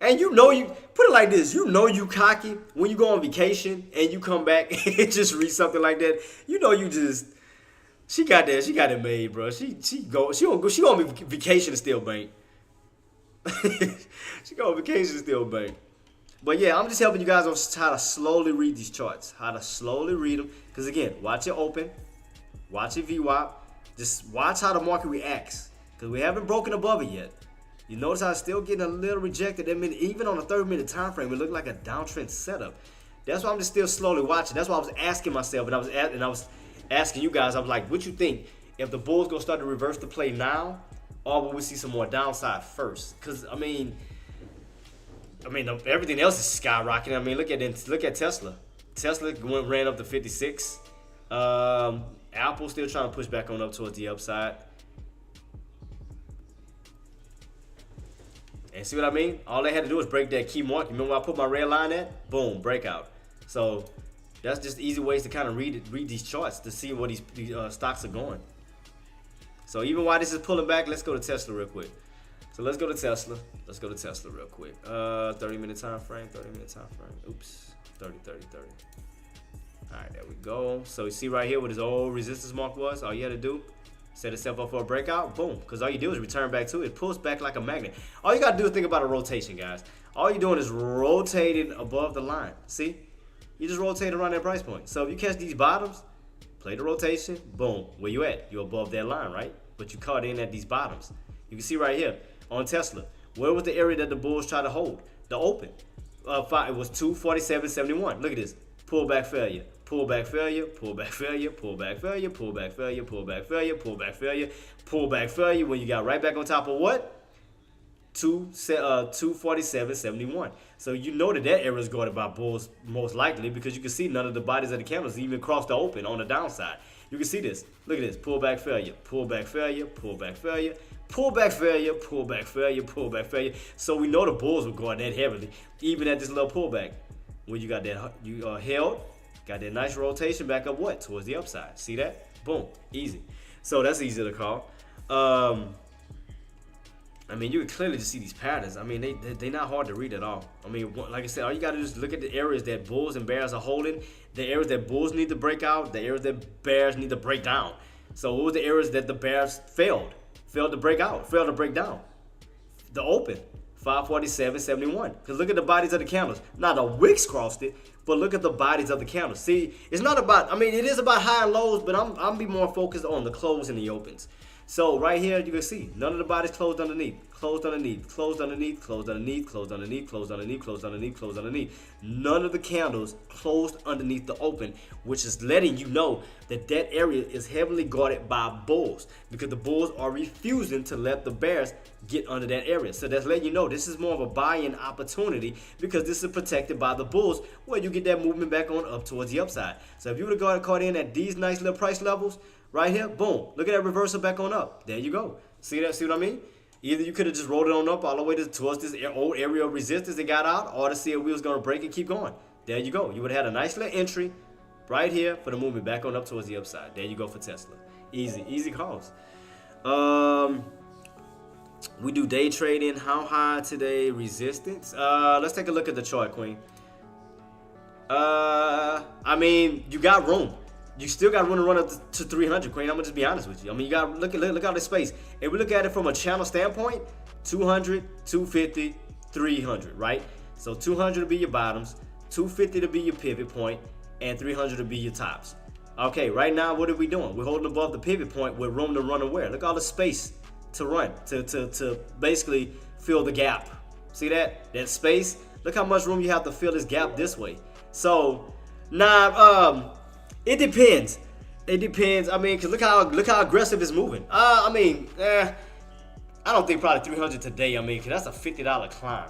And you know, you put it like this, you know you cocky when you go on vacation and you come back and just read something like that. You know you just, she got it made, bro. She gonna be vacation and still bank. She go on vacation and still bank. But yeah, I'm just helping you guys on how to slowly read these charts, how to slowly read them. Because again, watch it open, watch it VWAP, just watch how the market reacts. Because we haven't broken above it yet. You notice how it's still getting a little rejected. I mean, even on a 30-minute time frame, it looked like a downtrend setup. That's why I'm just still slowly watching. That's why I was asking myself, and I was asking you guys. I was like, what you think? If the Bulls gonna start to reverse the play now, or will we see some more downside first? Because I mean, everything else is skyrocketing. I mean, look at Tesla. Tesla ran up to 56. Apple still trying to push back on up towards the upside. And see what I mean? All they had to do was break that key mark. You remember where I put my red line at? Boom, breakout. So that's just easy ways to kind of read these charts to see where these stocks are going. So even while this is pulling back, let's go to Tesla real quick. So let's go to Tesla. Let's go to Tesla real quick. 30-minute time frame. Oops. 30. All right, there we go. So you see right here what his old resistance mark was? All you had to do, set itself up for a breakout, boom. Because all you do is return back to it. It pulls back like a magnet. All you got to do is think about a rotation, guys. All you're doing is rotating above the line. See? You just rotate around that price point. So if you catch these bottoms, play the rotation, boom. Where you at? You're above that line, right? But you caught in at these bottoms. You can see right here on Tesla. Where was the area that the Bulls tried to hold? The open. It was 247.71. Look at this. Pullback failure. Pullback failure, pullback failure, pullback failure, pullback failure, pullback failure, pullback failure, pullback failure. When you got right back on top of what? 247.71. So you know that area is guarded by Bulls most likely, because you can see none of the bodies of the candles even cross the open on the downside. You can see this. Look at this. Pullback failure, pullback failure, pullback failure, pullback failure, pullback failure, pullback failure. So we know the Bulls will guard that heavily, even at this little pullback. When you got that, you held. Got that nice rotation back up what? Towards the upside. See that? Boom. Easy. So that's easy to call. I mean, you can clearly just see these patterns. I mean, they're not hard to read at all. I mean, like I said, all you got to do is look at the areas that Bulls and Bears are holding, the areas that Bulls need to break out, the areas that Bears need to break down. So what were the areas that the Bears failed to break out, failed to break down? The open. 547.71. Because look at the bodies of the candles. Now the wicks crossed it, but look at the bodies of the candles. See, it's not about, I mean, it is about high and lows, but I'm be more focused on the close and the opens. So right here, you can see none of the bodies closed underneath, closed underneath, closed underneath, closed underneath, closed underneath, closed underneath, closed underneath, closed underneath. None of the candles closed underneath the open, which is letting you know that that area is heavily guarded by Bulls, because the Bulls are refusing to let the Bears get under that area. So that's letting you know this is more of a buy-in opportunity, because this is protected by the Bulls, where you get that movement back on up towards the upside. So if you would have caught in at these nice little price levels right here, boom, look at that reversal back on up. There you go. See that? See what I mean? Either you could have just rolled it on up all the way towards this old area of resistance and got out, or to see if we was going to break and keep going. There you go. You would have had a nice little entry, right here for the movement back on up towards the upside. There you go for Tesla. Easy calls. We do day trading. How high today? Resistance. Let's take a look at the chart, Queen. I mean, you got room. You still got room to run up to 300, Queen. I'm gonna just be honest with you. I mean, you got look out the space. If we look at it from a channel standpoint, 200, 250, 300, right? So 200 to be your bottoms, 250 to be your pivot point, and 300 to be your tops. Okay, right now, what are we doing? We're holding above the pivot point with room to run and where? Look at all the space to run, to basically fill the gap. See that? That space? Look how much room you have to fill this gap this way. So, it depends. It depends. I mean, cause look how aggressive it's moving. I don't think probably 300 today. I mean, cause that's a $50 climb.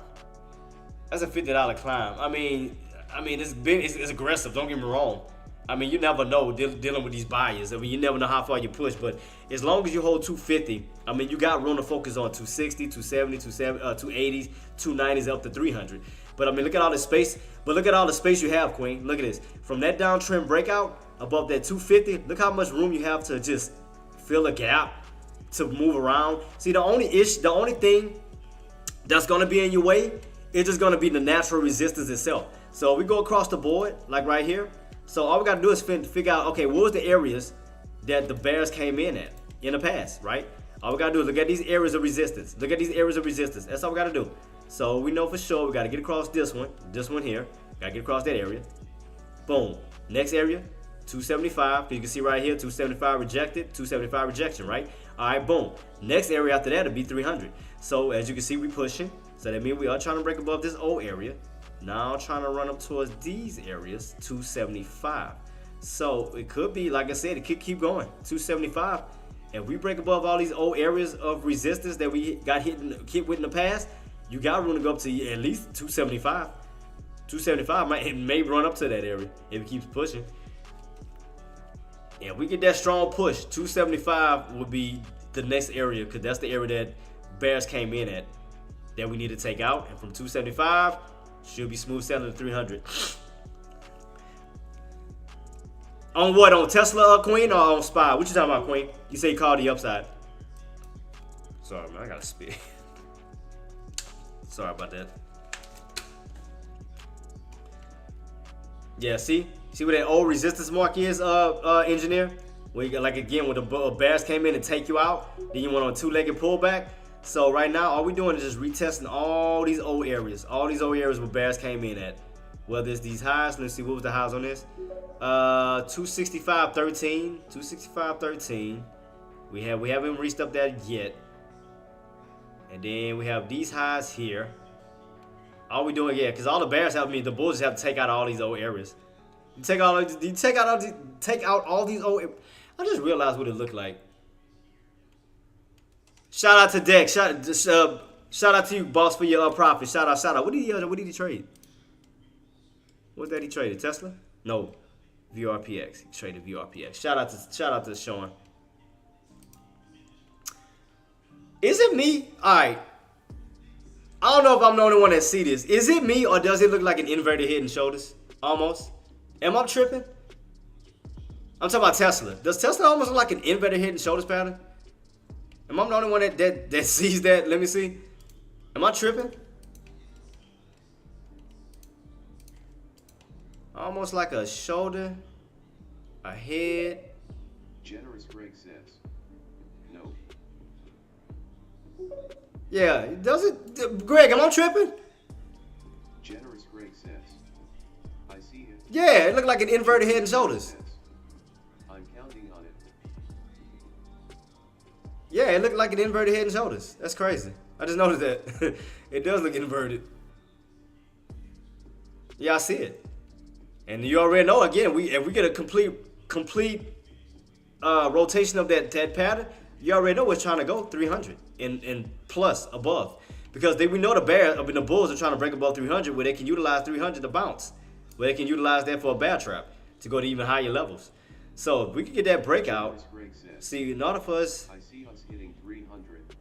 That's a $50 climb. I mean, it's aggressive. Don't get me wrong. I mean, you never know dealing with these buyers. I mean, you never know how far you push. But as long as you hold 250, I mean, you got room to focus on 260, 270, 280s, 290s up to 300. But I mean, look at all the space. But look at all the space you have, Queen. Look at this. From that downtrend breakout above that 250, look how much room you have to just fill a gap, to move around. See, the only thing that's gonna be in your way is just gonna be the natural resistance itself. So we go across the board, like right here. So all we gotta do is figure out, okay, what was the areas that the bears came in at in the past, right? All we gotta do is look at these areas of resistance. Look at these areas of resistance. That's all we gotta do. So we know for sure we gotta get across this one here. Gotta get across that area. Boom. Next area, 275. You can see right here, 275 rejected, 275 rejection, right? All right, boom. Next area after that will be 300. So as you can see, we pushing. So that means we are trying to break above this old area. Now trying to run up towards these areas, 275. So it could be, like I said, it could keep going, 275. If we break above all these old areas of resistance that we got hit with in the past, you got room to go up to at least 275. 275 may run up to that area if it keeps pushing. If we get that strong push, 275 would be the next area, because that's the area that bears came in at that we need to take out. And from 275, should be smooth sailing to 300. On what? On Tesla, Queen, or on SPY? What you talking about, Queen? You say you called the upside. Sorry, man. I gotta spit. Sorry about that. Yeah, see where that old resistance mark is, engineer? Where you got, like, again, when the bears came in and take you out, then you went on a two-legged pullback. So right now, all we're doing is just retesting all these old areas. All these old areas where bears came in at. Whether it's these highs, let's see, what was the highs on this? 265.13. 265.13. We haven't reached up that yet. And then we have these highs here. All we doing, yeah, because all the bears the bulls have to take out all these old areas. You take out all these old. I just realized what it looked like. Shout out to Dex. Shout out to you, boss, for your profit. Shout out. What did he trade? What did he trade? Tesla? No, VRPX. He traded VRPX. Shout out to Sean. Is it me? All right. I don't know if I'm the only one that see this. Is it me, or does it look like an inverted head and shoulders? Almost. Am I tripping? I'm talking about Tesla. Does Tesla almost look like an inverted head and shoulders pattern? Am I the only one that sees that? Let me see. Am I tripping? Almost like a shoulder, a head. Generous Greg says, no. Yeah, does it? Greg, am I tripping? Generous Greg says, I see it. Yeah, it looked like an inverted head and shoulders. I'm counting on it. Yeah, it looked like an inverted head and shoulders. That's crazy. I just noticed that. It does look inverted. Yeah, I see it. And you already know, again, if we get a complete rotation of that pattern, you already know it's trying to go 300 and plus above. Because we know the bulls are trying to break above 300, where they can utilize 300 to bounce. Where they can utilize that for a bear trap to go to even higher levels. So if we can get that breakout, see, in order for us, I see us hitting 300.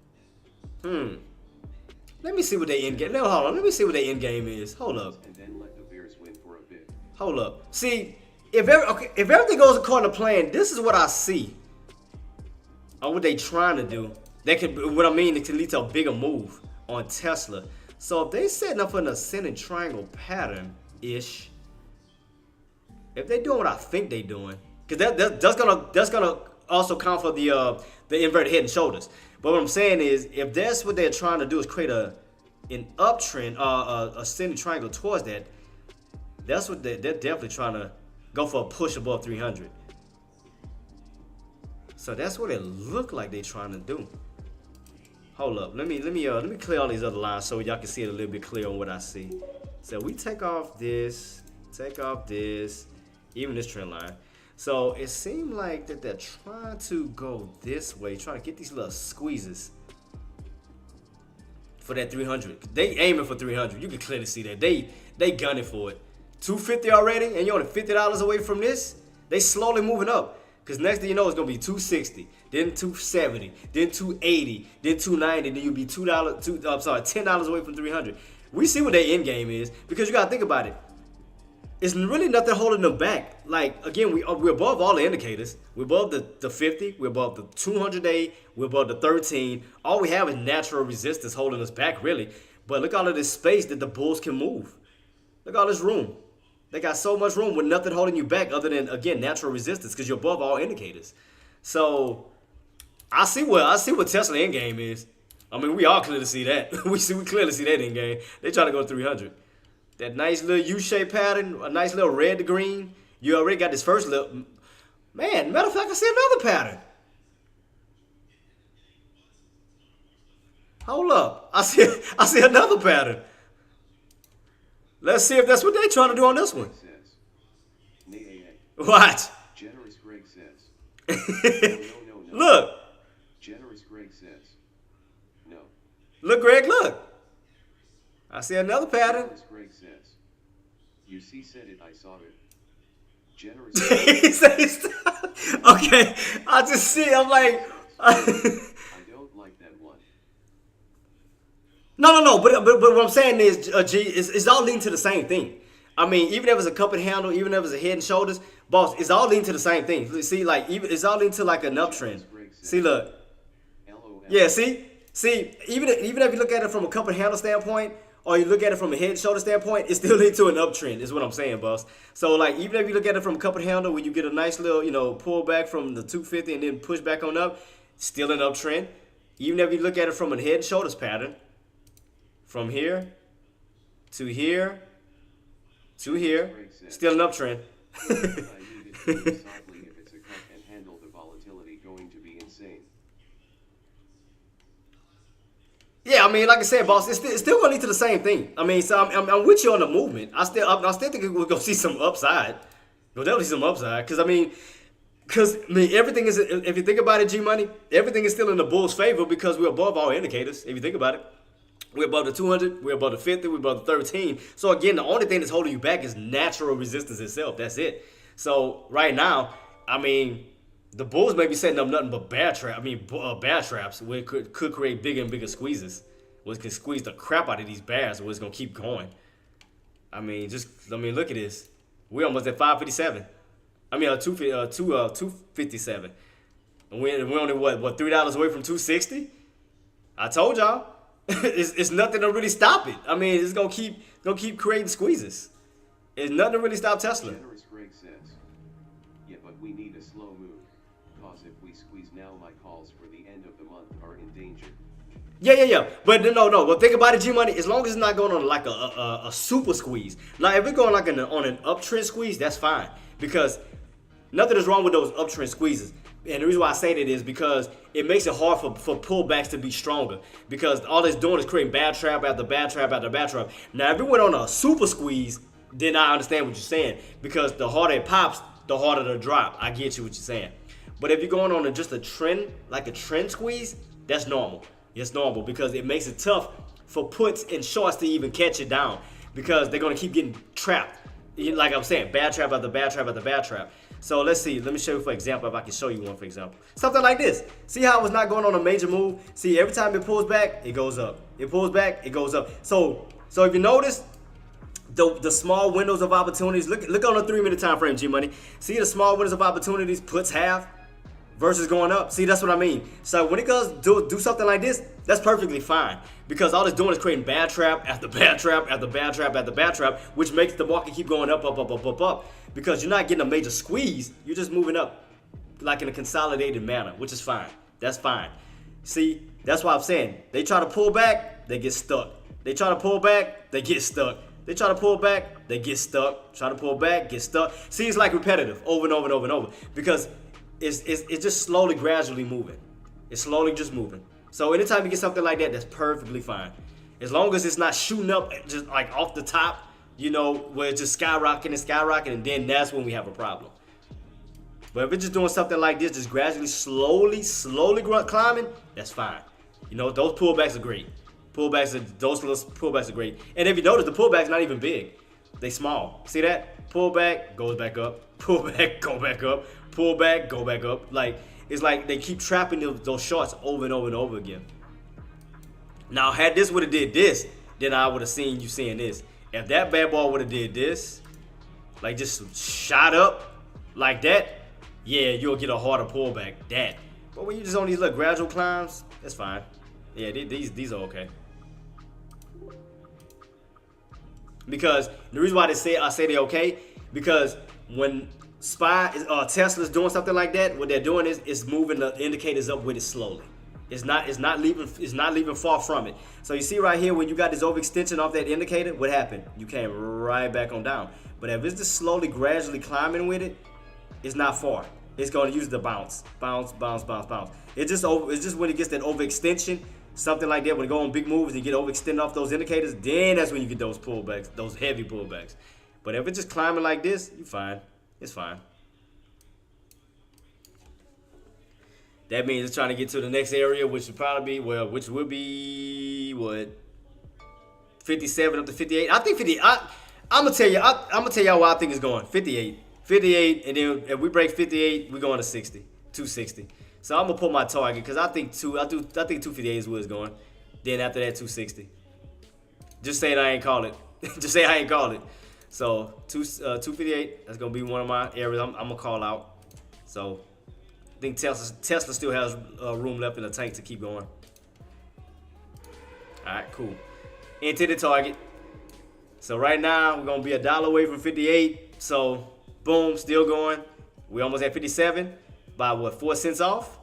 Let me see what they end game. Hold on. Let me see what their end game is. Hold up. And then let the Bears win for a bit. Hold up. See, if everything goes according to plan, this is what I see. Or what they trying to do. That could, what I mean, it can lead to a bigger move on Tesla. So if they setting up an ascending triangle pattern-ish, if they doing what I think they doing, because that's gonna also count for the inverted head and shoulders. But what I'm saying is, if that's what they're trying to do is create an uptrend, ascending triangle towards that, that's what they're definitely trying to go for, a push above 300. So that's what it looked like they trying to do. Hold up, let me clear all these other lines so y'all can see it a little bit clearer on what I see. So we take off this, even this trend line. So it seemed like that they're trying to go this way, trying to get these little squeezes for that 300. They aiming for 300. You can clearly see that they gunning for it. 250 already, and you're only $50 away from this. They slowly moving up. Because next thing you know, it's going to be 260, then 270, then 280, then 290, then you'll be $10 away from 300. We see what their end game is, because you got to think about it. It's really nothing holding them back. Like, again, we're above all the indicators. We're above the 50, we're above the 200-day, we're above the 13. All we have is natural resistance holding us back, really. But look at all of this space that the bulls can move. Look at all this room. They got so much room with nothing holding you back other than, again, natural resistance, because you're above all indicators. So I see what Tesla end game is. I mean, we all clearly see that. we clearly see that end game. They trying to go 300. That nice little U-shaped pattern, a nice little red to green. You already got this first little. Man, matter of fact, I see another pattern. Hold up, I see another pattern. Let's see if that's what they're trying to do on this one. What? Generous Greg says. No. Look. Generous Greg says. No. Look, Greg, look. I see another pattern. Generous Greg says. You see, said it, I saw it. Generous. He says, okay, I just see, I'm like. I don't like that one. No. But what I'm saying is, G, it's all leading to the same thing. I mean, even if it's a cup and handle, even if it's a head and shoulders, boss, it's all leading to the same thing. See, like, even it's all leading to like an uptrend. See, look. Yeah, see, even if you look at it from a cup and handle standpoint, or you look at it from a head and shoulder standpoint, it's still leading to an uptrend, is what I'm saying, boss. So, like, even if you look at it from a cup and handle, where you get a nice little, pull back from the 250 and then push back on up, still an uptrend. Even if you look at it from a head and shoulders pattern, from here to here to here, still an uptrend. If it's a cup and handle, the volatility going to be insane. Yeah, I mean, like I said, boss, it's still going to lead to the same thing. I mean, so I'm with you on the movement. I still think we're going to see some upside. We'll definitely see some upside. Because, I mean, everything is, if you think about it, G-Money, everything is still in the Bulls' favor because we're above all indicators, if you think about it. We're above the 200, we're above the 50, we're above the 13. So, again, the only thing that's holding you back is natural resistance itself. That's it. So, right now, I mean, the Bulls may be setting up nothing but bear traps where it could create bigger and bigger squeezes. Where it can squeeze the crap out of these bears where it's going to keep going. I mean, look at this. We're almost at 557. I mean, 257. And we're only, what, $3 away from 260? I told y'all. It's nothing to really stop it. I mean, it's gonna keep creating squeezes. It's nothing to really stop Tesla. Generous Greg says. Yeah, but we need a slow move. Cause if we squeeze now, my calls for the end of the month are in danger. Yeah. But no. But think about it, G-Money. As long as it's not going on like a super squeeze. Now, if it's going like on an uptrend squeeze, that's fine. Because nothing is wrong with those uptrend squeezes. And the reason why I say that is because it makes it hard for pullbacks to be stronger. Because all it's doing is creating bad trap after bad trap after bad trap. Now, if it went on a super squeeze, then I understand what you're saying. Because the harder it pops, the harder the drop. I get you what you're saying. But if you're going on just a trend, like a trend squeeze, that's normal. It's normal because it makes it tough for puts and shorts to even catch it down. Because they're going to keep getting trapped. Like I'm saying, bad trap after bad trap after bad trap. So let's see. Let me show you, for example, if I can show you one, for example. Something like this. See how it's not going on a major move? See, every time it pulls back, it goes up. It pulls back, it goes up. So if you notice, the small windows of opportunities. Look on the 3-minute time frame, G Money. See the small windows of opportunities puts half versus going up. See, that's what I mean. So when it goes do something like this, that's perfectly fine, because all it's doing is creating bad trap after bad trap after bad trap after bad trap, which makes the market keep going up, up, up, up, up, up. Because you're not getting a major squeeze, you're just moving up like in a consolidated manner, which is fine. That's fine. See, that's why I'm saying they try to pull back, they get stuck. They try to pull back, they get stuck. They try to pull back, they get stuck. Try to pull back, get stuck. See, it's like repetitive over and over and over and over, because it's just slowly, gradually moving. It's slowly just moving. So anytime you get something like that, that's perfectly fine. As long as it's not shooting up just like off the top, you know, where it's just skyrocketing, and then that's when we have a problem. But if it's just doing something like this, just gradually, slowly climbing, that's fine. You know, those pullbacks are great. Those little pullbacks are great. And if you notice, the pullback's not even big. They small. See that? Pullback, goes back up. Pullback, go back up. Pullback, go back up. Like, it's like they keep trapping those shorts over and over and over again. Now, had this would have did this, then I would have seen you saying this. If that bad ball would have did this, like just shot up like that, yeah, you'll get a harder pullback. That. But when you just on these little gradual climbs, that's fine. Yeah, these are okay. Because the reason why I say they're okay, because when Tesla's doing something like that, what they're doing is moving the indicators up with it slowly. It's not leaving far from it. So you see right here, when you got this overextension off that indicator, what happened? You came right back on down. But if it's just slowly, gradually climbing with it, it's not far. It's going to use the bounce. Bounce, bounce, bounce, bounce. It's just when it gets that overextension, something like that, when it go on big moves and you get overextended off those indicators, then that's when you get those pullbacks, those heavy pullbacks. But if it's just climbing like this, you're fine. It's fine. That means it's trying to get to the next area, which would probably be, which would be what, 57 up to 58. I think 58. I'm gonna tell y'all where I think it's going. 58, and then if we break 58, we're going to 60, 260. So I'm gonna put my target, because I think 258 is where it's going. Then after that, 260. Just saying I ain't call it. Just say I ain't called it. So 258. That's gonna be one of my areas I'm gonna call out. So I think Tesla still has room left in the tank to keep going. All right, cool. Into the target. So right now we're gonna be $1 away from 58. So boom, still going. We almost at 57 by what, 4 cents off.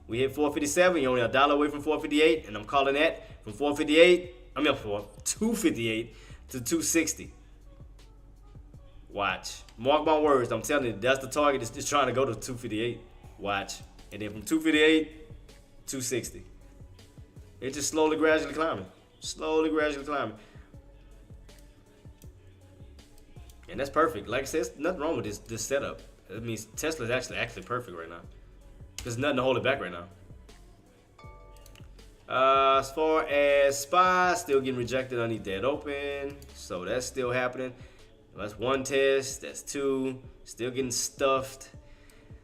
We hit 457. You're only $1 away from 458, and I'm calling that from 458. I'm up for 258 to 260. Watch. Mark my words. I'm telling you, that's the target. It's trying to go to 258. Watch. And then from 258, 260. It's just slowly, gradually climbing. Slowly, gradually climbing. And that's perfect. Like I said, there's nothing wrong with this setup. It means Tesla's actually perfect right now. There's nothing to hold it back right now. As far as SPY, still getting rejected underneath that open. So that's still happening. That's one test. That's two. Still getting stuffed.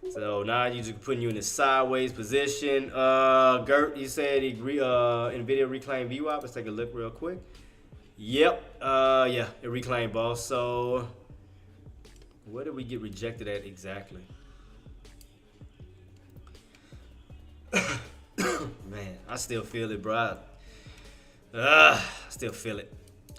So now you're just putting you in a sideways position. Gert, you said NVIDIA reclaimed VWAP. Let's take a look real quick. Yep. Yeah, it reclaimed, boss. So where did we get rejected at exactly? Man, I still feel it, bro. I still feel it.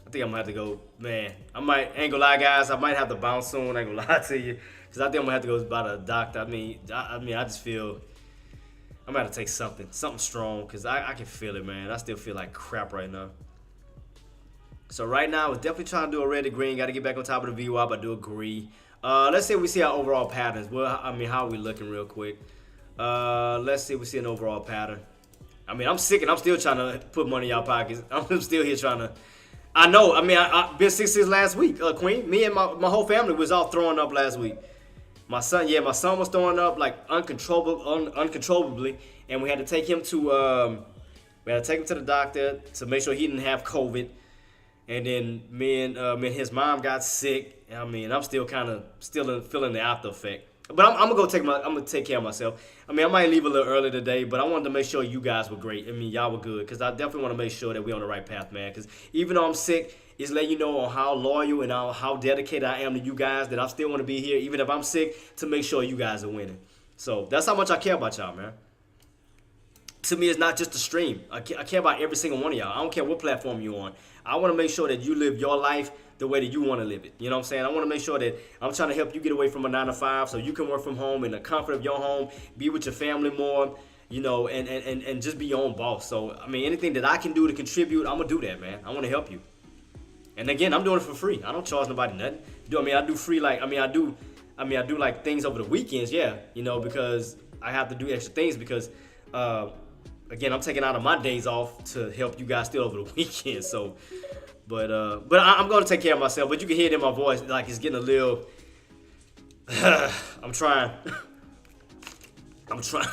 I think I'm gonna have to go, man. Ain't gonna lie, guys. I might have to bounce soon. I ain't gonna lie to you, because I think I'm gonna have to go by the doctor. I mean, I just feel I'm gonna have to take something strong, because I can feel it, man. I still feel like crap right now. So right now, I was definitely trying to do a red to green. Got to get back on top of the VWAP. I do agree. Let's see if we see our overall patterns. Well, I mean, how are we looking real quick? Let's see if we see an overall pattern. I mean, I'm sick and I'm still trying to put money in y'all pockets. I'm still here trying to. I know. I mean, I've been 6-6 last week, Queen. Me and my whole family was all throwing up last week. My son was throwing up like uncontrollably, and we had to take him to the doctor to make sure he didn't have COVID. And then me and his mom got sick. I mean, I'm still feeling the after effect. But I'm gonna take care of myself. I mean, I might leave a little early today, but I wanted to make sure you guys were great. I mean, y'all were good, because I definitely want to make sure that we're on the right path, man. Because even though I'm sick, It's letting you know on how loyal and how dedicated I am to you guys, that I still want to be here, even if I'm sick, to make sure you guys are winning. So that's how much I care about y'all, man. To me, it's not just a stream. I care about every single one of y'all. I don't care what platform you're on. I want to make sure that you live your life the way that you want to live it. You know what I'm saying? I want to make sure that I'm trying to help you get away from a 9 to 5 so you can work from home in the comfort of your home, be with your family more, you know, and just be your own boss. So, I mean, anything that I can do to contribute, I'm going to do that, man. I want to help you. And again, I'm doing it for free. I don't charge nobody nothing. I do free, like, I do like things over the weekends, yeah, you know, because I have to do extra things because, again, I'm taking out of my days off to help you guys still over the weekend. So, but I'm going to take care of myself. But you can hear it in my voice, like it's getting a little. I'm trying. I'm trying,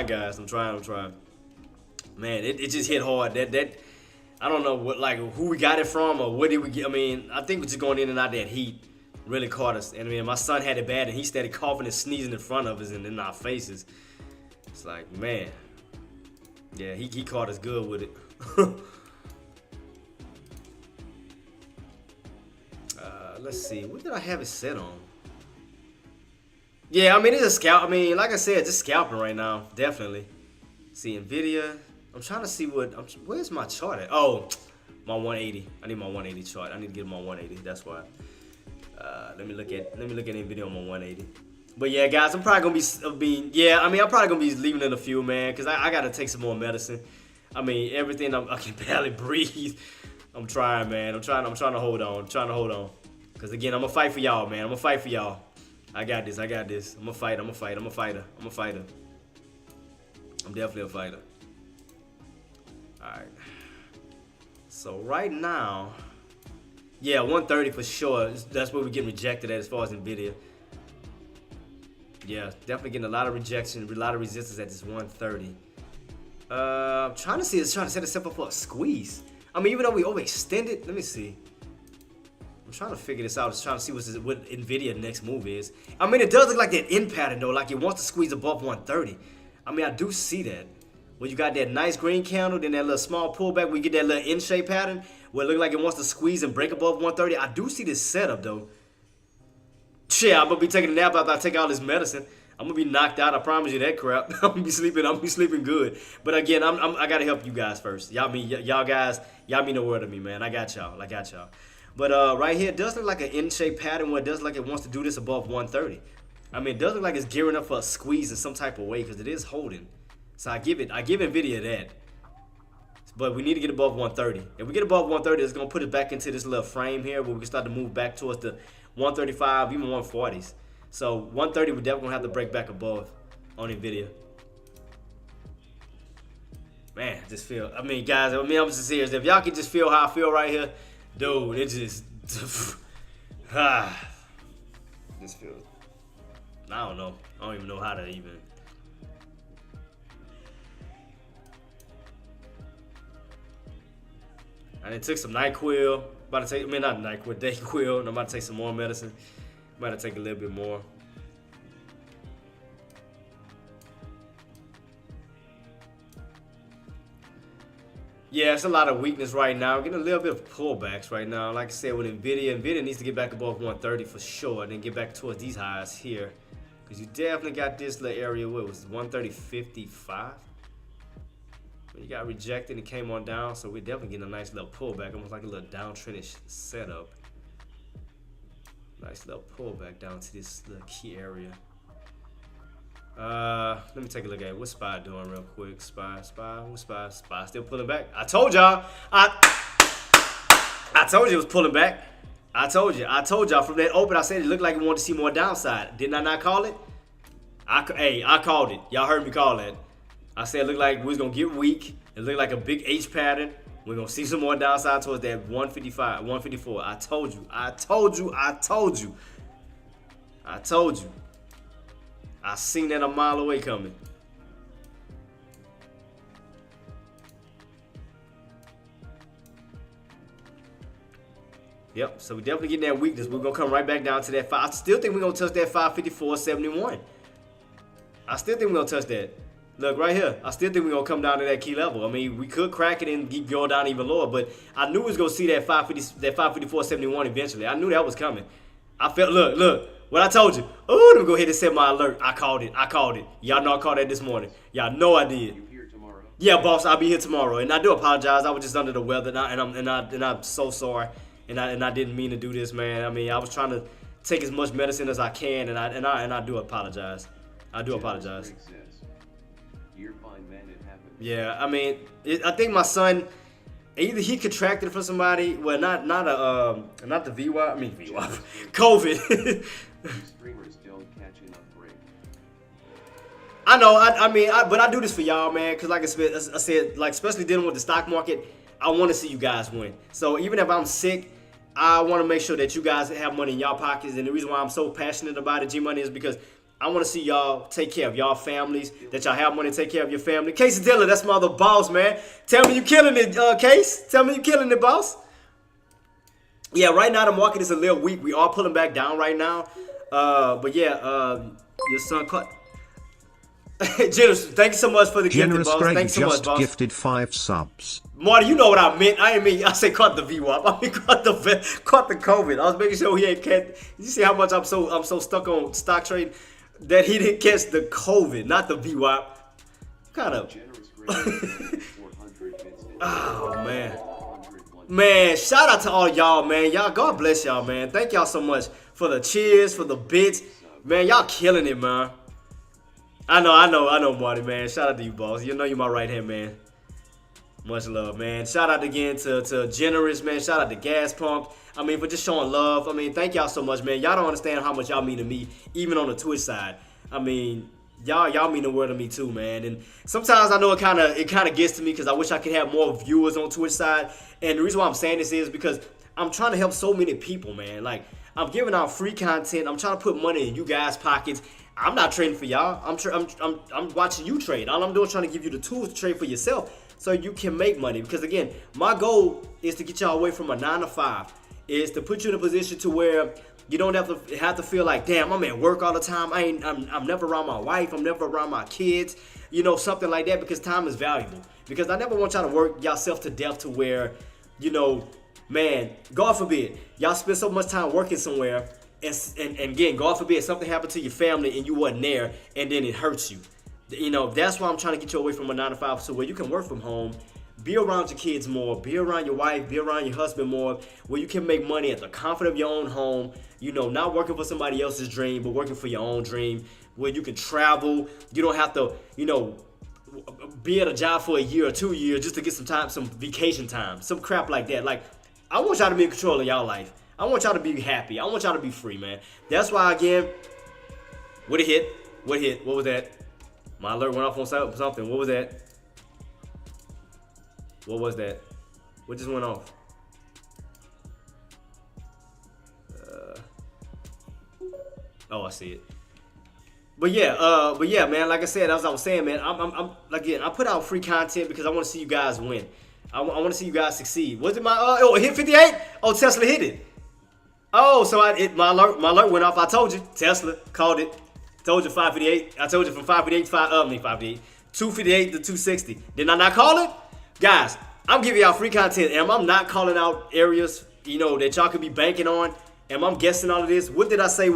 guys. I'm trying. Man, it just hit hard. That I don't know what, like, who we got it from or what did we get. I mean, I think we're just going in and out that heat really caught us. And I mean, my son had it bad and he started coughing and sneezing in front of us and in our faces. It's like, man, yeah, he caught us good with it. Let's see, what did I have it set on? Yeah, I mean, it's a scalp. I mean, like I said, just scalping right now, definitely. See, NVIDIA. I'm trying to see where's my chart at? Oh, my 180. I need my 180 chart. I need to get my 180. That's why. Let me look at NVIDIA on my 180. But yeah, guys, I'm probably gonna be I'm probably gonna be leaving in a few, man, because I gotta take some more medicine. I mean, everything I can barely breathe. I'm trying, man. I'm trying to hold on. Because again, I'm gonna fight for y'all, man. I got this. I'm a fighter. I'm a fighter. I'm definitely a fighter. Alright. So right now, yeah, 130 for sure. That's where we get rejected at as far as NVIDIA. Yeah, definitely getting a lot of rejection, a lot of resistance at this 130. I'm trying to set itself up for a squeeze. I mean, even though we overextended, let me see. I'm trying to figure this out. I'm trying to see what NVIDIA next move is. I mean, it does look like that in pattern though, like it wants to squeeze above 130. I mean, I do see that. When you got that nice green candle, then that little small pullback, we get that little in-shape pattern where it looks like it wants to squeeze and break above 130. I do see this setup though. Yeah, I'm gonna be taking a nap after I take all this medicine. I'm gonna be knocked out. I promise you that crap. I'm gonna be sleeping good. But again, I gotta help you guys first. Y'all mean the world to me, man. I got y'all. But right here, it does look like an in-shape pattern where it does look like it wants to do this above 130. I mean, it does look like it's gearing up for a squeeze in some type of way because it is holding. So I give NVIDIA that. But we need to get above 130. If we get above 130, it's gonna put it back into this little frame here where we can start to move back towards the 135, even 140s. So 130, we're definitely gonna have to break back above on NVIDIA. Man, just feel. I mean, guys. I'm just serious. If y'all can just feel how I feel right here, dude, it just just feels. I don't know. I don't even know how to even. And it took some NyQuil. Not NyQuil, DayQuil. I'm about to take some more medicine. About to take a little bit more. Yeah, it's a lot of weakness right now. We're getting a little bit of pullbacks right now. Like I said, with NVIDIA needs to get back above 130 for sure, and then get back towards these highs here. Because you definitely got this little area, what was it, 130.55? You got rejected and came on down, so we're definitely getting a nice little pullback, almost like a little downtrend-ish setup. Nice little pullback down to this little key area. Let me take a look at it. What's SPY doing real quick? SPY, what's SPY? SPY still pulling back. I told y'all. I told you it was pulling back. I told y'all from that open. I said it looked like it wanted to see more downside. Didn't I not call it? I called it. Y'all heard me call that. I said it looked like we was gonna get weak. It looked like a big H pattern. We're gonna see some more downside towards that 155, 154. I told you. I seen that a mile away coming. Yep, so we definitely getting that weakness. We're gonna come right back down to that 5. I still think we're gonna touch that 554.71. I still think we're gonna touch that. Look right here. I still think we're gonna come down to that key level. I mean, we could crack it and keep going down even lower, but I knew we was gonna see that 550, that 554.71 eventually. I knew that was coming. I felt. Look. What I told you. Oh, let me go ahead and set my alert. I called it. Y'all know I called that this morning. Y'all know I did. You here tomorrow? Yeah, boss. I'll be here tomorrow, and I do apologize. I was just under the weather, and I'm so sorry, and I didn't mean to do this, man. I mean, I was trying to take as much medicine as I can, and I do apologize. I do apologize. You're fine, man. It happened. Yeah, I mean, I think my son, either he contracted it from somebody. Well, not the VWAP. I mean VWAP, COVID. You streamers don't catch enough break. I know. But I do this for y'all, man. Cause like I said, like especially dealing with the stock market, I want to see you guys win. So even if I'm sick, I want to make sure that you guys have money in y'all pockets. And the reason why I'm so passionate about it, G Money, is because I want to see y'all take care of y'all families. That y'all have money to take care of your family. Casey Diller, that's my other boss, man. Tell me you killing it, Case. Tell me you killing it, boss. Yeah, right now the market is a little weak. We are pulling back down right now. But yeah, your son caught. Generous, thank you so much for the gifted, boss. Thanks so much, boss. Gifted 5 subs. Marty, you know what I meant. I said caught the VWAP. I mean caught the COVID. I was making sure he ain't catch. You see how much I'm so stuck on stock trading that he didn't catch the COVID, not the VWAP. Kind of. Oh man. Man, shout out to all y'all, man. Y'all, God bless y'all, man. Thank y'all so much for the cheers, for the bits. Man, y'all killing it, man. I know, Marty, man. Shout out to you, boss. You know you're my right hand, man. Much love, man. Shout out again to Generous, man. Shout out to Gas Pump. I mean, for just showing love. I mean, thank y'all so much, man. Y'all don't understand how much y'all mean to me, even on the Twitch side. I mean, y'all mean the world to me too, man. And sometimes I know it kind of gets to me because I wish I could have more viewers on Twitch side. And the reason why I'm saying this is because I'm trying to help so many people, man. Like, I'm giving out free content. I'm trying to put money in you guys' pockets. I'm not trading for y'all. I'm watching you trade. All I'm doing is trying to give you the tools to trade for yourself so you can make money. Because again, my goal is to get y'all away from a 9 to 5. Is to put you in a position to where you don't have to feel like, damn, I'm at work all the time. I'm never around my wife. I'm never around my kids. You know, something like that, because time is valuable. Because I never want y'all to work yourself to death to where, you know, man, God forbid, y'all spend so much time working somewhere and again, God forbid, something happened to your family and you wasn't there and then it hurts you. You know, that's why I'm trying to get you away from a 9 to 5 so where you can work from home, be around your kids more, be around your wife, be around your husband more, where you can make money at the comfort of your own home, you know, not working for somebody else's dream, but working for your own dream, where you can travel. You don't have to, you know, be at a job for a year or 2 years just to get some vacation time, some crap like that. Like, I want y'all to be in control of y'all life. I want y'all to be happy. I want y'all to be free, man. That's why, again, what hit? What was that? My alert went off on something. What was that? What was that? What just went off? Oh, I see it. But yeah, man. Like I said, as I was saying, man, I put out free content because I want to see you guys win. I want to see you guys succeed. Was it my it hit 58? Oh, Tesla hit it. Oh, so my alert went off. I told you, Tesla called it. Told you 558. I told you from 558, 258 to 260. Did I not call it? Guys, I'm giving y'all free content, and I'm not calling out areas, you know, that y'all could be banking on. And I'm guessing all of this. What did I say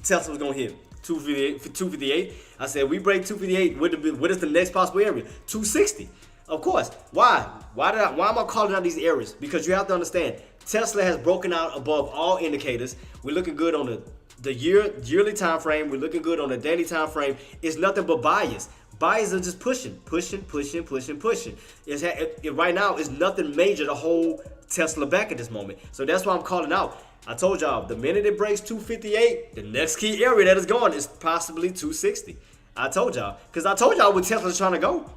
Tesla was gonna hit? 258. I said we break 258. What is the next possible area? 260. Of course. Why? Why am I calling out these areas? Because you have to understand, Tesla has broken out above all indicators. We're looking good on the yearly time frame. We're looking good on the daily time frame. It's nothing but buyers. Buyers are just pushing. Right now, it's nothing major to hold Tesla back at this moment. So that's why I'm calling out. I told y'all, the minute it breaks 258, the next key area that is going is possibly 260. I told y'all. Because I told y'all where Tesla's trying to go.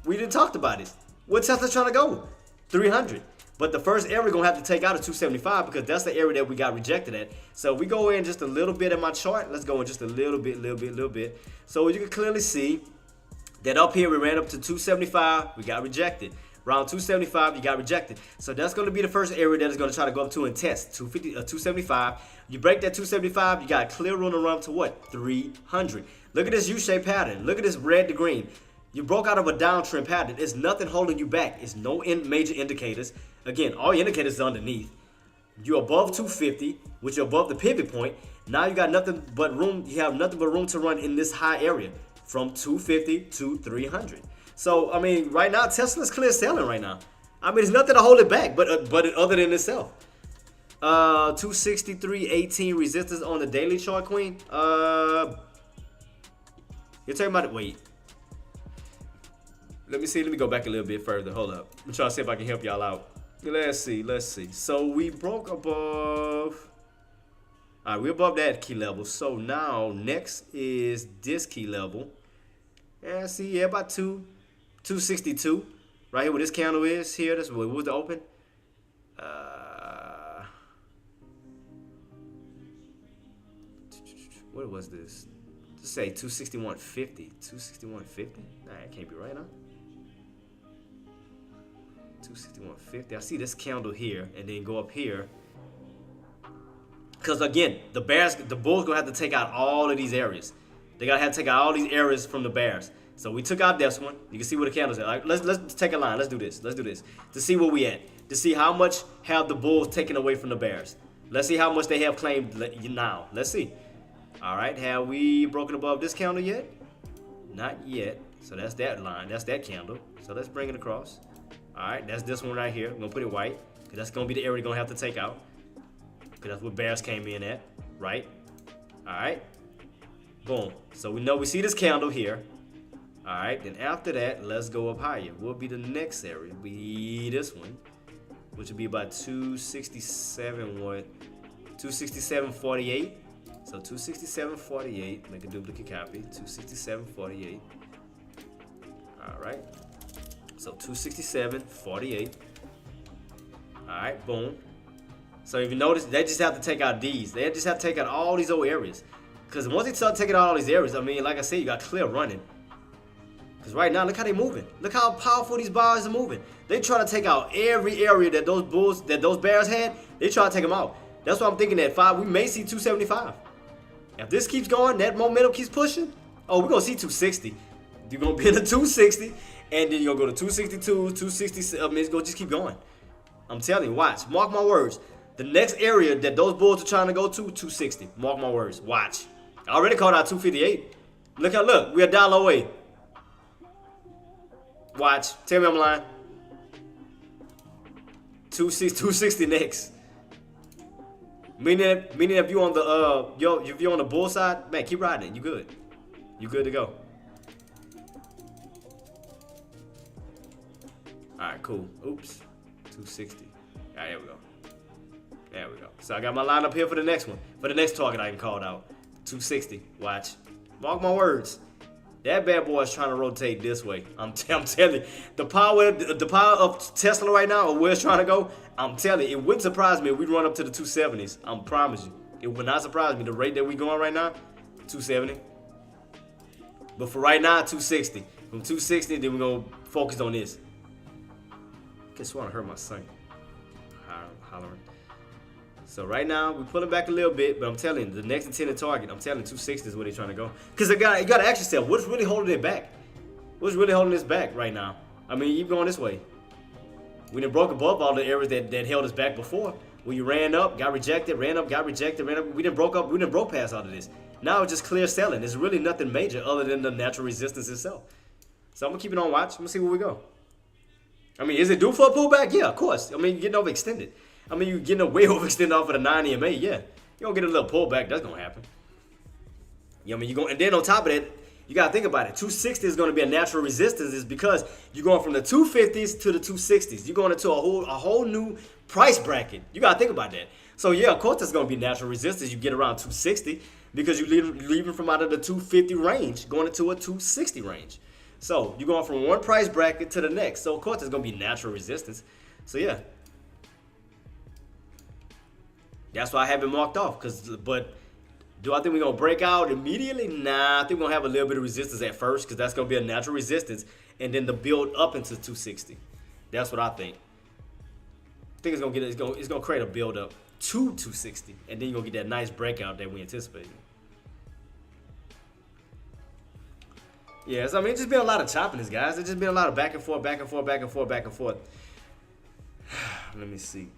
We didn't talk about this. Where Tesla's trying to go? 300. But the first area we're going to have to take out is 275 because that's the area that we got rejected at. So we go in just a little bit in my chart. Let's go in just a little bit. So you can clearly see that up here we ran up to 275. We got rejected. Around 275, you got rejected. So that's going to be the first area that is going to try to go up to and test 275. You break that 275, you got a clear room to run up to what? 300. Look at this U-shaped pattern. Look at this red to green. You broke out of a downtrend pattern. There's nothing holding you back. It's no major indicators. Again, all your indicators are underneath. You're above 250, which you're above the pivot point. Now you got nothing but room. You have nothing but room to run in this high area from 250 to 300. So I mean, right now Tesla's clear selling right now. I mean, there's nothing to hold it back, but other than itself. 263.18 resistance on the daily chart, Queen. You're talking about it. Wait. Let me see. Let me go back a little bit further. Hold up. I'm trying to see if I can help y'all out. Let's see. So we broke above. All right, we're above that key level. So now next is this key level. And see, yeah, about 262. Right here where this candle is here. That's what was the open. What was this? Just say 261.50. 261.50? Nah, it can't be right, huh? 261.50. I see this candle here and then go up here. Because again, the bulls gonna have to take out all of these areas. They gotta have to take out all these areas from the bears. So we took out this one. You can see where the candles are. Like, let's take a line. Let's do this. To see where we at. To see how much have the bulls taken away from the bears. Let's see how much they have claimed now. Let's see. All right, have we broken above this candle yet? Not yet. So that's that line. That's that candle. So let's bring it across. All right, that's this one right here. I'm gonna put it white because that's gonna be the area you're gonna have to take out. Because that's what bears came in at, right? All right. Boom. So we see this candle here. All right. Then after that, let's go up higher. What will be the next area? Be this one, which would be about 267. What? 267.48. So 267.48. Make a duplicate copy. 267.48. All right. So 267.48. All right. Boom. So if you notice, they just have to take out these. They just have to take out all these old areas. Because once they start taking out all these areas, I mean, like I said, you got clear running. Because right now, look how they're moving. Look how powerful these bars are moving. They try to take out every area that those bears had. They try to take them out. That's why I'm thinking that we may see 275. If this keeps going, that momentum keeps pushing, oh, we're going to see 260. You're going to be in the 260, and then you're going to go to 262, 260. I mean, it's going to just keep going. I'm telling you, watch. Mark my words. The next area that those bulls are trying to go to, 260. Mark my words. Watch. I already called out 258. Look, we're $1 away. Watch. Tell me I'm lying. 260 next. Meaning if you on the if you're on the bull side, man, keep riding it. You good. You good to go. Alright, cool. Oops. 260. Alright, there we go. There we go. So I got my line up here for the next one. For the next target I can call out. 260. Watch. Mark my words. That bad boy is trying to rotate this way. I'm telling you. The power of Tesla right now, or where it's trying to go, I'm telling you, it wouldn't surprise me if we run up to the 270s. I promise you. It would not surprise me. The rate that we going right now, 270. But for right now, 260. From 260, then we're going to focus on this. Guess what? I heard my son hollering. So right now, we're pulling back a little bit, but I'm telling you, the next intended target, I'm telling you, 260 is where they're trying to go. Because you got to ask yourself, what's really holding it back? What's really holding this back right now? I mean, you going this way. We done broke above all the areas that held us back before. Where you ran up, got rejected, ran up, got rejected, ran up. We done broke past all of this. Now it's just clear selling. There's really nothing major other than the natural resistance itself. So I'm going to keep it on watch. I'm going to see where we go. I mean, is it due for a pullback? Yeah, of course. I mean, you're getting overextended. I mean, you're getting way overextended off of the 9 EMA. Yeah, you're going to get a little pullback. That's going to happen. You know what I mean? And then on top of that, you got to think about it. 260 is going to be a natural resistance is because you're going from the 250s to the 260s. You're going into a whole new price bracket. You got to think about that. So, yeah, of course, there's going to be natural resistance. You get around 260 because you're leaving from out of the 250 range going into a 260 range. So, you're going from one price bracket to the next. So, of course, there's going to be natural resistance. So, yeah. That's why I have it marked off. But do I think we're going to break out immediately? Nah, I think we're going to have a little bit of resistance at first because that's going to be a natural resistance. And then the build up into 260. That's what I think. I think it's going to create a build up to 260. And then you're going to get that nice breakout that we anticipate. Yeah, so I mean, it's just been a lot of choppiness, guys. It's just been a lot of back and forth, back and forth, back and forth, back and forth. Let me see.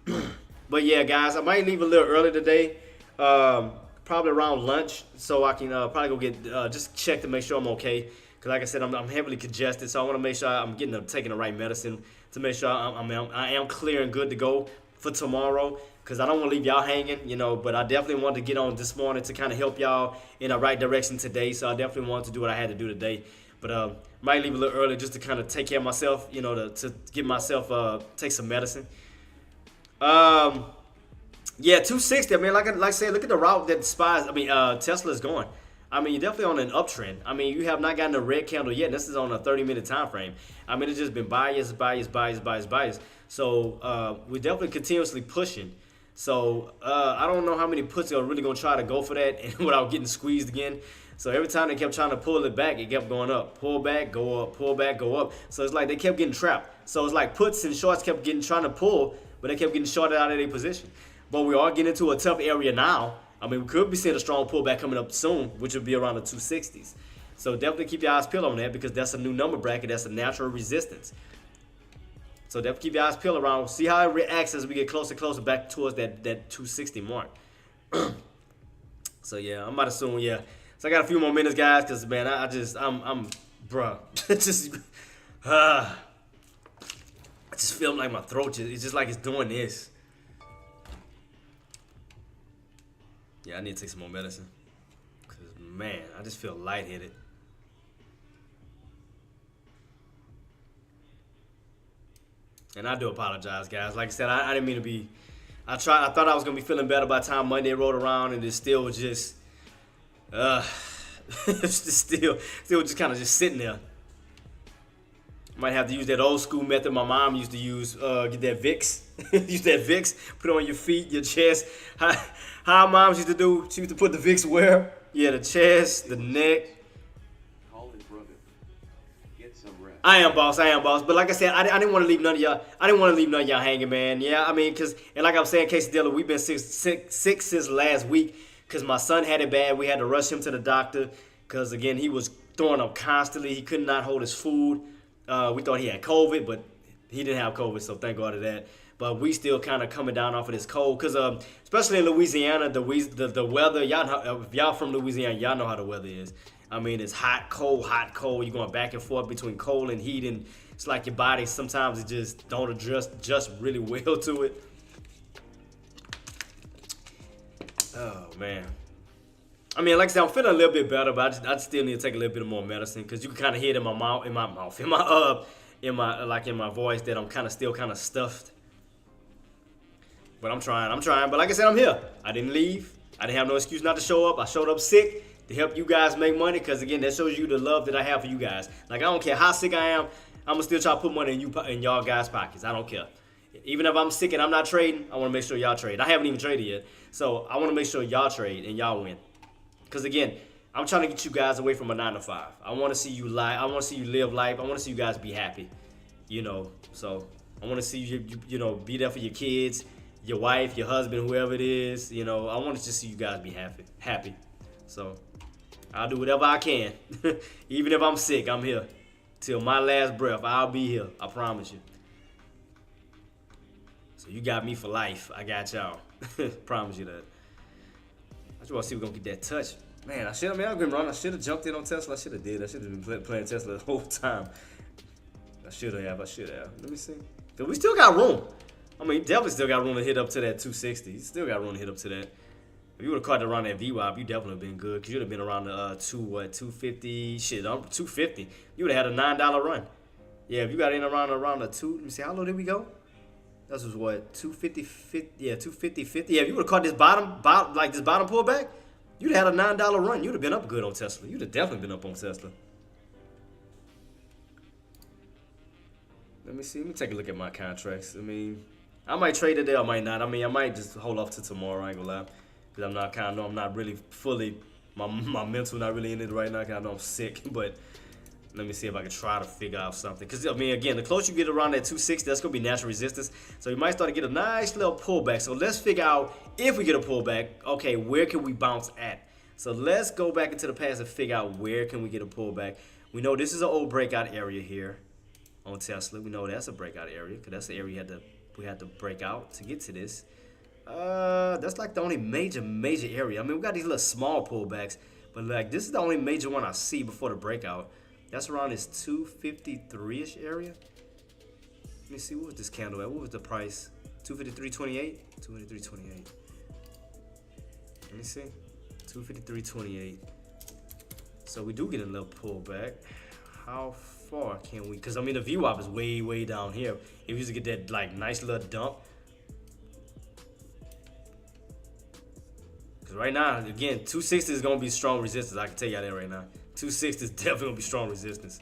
But yeah, guys, I might leave a little early today, probably around lunch, so I can probably go get just check to make sure I'm okay. Cause like I said, I'm heavily congested, so I want to make sure I'm taking the right medicine to make sure I am clear and good to go for tomorrow. Cause I don't want to leave y'all hanging, you know. But I definitely wanted to get on this morning to kind of help y'all in the right direction today. So I definitely wanted to do what I had to do today. But might leave a little early just to kind of take care of myself, you know, to give myself take some medicine. Yeah, 260. I mean, like I said, look at the route that Tesla is going. I mean, you're definitely on an uptrend. I mean, you have not gotten a red candle yet, and this is on a 30-minute time frame. I mean, it's just been bias. So we're definitely continuously pushing. So I don't know how many puts are really going to try to go for that and without getting squeezed again. So every time they kept trying to pull it back, it kept going up. Pull back, go up, pull back, go up. So it's like they kept getting trapped. So it's like puts and shorts kept trying to pull, but they kept getting shorted out of their position. But we are getting into a tough area now. I mean, we could be seeing a strong pullback coming up soon, which would be around the 260s. So definitely keep your eyes peeled on that because that's a new number bracket. That's a natural resistance. So definitely keep your eyes peeled around. See how it reacts as we get closer and closer back towards that 260 mark. So yeah, I'm about to soon, yeah. So I got a few more minutes, guys, because man, bruh, I just feel like my throat, it's just like it's doing this. Yeah, I need to take some more medicine. Because, man, I just feel lightheaded. And I do apologize, guys. Like I said, I didn't mean to be... I thought I was going to be feeling better by the time Monday rolled around, and it still was just... it's just still just kind of just sitting there. Might have to use that old school method my mom used to use. Get that Vicks. Use that Vicks. Put it on your feet, your chest. How moms used to do. She used to put the Vicks where? Yeah, the chest, the neck. Call it, brother. Get some rest. I am boss. But like I said, I didn't want to leave none of y'all. I didn't want to leave none of y'all hanging, man. Yeah, I mean, and like I'm saying, Casey Dilla, we've been sick since last week because my son had it bad. We had to rush him to the doctor because again he was throwing up constantly. He could not hold his food. We thought he had COVID, but he didn't have COVID, so thank God for that. But we still kind of coming down off of this cold, because especially in Louisiana, the weather, y'all know, if y'all from Louisiana, y'all know how the weather is. I mean, it's hot, cold. You're going back and forth between cold and heat, and it's like your body, sometimes it just don't adjust really well to it. Oh, man. I mean, like I said, I'm feeling a little bit better, but I still need to take a little bit more medicine because you can kind of hear it in my mouth, in my voice that I'm still kind of stuffed. But I'm trying. But like I said, I'm here. I didn't leave. I didn't have no excuse not to show up. I showed up sick to help you guys make money because again, that shows you the love that I have for you guys. Like I don't care how sick I am, I'm gonna still try to put money in y'all guys' pockets. I don't care. Even if I'm sick and I'm not trading, I want to make sure y'all trade. I haven't even traded yet, so I want to make sure y'all trade and y'all win. Because again, I'm trying to get you guys away from a 9 to 5. I want to see you I want to see you live life. I want to see you guys be happy. You know, so I want to see you be there for your kids, your wife, your husband, whoever it is. You know, I want to just see you guys be happy. So I'll do whatever I can. Even if I'm sick, I'm here. Till my last breath, I'll be here. I promise you. So you got me for life. I got y'all. Promise you that. I just want to see if we're going to get that touch. Man, I've been running. I should have jumped in on Tesla. I should have did. I should have been playing Tesla the whole time. I should have. Let me see. Because we still got room. I mean, definitely still got room to hit up to that 260. You still got room to hit up to that. If you would have caught it around that VWAP, you definitely would have been good. Because you would have been around the 250. Shit, 250. You would have had a $9 run. Yeah, if you got in around the 2. Let me see. How low did we go? This was what, 250, 50, yeah, 250, 50. Yeah, if you would have caught this bottom pullback, you'd have had a $9 run. You'd have been up good on Tesla. You'd have definitely been up on Tesla. Let me see. Let me take a look at my contracts. I mean, I might trade today, I might not. I mean, I might just hold off to tomorrow. I ain't gonna lie, because I'm not really fully, my mental not really in it right now. Because I know I'm sick, but. Let me see if I can try to figure out something. Because, I mean, again, the closer you get around that 260, that's going to be natural resistance. So you might start to get a nice little pullback. So let's figure out, if we get a pullback, okay, where can we bounce at? So let's go back into the past and figure out where can we get a pullback. We know this is an old breakout area here on Tesla. We know that's a breakout area because that's the area we had to break out to get to this. That's like the only major area. I mean, we got these little small pullbacks, but like this is the only major one I see before the breakout. That's around this 253-ish area. Let me see, what was this candle at? What was the price? 253.28? 253.28. Let me see. 253.28. So we do get a little pullback. How far can we? Because I mean the VWAP is way down here. If we used to get that like nice little dump. Because right now, again, 260 is gonna be strong resistance. I can tell y'all that right now. 260 is definitely gonna be strong resistance.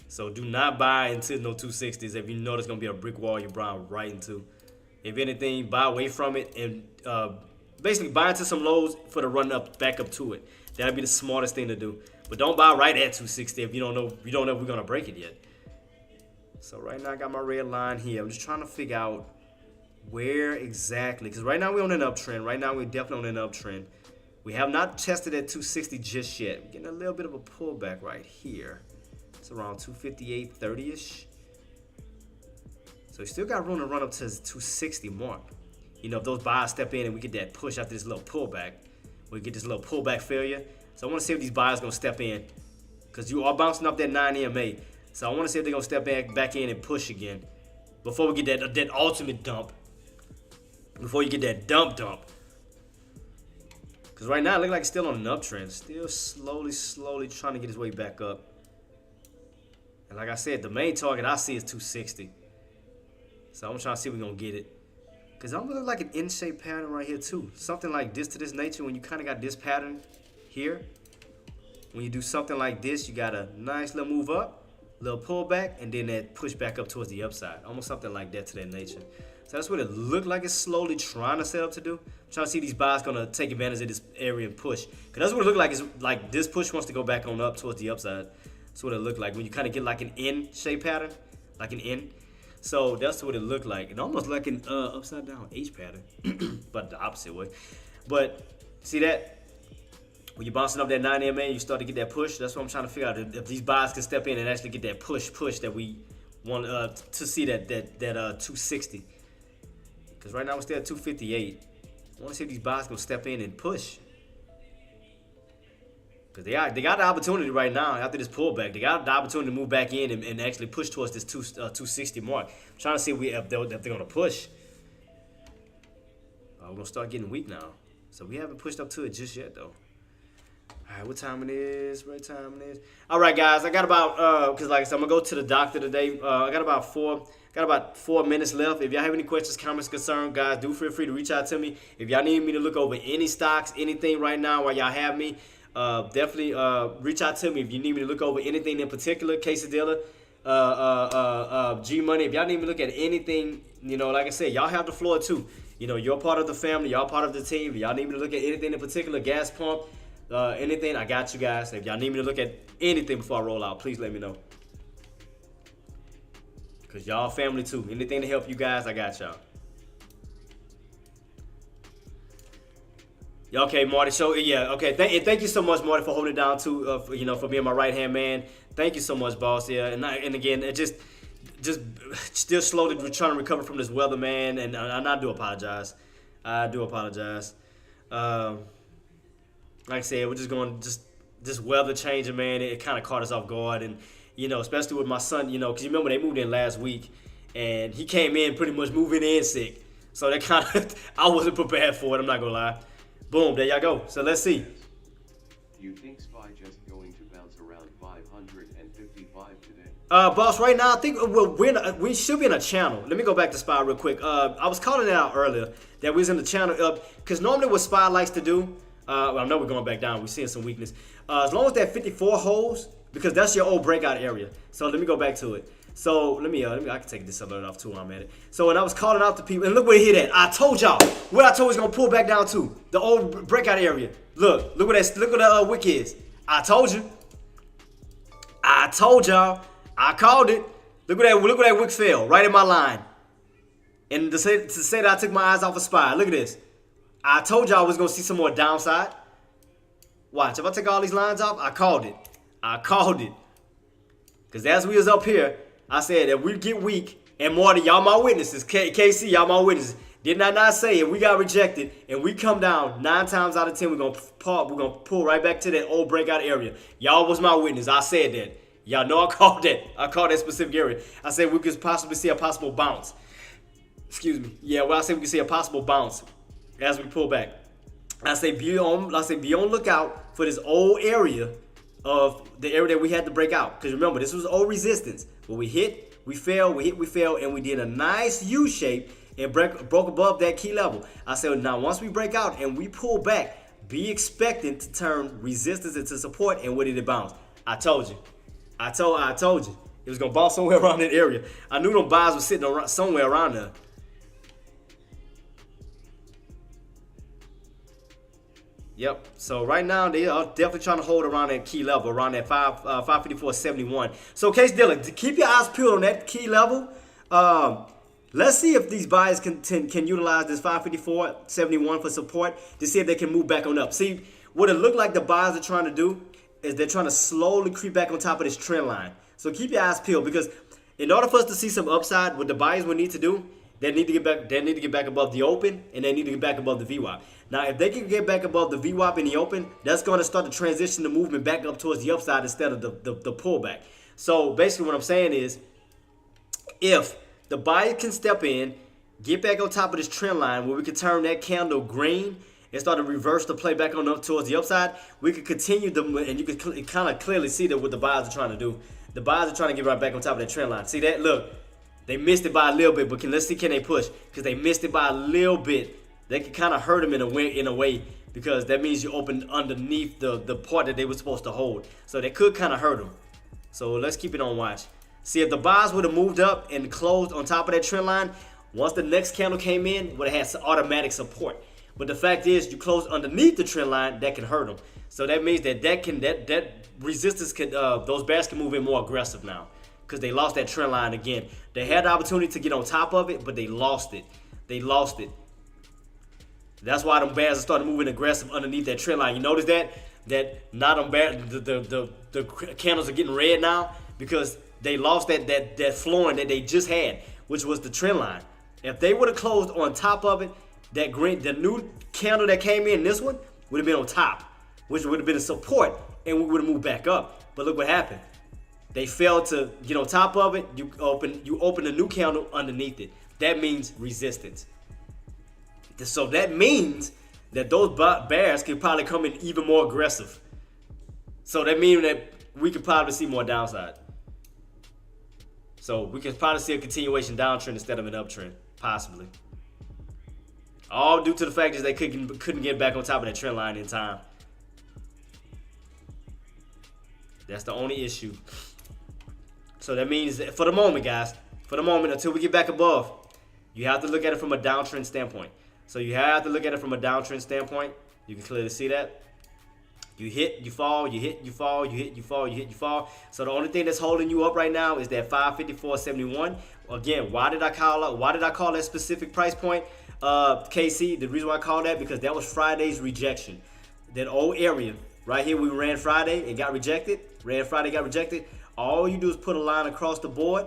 So do not buy into no 260s. If you know there's gonna be a brick wall you're buying right into. If anything, buy away from it and basically buy into some lows for the run up back up to it. That'll be the smartest thing to do. But don't buy right at 260 if you don't know if we're gonna break it yet. So right now I got my red line here. I'm just trying to figure out where exactly, because right now we're on an uptrend. Right now we're definitely on an uptrend. We have not tested at 260 just yet. We're getting a little bit of a pullback right here. It's around 258.30-ish. So we still got room to run up to the 260 mark. You know, if those buyers step in and we get that push after this little pullback, we get this little pullback failure. So I want to see if these buyers gonna step in, because you are bouncing off that 9 EMA. So I want to see if they're gonna step back in and push again before we get that ultimate dump. Before you get that dump. Because right now it looks like it's still on an uptrend. Still slowly trying to get his way back up. And like I said, the main target I see is 260. So I'm trying to see if we're going to get it. Because I'm looking like an N-shaped pattern right here too. Something like this to this nature, when you kind of got this pattern here. When you do something like this, you got a nice little move up, little pullback, and then that push back up towards the upside. Almost something like that to that nature. So that's what it looked like it's slowly trying to set up to do. I'm trying to see these buyers gonna take advantage of this area and push. Cause that's what it looked like. Is like this push wants to go back on up towards the upside. That's what it looked like when you kind of get like an N shape pattern, like an N. So that's what it looked like, and almost like an upside down H pattern, but the opposite way. But see that when you're bouncing up that 9 EMA, you start to get that push. That's what I'm trying to figure out, if these buyers can step in and actually get that push that we want to see that 260. Because right now we're still at 258. I want to see if these buyers can step in and push. Because they got the opportunity right now after this pullback. They got the opportunity to move back in and actually push towards this 260 mark. I'm trying to see if they're going to push. We're going to start getting weak now. So we haven't pushed up to it just yet, though. All right, what time it is? What time it is? All right, guys. I got about, because like I said, I'm going to go to the doctor today. I got about 4 minutes left. If y'all have any questions, comments, concerns, guys, do feel free to reach out to me. If y'all need me to look over any stocks, anything right now while y'all have me, definitely reach out to me. If you need me to look over anything in particular, Quesadilla, G-Money, if y'all need me to look at anything, you know, like I said, y'all have the floor too. You know, you're part of the family. Y'all part of the team. If y'all need me to look at anything in particular, gas pump, anything, I got you guys. If y'all need me to look at anything before I roll out, please let me know. Because y'all family too. Anything to help you guys, I got y'all. Okay, Marty. So yeah, okay. Thank you so much, Marty, for holding it down too. For being my right hand man. Thank you so much, boss. Yeah, and again, it just still slowly trying to recover from this weather, man. And I do apologize. I do apologize. Like I said, we're just going this weather changing, man. It kind of caught us off guard, and you know, especially with my son, you know, because you remember they moved in last week, and he came in pretty much moving in sick. So that kind of I wasn't prepared for it. I'm not gonna lie. Boom, there y'all go. So let's see. You think SPY just going to bounce around 555 today? Boss, right now I think we should be in a channel. Let me go back to SPY real quick. I was calling it out earlier that we was in the channel because normally what SPY likes to do. Well, I know we're going back down. We're seeing some weakness. As long as that 54 holds, because that's your old breakout area. So let me go back to it. So let me I can take this alert off too while I'm at it. So when I was calling out to people, and look where it hit at. I told y'all what I told was gonna pull back down to the old breakout area. Look what that wick is. I told you. I told y'all. I called it. Look where that wick fell right in my line. And to say that I took my eyes off of SPY. Look at this. I told y'all I was gonna see some more downside. Watch, if I take all these lines off, I called it. I called it. Because as we was up here, I said if we get weak, and Marty, y'all my witnesses, KC, y'all my witnesses. Did I not say if we got rejected and we come down 9 times out of 10, we're gonna pull right back to that old breakout area. Y'all was my witness. I said that. Y'all know I called that. I called that specific area. I said we could possibly see a possible bounce. Excuse me. Yeah, well, I said we could see a possible bounce as we pull back. I say be on lookout for this old area of the area that we had to break out. Because remember, this was old resistance. Where we hit, we fell, we hit, we fell, and we did a nice U shape and broke above that key level. I said, now once we break out and we pull back, be expecting to turn resistance into support, and where did it bounce? I told you. I told you. It was gonna bounce somewhere around that area. I knew them buys were sitting around, somewhere around there. Yep. So right now they are definitely trying to hold around that key level, around that 554.71. So Case Dillon, keep your eyes peeled on that key level. Let's see if these buyers can utilize this 554.71 for support to see if they can move back on up. See, what it looked like the buyers are trying to do is they're trying to slowly creep back on top of this trend line. So keep your eyes peeled, because in order for us to see some upside, what the buyers will need to do, they need to get back. They need to get back above the open, and they need to get back above the VWAP. Now, if they can get back above the VWAP in the open, that's going to start to transition the movement back up towards the upside instead of the pullback. So basically, what I'm saying is, if the buyer can step in, get back on top of this trend line where we can turn that candle green and start to reverse the play back on up towards the upside, we could continue and you can kind of clearly see that what the buyers are trying to do. The buyers are trying to get right back on top of that trend line. See that? Look, they missed it by a little bit, but let's see, can they push? Because they missed it by a little bit. They can kind of hurt them in a way, because that means you open underneath the part that they were supposed to hold. So they could kind of hurt them. So let's keep it on watch. See, if the buyers would have moved up and closed on top of that trend line, once the next candle came in, would have had some automatic support. But the fact is, you close underneath the trend line, that can hurt them. So that means that resistance can, those bears can move in more aggressive now, because they lost that trend line again. They had the opportunity to get on top of it, but they lost it. They lost it. That's why them bears are starting moving aggressive underneath that trend line. You notice that now them bears, the candles are getting red now, because they lost that flooring that they just had, which was the trend line. If they would have closed on top of it, the new candle that came in, this one, would have been on top, which would have been a support, and we would have moved back up. But look what happened. They failed to get on top of it. You open a new candle underneath it. That means resistance. So that means that those bears could probably come in even more aggressive. So that means that we could probably see more downside. So we could probably see a continuation downtrend instead of an uptrend, possibly. All due to the fact that they couldn't get back on top of that trend line in time. That's the only issue. So that means that for the moment, guys, until we get back above, you have to look at it from a downtrend standpoint. So you have to look at it from a downtrend standpoint. You can clearly see that. You hit, you fall, you hit, you fall, you hit, you fall, you hit, you fall. So the only thing that's holding you up right now is that 554.71. Again, why did I call that specific price point? KC, the reason why I called that, because that was Friday's rejection. That old area right here, we ran Friday and got rejected. All you do is put a line across the board,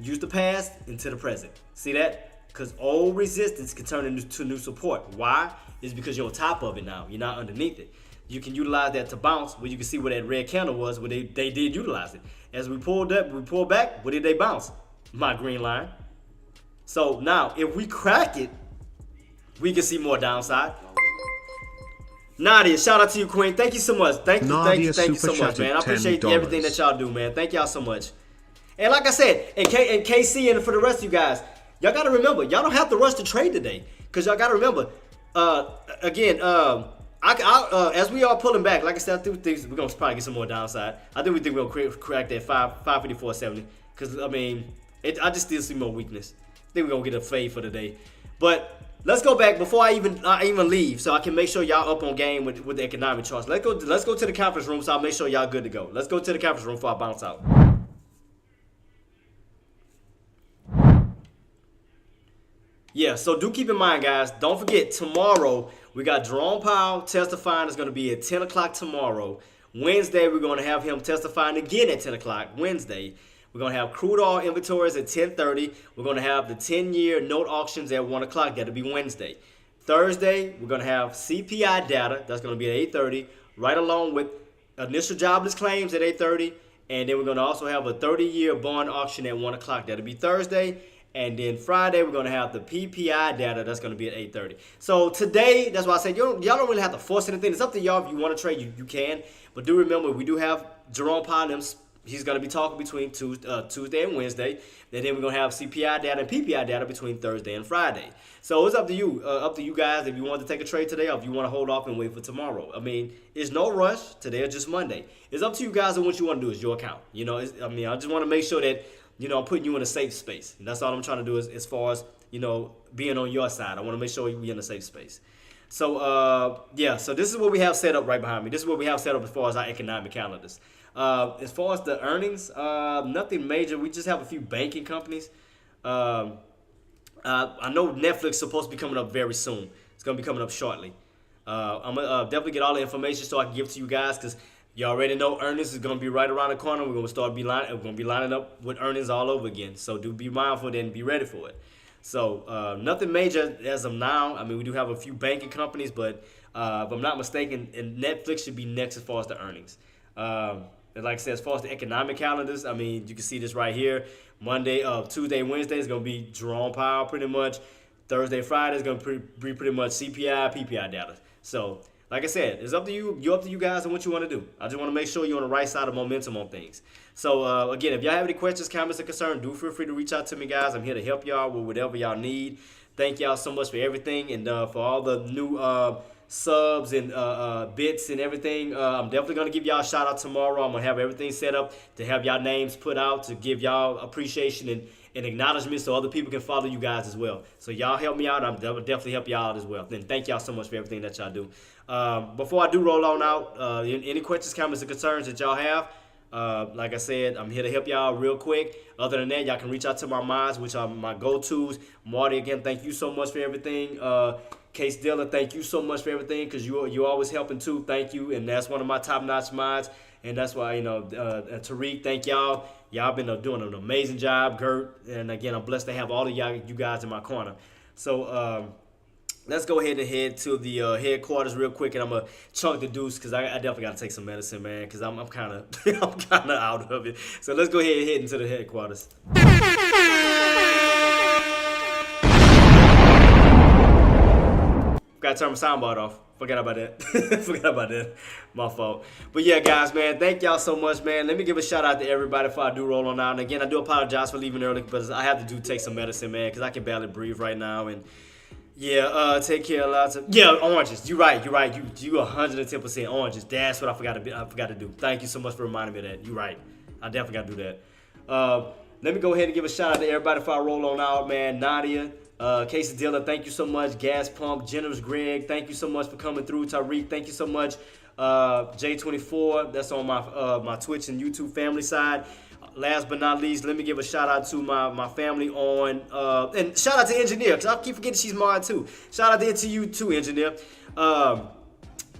use the past into the present. See that? Because old resistance can turn into new support. Why? It's because you're on top of it now. You're not underneath it. You can utilize that to bounce, where you can see where that red candle was, where they did utilize it. As we pulled up, we pulled back, where did they bounce? My green line. So now, if we crack it, we can see more downside. Nadia, shout out to you, Queen. Thank you so much. Thank you so much, man. I appreciate everything that y'all do, man. Thank y'all so much. And like I said, and KC, and for the rest of you guys, y'all got to remember, y'all don't have to rush the trade today, because y'all got to remember, as we are pulling back, like I said, I think we're going to probably get some more downside. I think we're going to crack that 554.70, because, I mean, I just still see more weakness. I think we're going to get a fade for the day. But let's go back before I even leave, so I can make sure y'all up on game with the economic charts. Let's go to the conference room, so I'll make sure y'all good to go. Let's go to the conference room before I bounce out. Yeah, so do keep in mind, guys, don't forget, tomorrow we got Jerome Powell testifying. It's going to be at 10 o'clock tomorrow. Wednesday, we're going to have him testifying again at 10 o'clock. Wednesday, we're going to have crude oil inventories at 10:30. We're going to have the 10-year note auctions at 1 o'clock. That'll be Wednesday. Thursday, we're going to have CPI data. That's going to be at 8:30, right along with initial jobless claims at 8:30. And then we're going to also have a 30-year bond auction at 1 o'clock. That'll be Thursday. And then Friday, we're going to have the PPI data. That's going to be at 8:30. So today, that's why I said y'all don't really have to force anything. It's up to y'all. If you want to trade, you can. But do remember, we do have Jerome Powell. He's going to be talking between Tuesday and Wednesday. And then we're going to have CPI data and PPI data between Thursday and Friday. So it's up to you guys if you want to take a trade today or if you want to hold off and wait for tomorrow. I mean, it's no rush. Today is just Monday. It's up to you guys and what you want to do. It's your account. You know, I just want to make sure that, you know, I'm putting you in a safe space. And that's all I'm trying to do as far as, you know, being on your side. I want to make sure we're in a safe space. So, so this is what we have set up right behind me. This is what we have set up as far as our economic calendars. As far as the earnings, nothing major. We just have a few banking companies. I know Netflix is supposed to be coming up very soon. It's going to be coming up shortly. I'm going to definitely get all the information so I can give it to you guys because you already know earnings is going to be right around the corner. We're going to be lining up with earnings all over again. So do be mindful and be ready for it. So nothing major as of now. I mean, we do have a few banking companies, but if I'm not mistaken, and Netflix should be next as far as the earnings. And like I said, as far as the economic calendars, I mean, you can see this right here. Tuesday, Wednesday is going to be Jerome Powell pretty much. Thursday, Friday is going to be pretty much CPI, PPI data. So, like I said, it's up to you. You're up to you guys and what you want to do. I just want to make sure you're on the right side of momentum on things. So, again, if y'all have any questions, comments, or concerns, do feel free to reach out to me, guys. I'm here to help y'all with whatever y'all need. Thank y'all so much for everything and for all the new subs and bits and everything. I'm definitely going to give y'all a shout out tomorrow. I'm going to have everything set up to have y'all names put out to give y'all appreciation and acknowledgement so other people can follow you guys as well. So y'all help me out. I'm definitely help y'all out as well. Then thank y'all so much for everything that y'all do. Before I do roll on out, any questions, comments, or concerns that y'all have, like I said, I'm here to help y'all real quick. Other than that, y'all can reach out to my mods, which are my go-tos. Marty, again, thank you so much for everything. Case Dilla, thank you so much for everything because you're always helping too. Thank you, and that's one of my top-notch mods, and that's why, you know, Tariq, thank y'all. Y'all been doing an amazing job, Gert, and again, I'm blessed to have all of you guys in my corner. So let's go ahead and head to the headquarters real quick, and I'm gonna chunk the deuce because I definitely gotta take some medicine, man, because I'm kind of I'm kind of out of it. So let's go ahead and head into the headquarters. Gotta turn my soundboard off. Forgot about that. My fault. But yeah, guys, man, thank y'all so much, man. Let me give a shout out to everybody before I do roll on out. And again, I do apologize for leaving early, but I have to take some medicine, man, because I can barely breathe right now. And yeah, take care a lot. Oranges. You're right. You 110% oranges. That's what I forgot to do. Thank you so much for reminding me of that. You're right. I definitely got to do that. Let me go ahead and give a shout out to everybody before I roll on out, man. Nadia. Casey Dilla, thank you so much. Gas Pump, Generous Greg, thank you so much for coming through. Tariq, thank you so much. J24, that's on my Twitch and YouTube family side. Last but not least, let me give a shout out to my family on and shout out to Engineer, because I keep forgetting she's mine too. Shout out to you too, Engineer. Let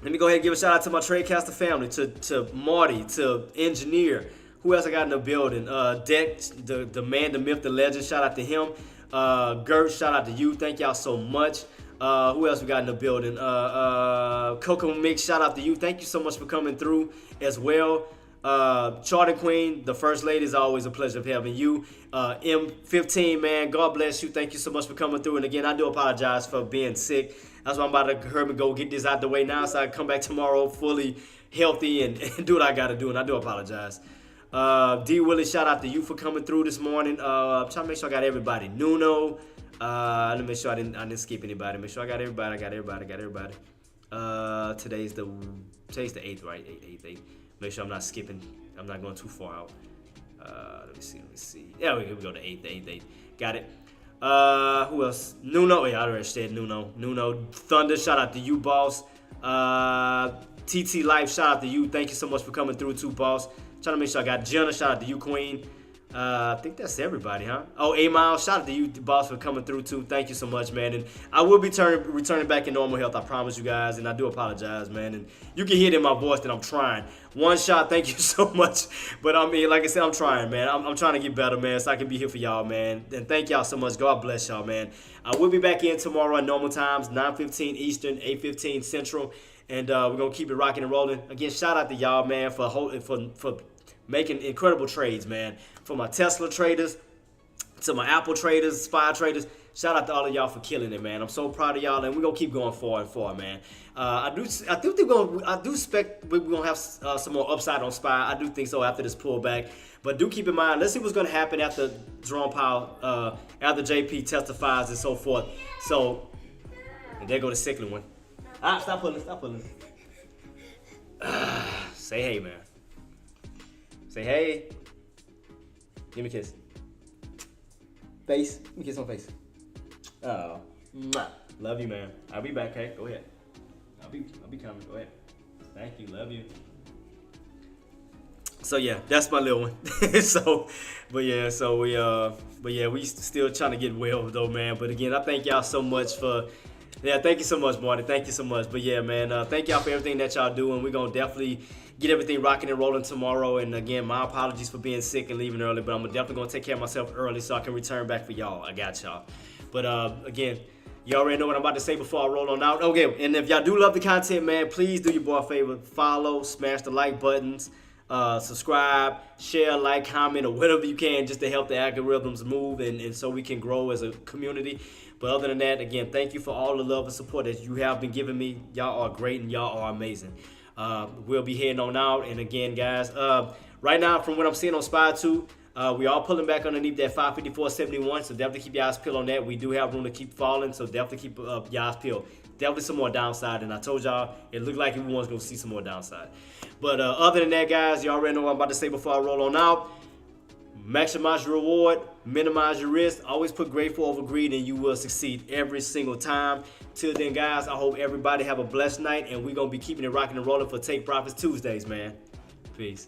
me go ahead and give a shout out to my Tradecaster family, to Marty, to Engineer. Who else I got in the building? Deck, the man, the myth, the legend. Shout out to him. Gert, shout out to you. Thank y'all so much. Who else we got in the building? Coco Mix, shout out to you. Thank you so much for coming through as well. Charter Queen, the first lady, is always a pleasure of having you. M15, man, God bless you. Thank you so much for coming through. And again, I do apologize for being sick. That's why I'm about to hurry and go get this out the way now so I can come back tomorrow fully healthy and do what I got to do. And I do apologize. D Willie, shout out to you for coming through this morning. I'm trying to make sure I got everybody. Nuno, let me make sure I didn't skip anybody. Make sure I got everybody. Today's the 8th, right? 8th. Make sure I'm not skipping. I'm not going too far out. Let me see. Yeah, we go to 8th. Got it. Who else? Nuno. Yeah, I already said Nuno. Thunder, shout out to you, boss. TT Life, shout out to you. Thank you so much for coming through too, boss. Trying to make sure I got Jenna. Shout out to you, Queen. I think that's everybody, huh? Oh, A-Mile, shout out to you, boss, for coming through, too. Thank you so much, man. And I will be returning back in normal health, I promise you guys. And I do apologize, man. And you can hear it in my voice that I'm trying. One shot, thank you so much. But I mean, like I said, I'm trying, man. I'm trying to get better, man, so I can be here for y'all, man. And thank y'all so much. God bless y'all, man. I will be back in tomorrow at normal times, 9:15 Eastern, 8:15 Central. And we're going to keep it rocking and rolling. Again, shout out to y'all, man, for making incredible trades, man. From my Tesla traders to my Apple traders, SPY traders. Shout out to all of y'all for killing it, man. I'm so proud of y'all, and we're gonna keep going forward and forward, man. I do expect we're gonna have some more upside on SPY. I do think so after this pullback. But do keep in mind, let's see what's gonna happen after Jerome Powell, after JP testifies and so forth. So, and there go the second one. Stop pulling. Say hey, man. Say hey. Give me a kiss. Face. Give me a kiss on face. Oh. Mwah. Love you, man. I'll be back, okay? Go ahead. I'll be coming. Go ahead. Thank you. Love you. So yeah, that's my little one. We still trying to get well though, man. But again, I thank y'all so much for. Yeah, thank you so much, Marty. Thank you so much. But yeah, man, thank y'all for everything that y'all do, and we're gonna definitely get everything rocking and rolling tomorrow. And again, my apologies for being sick and leaving early, but I'm definitely gonna take care of myself early so I can return back for y'all. I got y'all. But again, you already know what I'm about to say before I roll on out. Okay, and if y'all do love the content, man, please do your boy a favor. Follow, smash the like buttons, subscribe, share, like, comment, or whatever you can just to help the algorithms move and so we can grow as a community. But other than that, again, thank you for all the love and support that you have been giving me. Y'all are great and y'all are amazing. We'll be heading on out. And again, guys, right now, from what I'm seeing on SPY 2, we are pulling back underneath that 554.71. So definitely keep your eyes peeled on that. We do have room to keep falling. So definitely keep your eyes peeled. Definitely some more downside. And I told y'all, it looked like everyone's going to see some more downside. But other than that, guys, you already know what I'm about to say before I roll on out. Maximize your reward, minimize your risk, always put grateful over greed, and you will succeed every single time. Till then, guys, I hope everybody have a blessed night, and we're going to be keeping it rocking and rolling for Take Profits Tuesdays, man. Peace.